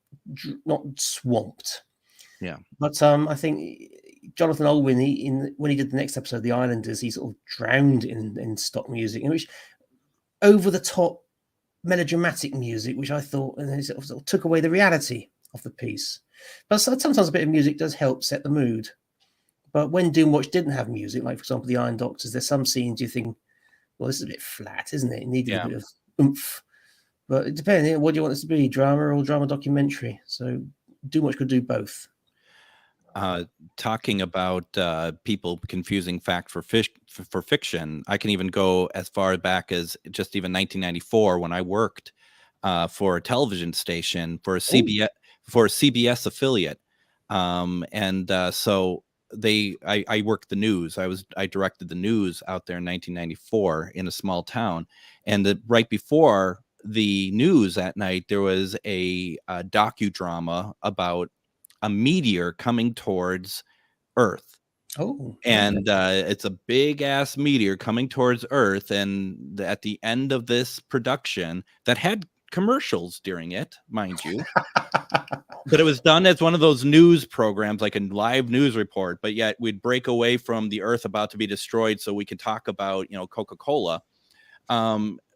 swamped. Yeah. But I think Jonathan Alwyn, when he did the next episode, The Islanders, he sort of drowned in stock music, in which over the top melodramatic music, which I thought sort of took away the reality of the piece. But sometimes a bit of music does help set the mood. But when Doomwatch didn't have music, like for example the Iron Doctors, there's some scenes you think, well, this is a bit flat, isn't it? It needed a bit of oomph. But it depends. What do you want this to be, drama or drama documentary? So Doomwatch could do both. Talking about people confusing fact for fiction, I can even go as far back as just even 1994 when I worked for a television station for a CBS affiliate, so I worked the news. I directed the news out there in 1994 in a small town, and right before the news at night there was a docudrama about a meteor coming towards Earth. And it's a big ass meteor coming towards Earth, and at the end of this production that had commercials during it, mind you, but it was done as one of those news programs, like a live news report, but yet we'd break away from the Earth about to be destroyed so we could talk about, Coca-Cola.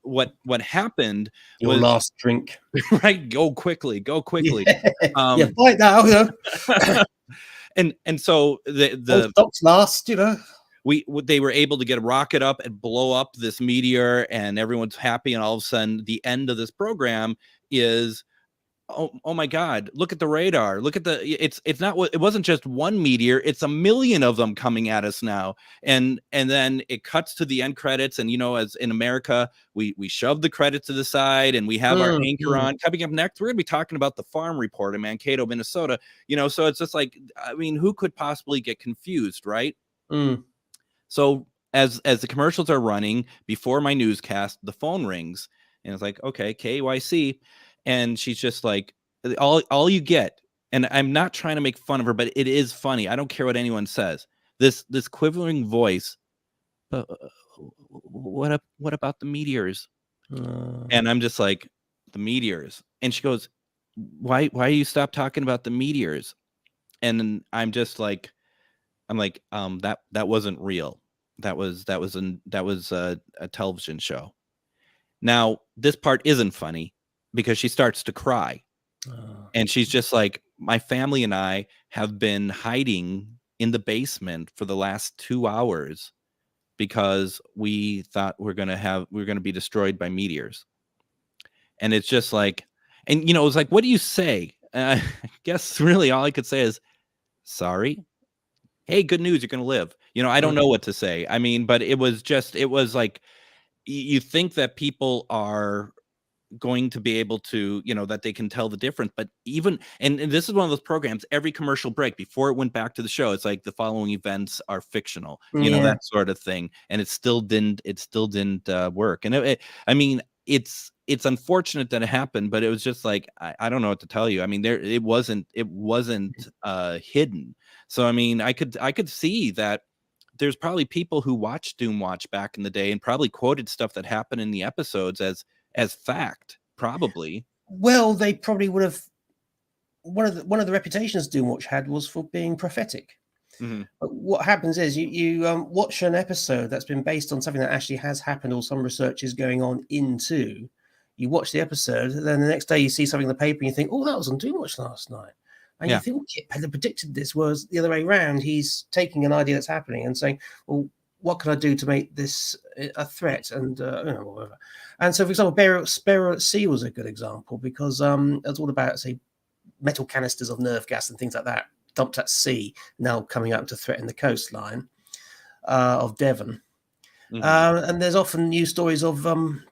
What happened Your was last drink. Right, go quickly. Fight now. And so the stocks last, they were able to get a rocket up and blow up this meteor, and everyone's happy, and all of a sudden the end of this program is oh my God, look at the radar. Look at it's not what it wasn't just one meteor, it's a million of them coming at us now. And then it cuts to the end credits. And as in America, we shove the credits to the side and we have our anchor on. Coming up next, we're gonna be talking about the farm report in Mankato, Minnesota. So it's just like, I mean, who could possibly get confused, right? So as the commercials are running before my newscast, the phone rings and it's like, okay, KYC. And she's just like, all you get, and I'm not trying to make fun of her, but it is funny. I don't care what anyone says. This quivering voice, what about the meteors? And I'm just like, the meteors. And she goes, why you stop talking about the meteors? And I'm just like, that wasn't real. That was a television show. Now, this part isn't funny because she starts to cry. And she's just like, my family and I have been hiding in the basement for the last 2 hours because we thought we're going to be destroyed by meteors. And it's just like, and it was like, what do you say? I guess really all I could say is, sorry. Hey, good news, you're going to live. I don't know what to say. I mean, but it was like, you think that people are going to be able to, that they can tell the difference. But even, and this is one of those programs, every commercial break before it went back to the show, it's like the following events are fictional, that sort of thing. And it still didn't work. And I mean, it's unfortunate that it happened, but it was just like, I don't know what to tell you. I mean, it wasn't hidden. So, I mean, I could see that there's probably people who watched Doomwatch back in the day and probably quoted stuff that happened in the episodes as fact, probably. Well, they probably would have. One of the reputations Doomwatch had was for being prophetic. But what happens is you watch an episode that's been based on something that actually has happened or some research is going on into. You watch the episode, then the next day you see something in the paper and you think, oh, that was on Doomwatch last night. And you think, well, Kit Pedler predicted this, was the other way around. He's taking an idea that's happening and saying, well, what can I do to make this a threat? And whatever. And so, for example, Burial at Sea was a good example because it's all about, say, metal canisters of nerve gas and things like that dumped at sea now coming up to threaten the coastline of Devon. And there's often news stories of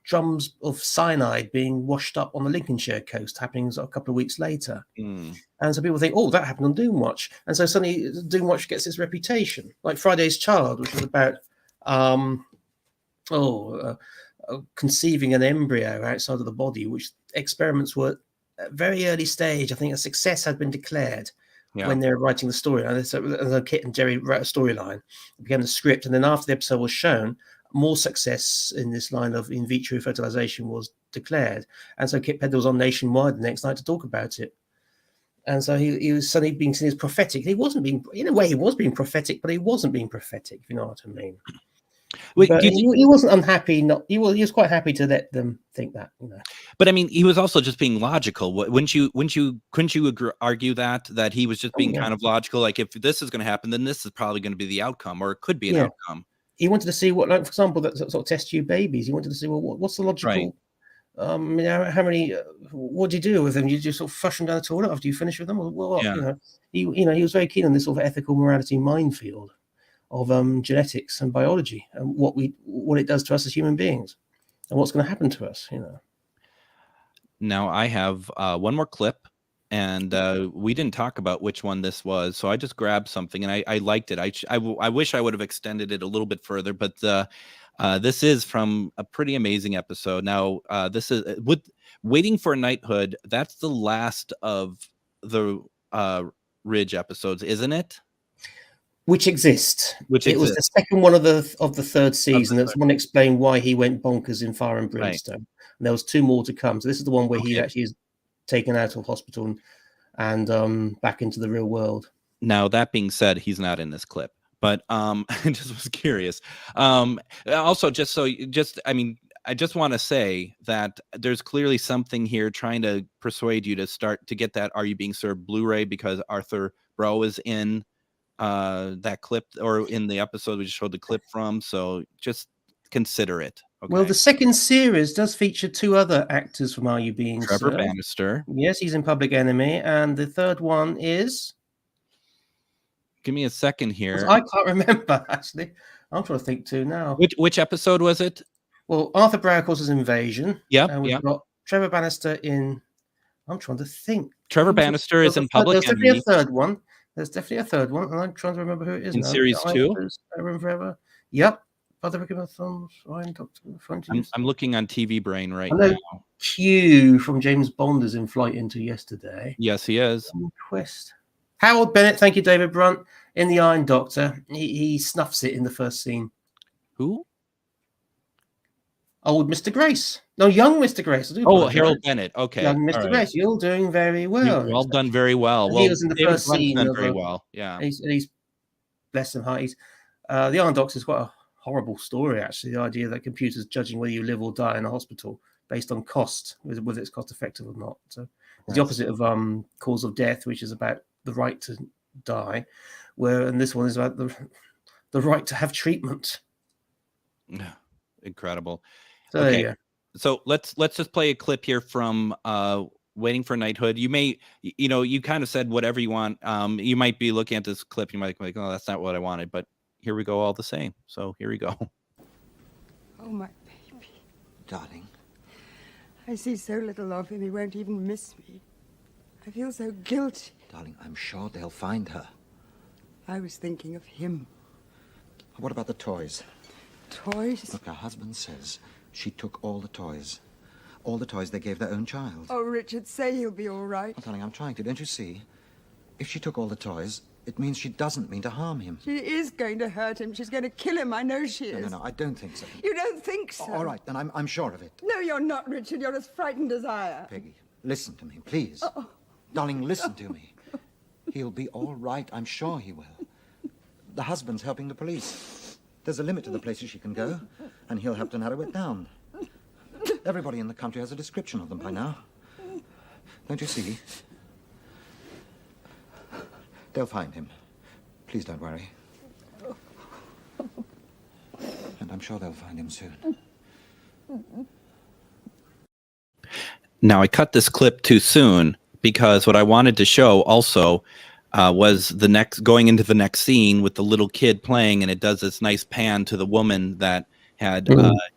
drums of cyanide being washed up on the Lincolnshire coast happening a couple of weeks later. And so people think, oh, that happened on Doomwatch. And so suddenly Doomwatch gets its reputation. Like Friday's Child, which was about conceiving an embryo outside of the body, which experiments were at a very early stage. I think a success had been declared when they were writing the story. And so Kit and Jerry wrote a storyline, it became the script. And then after the episode was shown, more success in this line of in vitro fertilization was declared. And so Kit Pedler was on Nationwide the next night to talk about it. And so he was suddenly being seen as prophetic. He wasn't being, in a way, he was being prophetic, but he wasn't being prophetic, if you know what I mean. But he wasn't unhappy. He was quite happy to let them think that. But I mean, he was also just being logical. Couldn't you argue that he was just being kind of logical? Like, if this is going to happen, then this is probably going to be the outcome, or it could be an outcome. He wanted to see what, like, for example, that sort of test tube babies. He wanted to see, well, what's the logical. Right. How many? What do you do with them? You just sort of flush them down the toilet after you finish with them, or what? He was very keen on this sort of ethical morality minefield of genetics and biology and what it does to us as human beings and what's going to happen to us. Now I have one more clip, and we didn't talk about which one this was, so I just grabbed something and I liked it. I wish I would have extended it a little bit further, but this is from a pretty amazing episode. Now, this is with Waiting for Knighthood. That's the last of the Ridge episodes, isn't it? Which exist. It was the second one of the third season. That's one explained why he went bonkers in Fire and Brimstone. Right. And there was 2 more to come. So this is the one where he actually is taken out of hospital and back into the real world. Now, that being said, he's not in this clip. But I just was curious. Also, I just want to say that there's clearly something here trying to persuade you to get that Are You Being Served Blu-ray, because Arthur Bro is in that clip, or in the episode we just showed the clip from. So just consider it. Okay. Well, the second series does feature 2 other actors from Are You Being Trevor Served? Bannister. Yes, he's in Public Enemy, and the third one is. Give me a second here. I can't remember actually. I'm trying to think too now. Which episode was it? Well, Arthur Brown, of course, is Invasion. Yep, And we've yep. got Trevor Bannister in. I'm trying to think. Trevor Who's the- Bannister is there's in a- Public There's definitely Enemy a third one. There's definitely a third one, and I'm trying to remember who it is in now. series 2. Forever Forever. Yep. Father Ricky Thumbs, Ryan Doctor Frontiers. I'm looking on TV Brain right I know now. Q from James Bond is in Flight Into Yesterday. Yes, he is. Quest. Howard Bennett, thank you, David Brunt, in The Iron Doctor. He snuffs it in the first scene. Who? Old Mr. Grace. No, young Mr. Grace. Harold Bennett. Okay. Young Mr. all right. Grace, you're doing very well. Well done, very well. And Well, he was in the David first Brunt's scene done of very a- well. Yeah. He's bless him heart. The Iron Doctor is quite a horrible story, actually. The idea that computers judging whether you live or die in a hospital based on cost, whether it's cost effective or not. So it's the opposite of cause of death, which is about the right to die, and this one is about the right to have treatment. Yeah. Incredible. So Okay. there you go. So let's just play a clip here from Waiting for Knighthood. You may, you kind of said whatever you want. You might be looking at this clip, you might be like, oh, that's not what I wanted, but here we go all the same. So here we go. Oh, my baby. Darling. I see so little of him, he won't even miss me. I feel so guilty. Darling, I'm sure they'll find her. I was thinking of him. What about the toys? Toys? Look, her husband says she took all the toys. All the toys they gave their own child. Oh, Richard, say he'll be all right. Well, darling, I'm trying to. Don't you see? If she took all the toys, it means she doesn't mean to harm him. She is going to hurt him. She's going to kill him. I know she is. No, I don't think so. You don't think so? All right, then I'm sure of it. No, you're not, Richard. You're as frightened as I am. Peggy, listen to me, please. Darling, listen to me. He'll be all right. I'm sure he will. The husband's helping the police. There's a limit to the places she can go, and he'll have to narrow it down. Everybody in the country has a description of them by now. Don't you see? They'll find him. Please don't worry. And I'm sure they'll find him soon. Now, I cut this clip too soon because what I wanted to show also was going into the next scene with the little kid playing, and it does this nice pan to the woman that had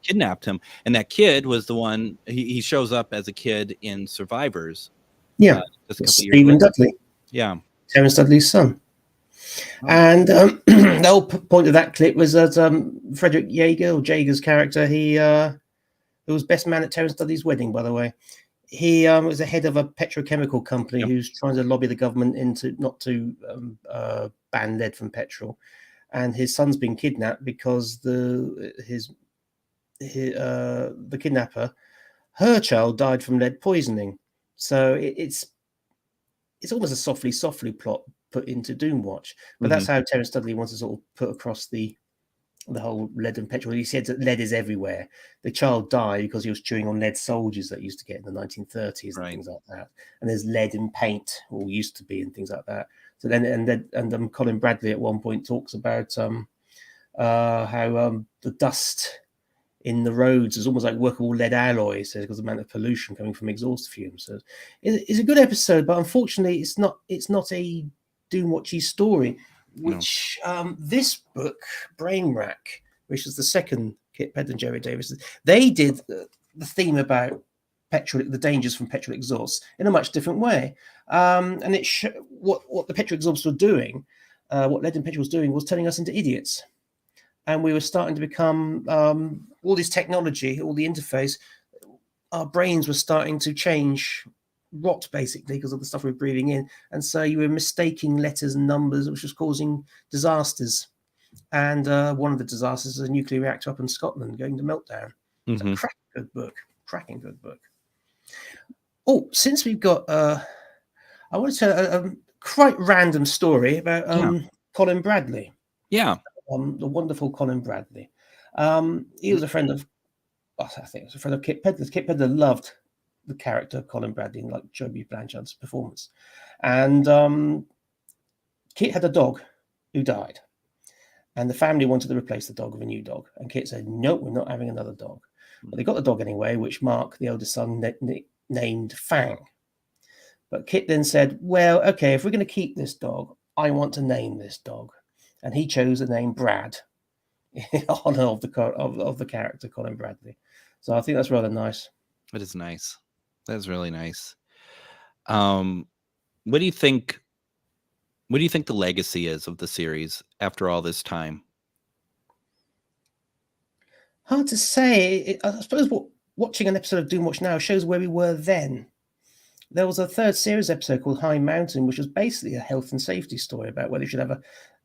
kidnapped him. And that kid was the one, he shows up as a kid in Survivors. Yeah. Just a couple years Stephen later. Dudley. Yeah. Terence Dudley's son. And the whole point of that clip was that Frederick Jaeger, or Jaeger's character, who was best man at Terence Dudley's wedding, by the way. He was the head of a petrochemical company who's trying to lobby the government not to ban lead from petrol. And his son's been kidnapped because the kidnapper, her child died from lead poisoning. So it's almost a softly plot put into Doomwatch, but that's how Terence Dudley wants to sort of put across the whole lead and petrol. He said that lead is everywhere. The child died because he was chewing on lead soldiers that used to get in the 1930s and things like that. And there's lead in paint, or used to be, and things like that. So then, Colin Bradley at one point talks about how the dust in the roads is almost like workable lead alloys because of the amount of pollution coming from exhaust fumes. So it's a good episode, but unfortunately, it's not a Doomwatchy story. Which this book, Brain Rack, which is the second Kit Ped and Jerry Davis, they did the theme about petrol, the dangers from petrol exhausts, in a much different way. And it what the petrol exhausts were doing, what lead and petrol was doing, was turning us into idiots. And we were starting to become all this technology, all the interface. Our brains were starting to rot basically because of the stuff we're breathing in, and so you were mistaking letters and numbers, which was causing disasters. And one of the disasters is a nuclear reactor up in Scotland going to meltdown. It's a cracking good book. Oh, since we've got I want to tell a quite random story about Colin Bradley. The wonderful Colin Bradley. He was a friend of Kit Pedler. Kit Pedler loved the character of Colin Bradley, like Joby Blanchard's performance. And Kit had a dog who died. And the family wanted to replace the dog with a new dog. And Kit said, no, we're not having another dog. But they got the dog anyway, which Mark, the eldest son, named Fang. But Kit then said, well, okay, if we're going to keep this dog, I want to name this dog. And he chose the name Brad in honor of the character Colin Bradley. So I think that's rather nice. That is nice. That is really nice. What do you think? What do you think the legacy is of the series after all this time? Hard to say. I suppose watching an episode of Doomwatch now shows where we were then. There was a third series episode called High Mountain, which was basically a health and safety story about whether you should have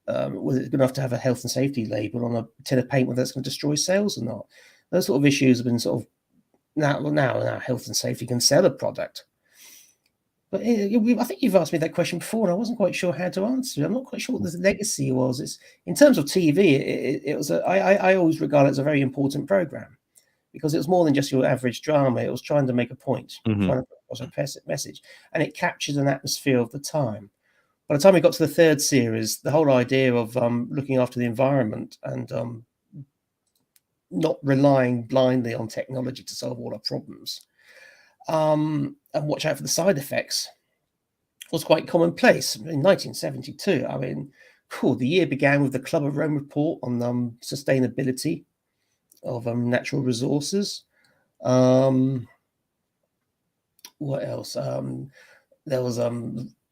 was it good enough to have a health and safety label on a tin of paint, whether that's going to destroy sales or not. Those sort of issues have been sort of now health and safety can sell a product. But I think you've asked me that question before, and I wasn't quite sure how to answer it. I'm not quite sure what the legacy was. It's in terms of TV. It was. I always regard it as a very important program because it was more than just your average drama. It was trying to make a point, trying to put across a message, and it captured an atmosphere of the time. By the time we got to the third series, the whole idea of looking after the environment and not relying blindly on technology to solve all our problems, and watch out for the side effects, was quite commonplace. In 1972, I mean, the year began with the Club of Rome report on sustainability of natural resources. What else? There was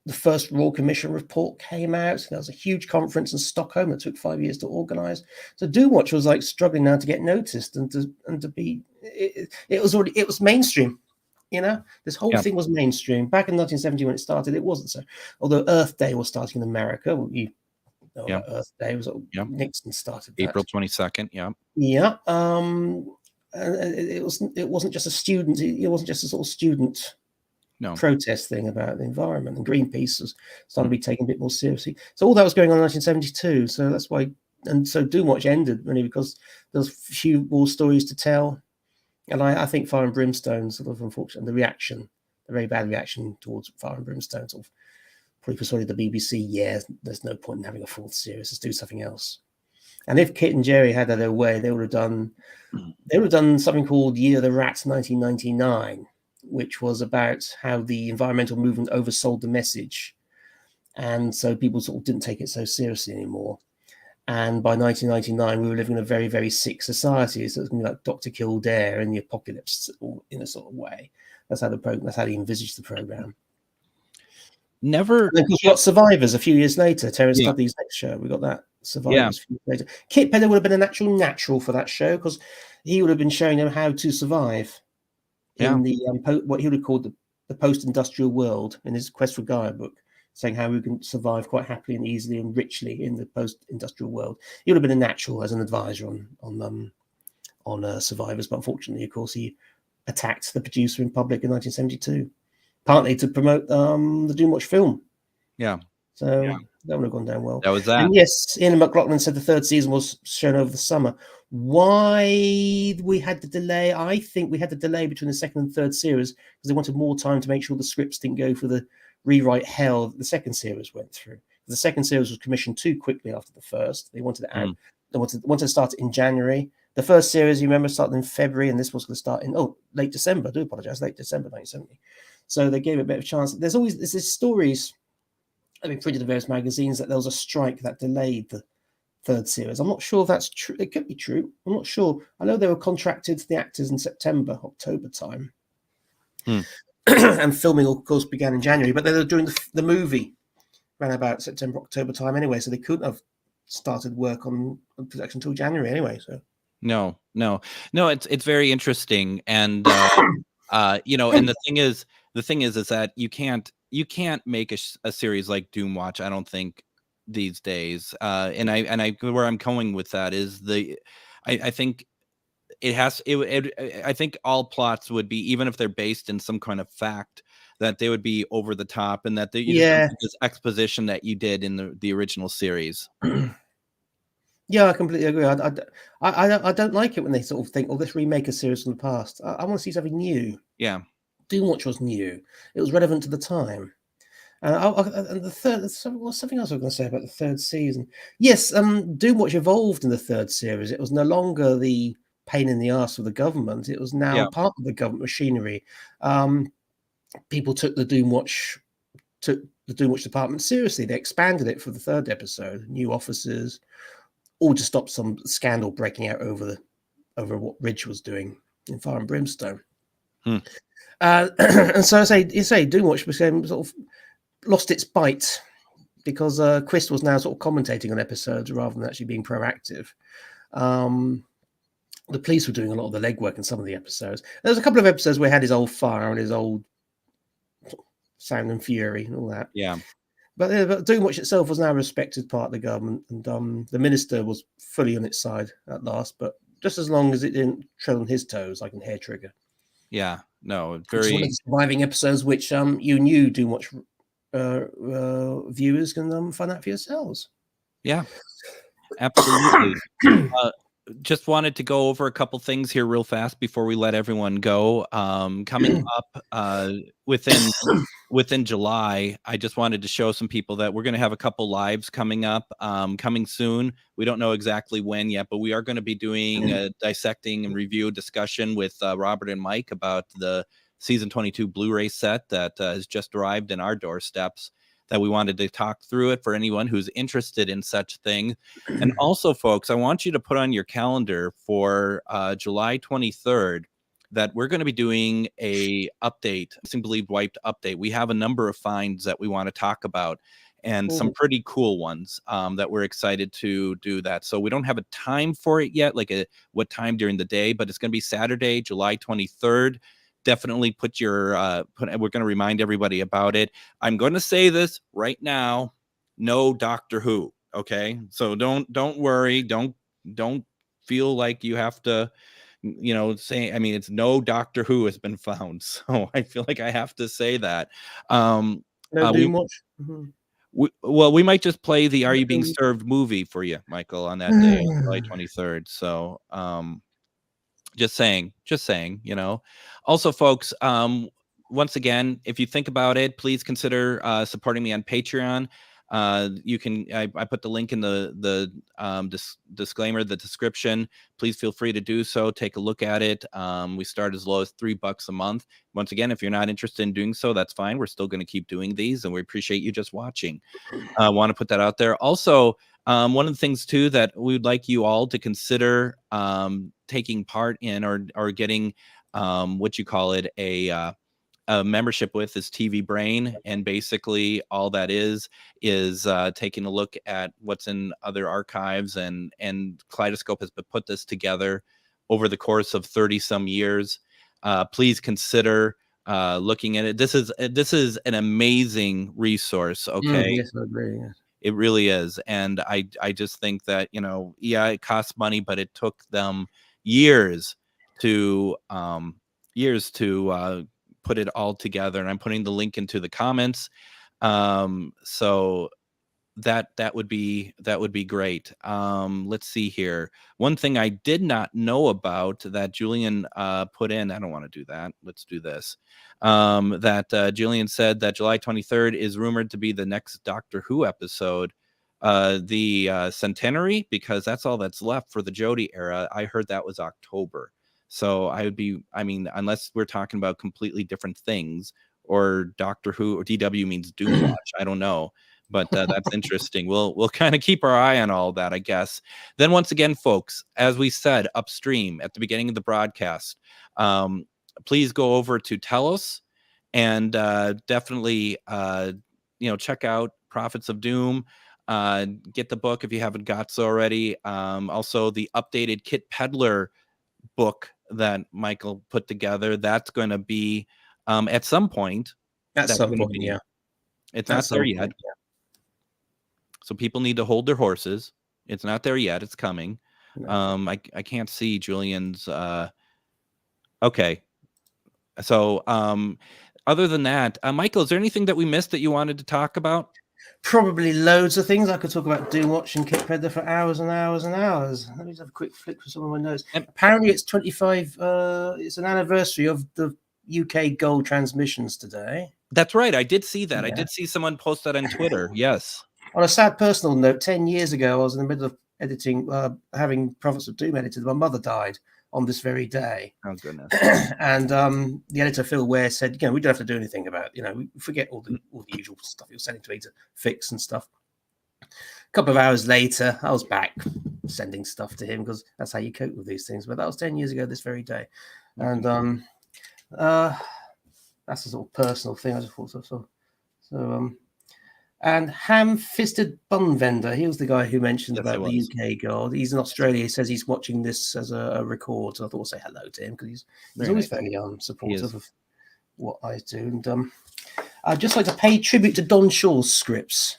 the first Royal Commission report came out. There was a huge conference in Stockholm that took 5 years to organise. So Doomwatch was like struggling now to get noticed and to be. It was mainstream. You know, this whole thing was mainstream. Back in 1970 when it started, it wasn't so. Although Earth Day was starting in America. You know about Earth Day was Nixon started that. April 22nd. Yeah. Yeah. It wasn't just a student. It wasn't just a sort of student protest thing about the environment, and Greenpeace was starting to be taken a bit more seriously. So all that was going on in 1972. So that's why, and so Doomwatch ended really because there was few more stories to tell. And I think Fire and Brimstone sort of, unfortunately, the very bad reaction towards Fire and Brimstone sort of probably persuaded the BBC, there's no point in having a fourth series, let's do something else. And if Kit and Jerry had their way, they would have done something called Year of the Rat 1999, which was about how the environmental movement oversold the message. And so people sort of didn't take it so seriously anymore. And by 1999, we were living in a very, very sick society. So it was going to be like Dr. Kildare and the apocalypse in a sort of way. That's how he envisaged the program. Never. And of course, we got Survivors a few years later. Terence Dudley's next show. We got that Survivors a few years later. Kit Penner would have been an actual natural for that show because he would have been showing them how to survive in the what he would have called the post-industrial world in his Quest for Gaia book, saying how we can survive quite happily and easily and richly in the post-industrial world. He would have been a natural as an advisor on Survivors, but unfortunately, of course, he attacked the producer in public in 1972, partly to promote the Doomwatch film. Yeah. So that would have gone down well. That was that. And yes, Ian McLaughlin said the third season was shown over the summer. Why we had the delay? I think we had the delay between the second and third series because they wanted more time to make sure the scripts didn't go for the rewrite hell that the second series went through. The second series was commissioned too quickly after the first. They wanted it out. They wanted to start it in January. The first series, you remember, started in February, and this was going to start in late December. I do apologize, late December 1970. So they gave it a bit of a chance. There's these stories that have been printed in various magazines that there was a strike that delayed the third series. I'm not sure if that's true. It could be true. I'm not sure. I know they were contracted to the actors in September, October time. And filming, of course, began in January, but they were doing the movie around about September, October time anyway, so they couldn't have started work on production until January anyway. So no, it's very interesting, and you know, and the thing is that you can't make a series like Doomwatch, I don't think, these days. And I where I'm going with that is I think I think all plots would be, even if they're based in some kind of fact, that they would be over the top, and that this exposition that you did in the original series. Yeah, I completely agree. I don't like it when they sort of think, let's remake a series from the past. I want to see something new. Yeah. Doomwatch was new. It was relevant to the time. And the third, what's something else I was going to say about the third season? Yes, Doomwatch evolved in the third series. It was no longer the pain in the ass of the government. It was now Yeah. part of the government machinery. People took the Doomwatch department seriously. They expanded it for the 3rd episode, new officers, all to stop some scandal breaking out over what Ridge was doing in Fire and Brimstone. And so you say Doomwatch became sort of lost its bite because Quist was now sort of commentating on episodes rather than actually being proactive. The police were doing a lot of the legwork in some of the episodes. There's a couple of episodes where he had his old fire and his old sound and fury and all that. Yeah. But Doomwatch itself was now a respected part of the government, and the minister was fully on its side at last, but just as long as it didn't tread on his toes, like in Hair Trigger. Yeah. No, Which is one very. of the surviving episodes which you new Doomwatch viewers can find out for yourselves. Yeah, absolutely. Just wanted to go over a couple things here real fast before we let everyone go. Coming up within July, I just wanted to show some people that we're going to have a couple lives coming up, coming soon. We don't know exactly when yet, but we are going to be doing a dissecting and review discussion with Robert and Mike about the season 22 Blu-ray set that has just arrived in our doorsteps, that we wanted to talk through it for anyone who's interested in such thing. And also, folks, I want you to put on your calendar for July 23rd that we're going to be doing a update, Missing Believed Wiped update. We have a number of finds that we want to talk about, and some pretty cool ones that we're excited to do that. So we don't have a time for it yet, like what time during the day, but it's going to be Saturday, July 23rd. Definitely put your we're going to remind everybody about it. I'm going to say this right now: no Doctor Who. Okay, so don't worry. Don't feel like you have to, say. I mean, it's no Doctor Who has been found. So I feel like I have to say that. No Doomwatch. We might just play the "Are You Being Served" movie for you, Michael, on that day, July 23rd. So just saying, Also, folks, once again, if you think about it, please consider supporting me on Patreon. You can, I put the link in the disclaimer, the description. Please feel free to do so. Take a look at it. We start as low as $3 a month. Once again, if you're not interested in doing so, that's fine. We're still going to keep doing these, and we appreciate you just watching. I want to put that out there. Also, one of the things too that we would like you all to consider taking part in or getting what you call it, a membership with is TV Brain, and basically all that is taking a look at what's in other archives, and Kaleidoscope has put this together over the course of 30 some years. Please consider looking at it. This is an amazing resource. Okay. Yes, I agree. Yes. It really is. And I just think that, it costs money, but it took them years to put it all together. And I'm putting the link into the comments. So that would be great. Let's see here. One thing I did not know about that Julian put in, I don't want to do that. Let's do this. That Julian said that July 23rd is rumored to be the next Doctor Who episode, the centenary, because that's all that's left for the Jodie era. I heard that was October. So unless we're talking about completely different things, or Doctor Who or DW means Doomwatch, I don't know. But that's interesting. We'll kind of keep our eye on all that, I guess. Then once again, folks, as we said upstream at the beginning of the broadcast, please go over to Telos and definitely check out Prophets of Doom. Get the book if you haven't got so already. Also, the updated Kit Pedler book that Michael put together. That's going to be at some point. At some point, yeah. It's not there yet. Yeah. So people need to hold their horses. It's not there yet. It's coming. No. I can't see Julian's. Okay. So other than that, Michael, is there anything that we missed that you wanted to talk about? Probably loads of things. I could talk about Doomwatch and Kit Pedler for hours and hours and hours. Let me just have a quick flick for some of my notes. Apparently, it's 25. It's an anniversary of the UK Gold transmissions today. That's right. I did see that. Yeah. I did see someone post that on Twitter. Yes. On a sad personal note, 10 years ago, I was in the middle of editing, having Prophets of Doom edited, my mother died on this very day. Oh goodness. And the editor Phil Ware said, we don't have to do anything about it. We forget all the usual stuff you're sending to me to fix and stuff. A couple of hours later, I was back sending stuff to him because that's how you cope with these things. But that was 10 years ago this very day. And that's a sort of personal thing. I just thought so. And Ham-Fisted Bun Vendor, he was the guy who mentioned about the UK girl. He's in Australia. He says he's watching this as a record. So I thought I'd say hello to him because he's always fairly supportive of what I do. And I'd just like to pay tribute to Don Shaw's scripts,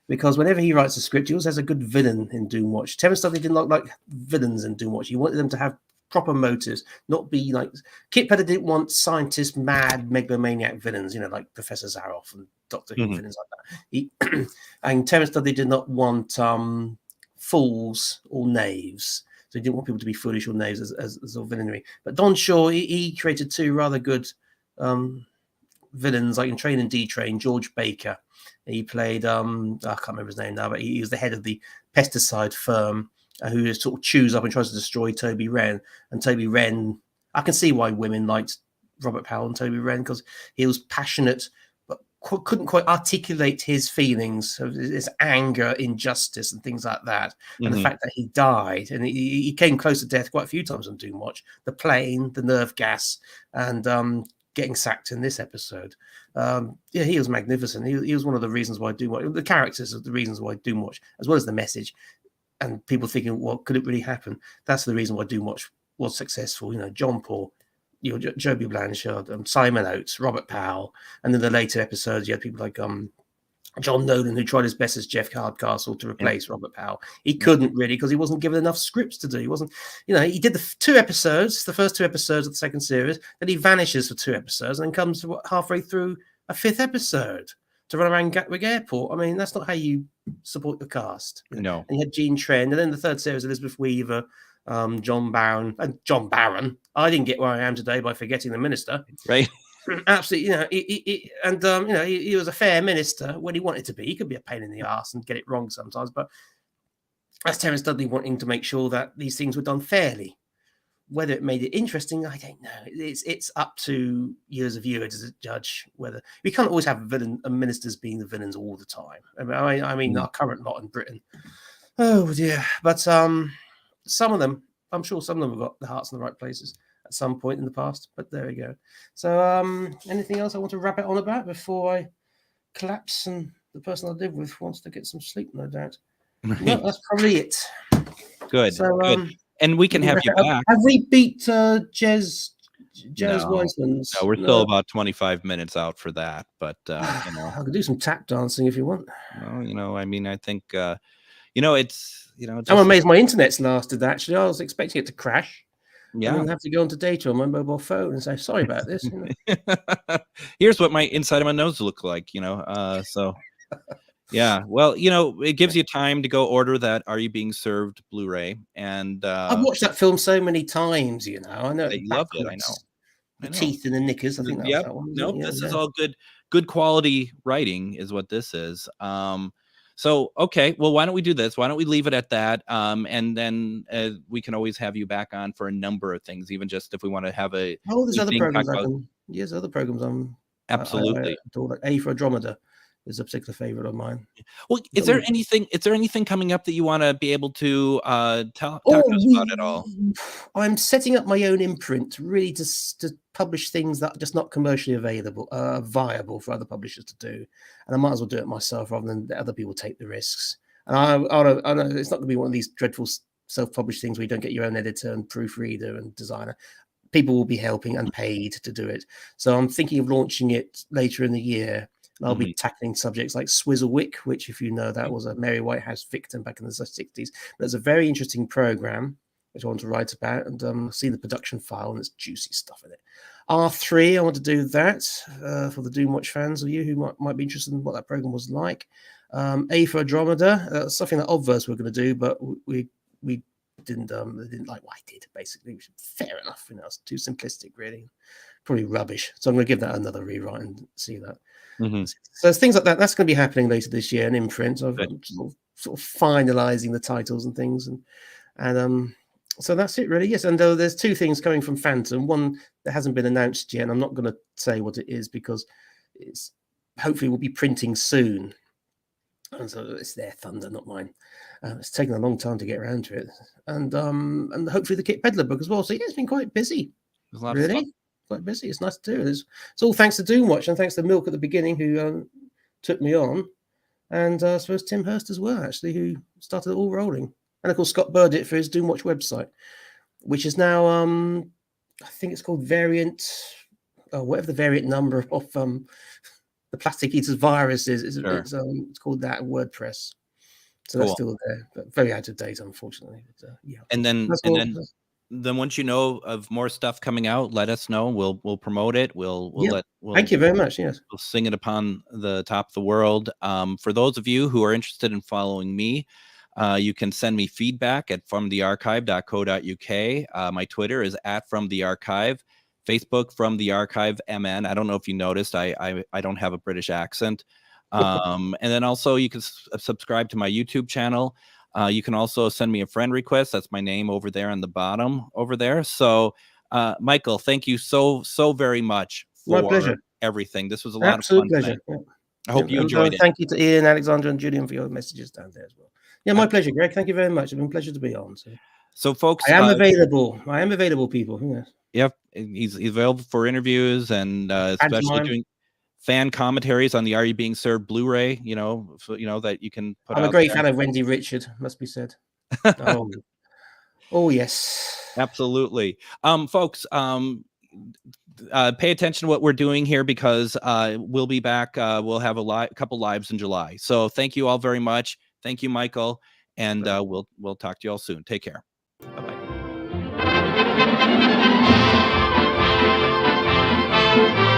because whenever he writes a script, he always has a good villain in Doomwatch. Terrence Dudley didn't like villains in Doomwatch. He wanted them to have proper motives, not be like Kit Pedder didn't want scientist, mad, megalomaniac villains, like Professor Zaroff and Doctor Who villains like that. And Terrence Dudley did not want fools or knaves. So he didn't want people to be foolish or knaves as all villainy. But Don Shaw, he created two rather good villains, like in Train and D-Train, George Baker. He played, I can't remember his name now, but he was the head of the pesticide firm who sort of chews up and tries to destroy Toby Wren. And Toby Wren, I can see why women liked Robert Powell and Toby Wren, because he was passionate, but couldn't quite articulate his feelings, his anger, injustice, and things like that. And the fact that he died, and he came close to death quite a few times on Doomwatch. The plane, the nerve gas, and getting sacked in this episode. He was magnificent. He was one of the reasons why Doomwatch, the characters are the reasons why Doomwatch, as well as the message, and people thinking, well, could it really happen? That's the reason why Doomwatch was successful. John Paul, Joby Blanchard, Simon Oates, Robert Powell, and then the later episodes, you had people like John Nolan, who tried his best as Jeff Hardcastle to replace Robert Powell. He couldn't really, because he wasn't given enough scripts to do. He wasn't, he did the first 2 episodes of the second series, then he vanishes for 2 episodes and then comes halfway through a 5th episode to run around Gatwick Airport. I mean, that's not how you support the cast. No. And you had Gene Trend, and then the 3rd series, Elizabeth Weaver, John Barron. I didn't get where I am today by forgetting the minister. Right. Absolutely, he was a fair minister when he wanted to be. He could be a pain in the ass and get it wrong sometimes, but that's Terrence Dudley wanting to make sure that these things were done fairly. Whether it made it interesting, I don't know. It's up to you as a viewer to judge whether we can't always have ministers being the villains all the time. I mean, our current lot in Britain. Oh dear, but some of them, I'm sure some of them have got the hearts in the right places at some point in the past. But there we go. So, anything else I want to wrap it on about before I collapse and the person I live with wants to get some sleep, no doubt. No, that's probably it. Good. So, good. And we can have you back. Have we beat Jez Wiseman's? No, we're still about 25 minutes out for that. But, I could do some tap dancing if you want. Well, I think, it's, I'm amazed my internet's lasted, actually. I was expecting it to crash. Yeah. And then have to go into data on my mobile phone and say, sorry about this. Here's what my inside of my nose look like, so... Yeah, well, it gives you time to go order that Are You Being Served Blu-ray, and I've watched that film so many times. I know you loved it. I know. The teeth in the knickers. I think that was that one. Nope, this is all good quality writing, is what this is. So okay, well, why don't we do this? Why don't we leave it at that? And then we can always have you back on for a number of things, even just if we want to have a. Oh, there's other programs. Yes, other programs. Absolutely. I adore, like A for Andromeda is a particular favorite of mine. Well, is there anything coming up that you want to be able to talk to us about at all? I'm setting up my own imprint, really, to publish things that are just not commercially viable for other publishers to do, and I might as well do it myself rather than let other people take the risks. And I know it's not going to be one of these dreadful self-published things where you don't get your own editor and proofreader and designer. People will be helping and paid to do it. So I'm thinking of launching it later in the year. And I'll be tackling subjects like Swizzlewick, which, if you know, that was a Mary Whitehouse victim back in the 60s. But it's a very interesting program, which I want to write about, and I've seen the production file, and there's juicy stuff in it. R3, I want to do that for the Doomwatch fans of you who might be interested in what that program was like. A for Andromeda, something that Obverse were going to do, but we didn't like what I did, basically, which is fair enough. It's too simplistic, really. Probably rubbish. So I'm going to give that another rewrite and see that. So things like that, that's going to be happening later this year in imprint. I've sort of finalizing the titles and things, and so that's it really. Yes, and there's two things coming from Phantom. One that hasn't been announced yet, and I'm not going to say what it is because it's hopefully will be printing soon, and so it's their thunder, not mine. It's taken a long time to get around to it, and hopefully the Kit Pedler book as well. So yeah, it's been quite busy, There's a lot of stuff. really quite busy. It's nice to do. It's all thanks to Doomwatch and thanks to Milk at the beginning who took me on, and I suppose Tim Hurst as well, actually, who started it all rolling, and of course Scott Burdett for his Doomwatch website, which is now I think it's called Variant, whatever the variant number of the Plastic Eaters virus is. Sure. It's called that WordPress. So Cool. that's still there, but very out of date, unfortunately. But, yeah. And then That's and all. then once you know of more stuff coming out, let us know. We'll promote it. We'll Yeah. we'll Thank you very much. Yes. we'll sing it upon the top of the world. For those of you who are interested in following me, you can send me feedback at fromthearchive.co.uk. My Twitter is at fromthearchive. Facebook From the Archive MN. I don't know if you noticed, I don't have a British accent. And then also you can subscribe to my YouTube channel. You can also send me a friend request. That's my name over there on the bottom over there. So, Michael, thank you so very much for My pleasure. everything. This was a lot Absolute of fun pleasure. tonight. Yeah. I hope you And, enjoyed it. Thank you to Ian, Alexander, and Julian for your messages down there as well. Yeah, my pleasure, Greg. Thank you very much. It's been a pleasure to be on. So, folks, I am available. I am available, people. Yes. Yep, he's available for interviews and especially Pantomime. doing fan commentaries on the Are You Being Served Blu-ray. That you can put. I'm a out great there. fan of Wendy Richard, must be said. Oh yes. Absolutely. Folks, pay attention to what we're doing here because we'll be back. We'll have a couple lives in July. So thank you all very much. Thank you, Michael. And we'll talk to you all soon. Take care. Bye-bye.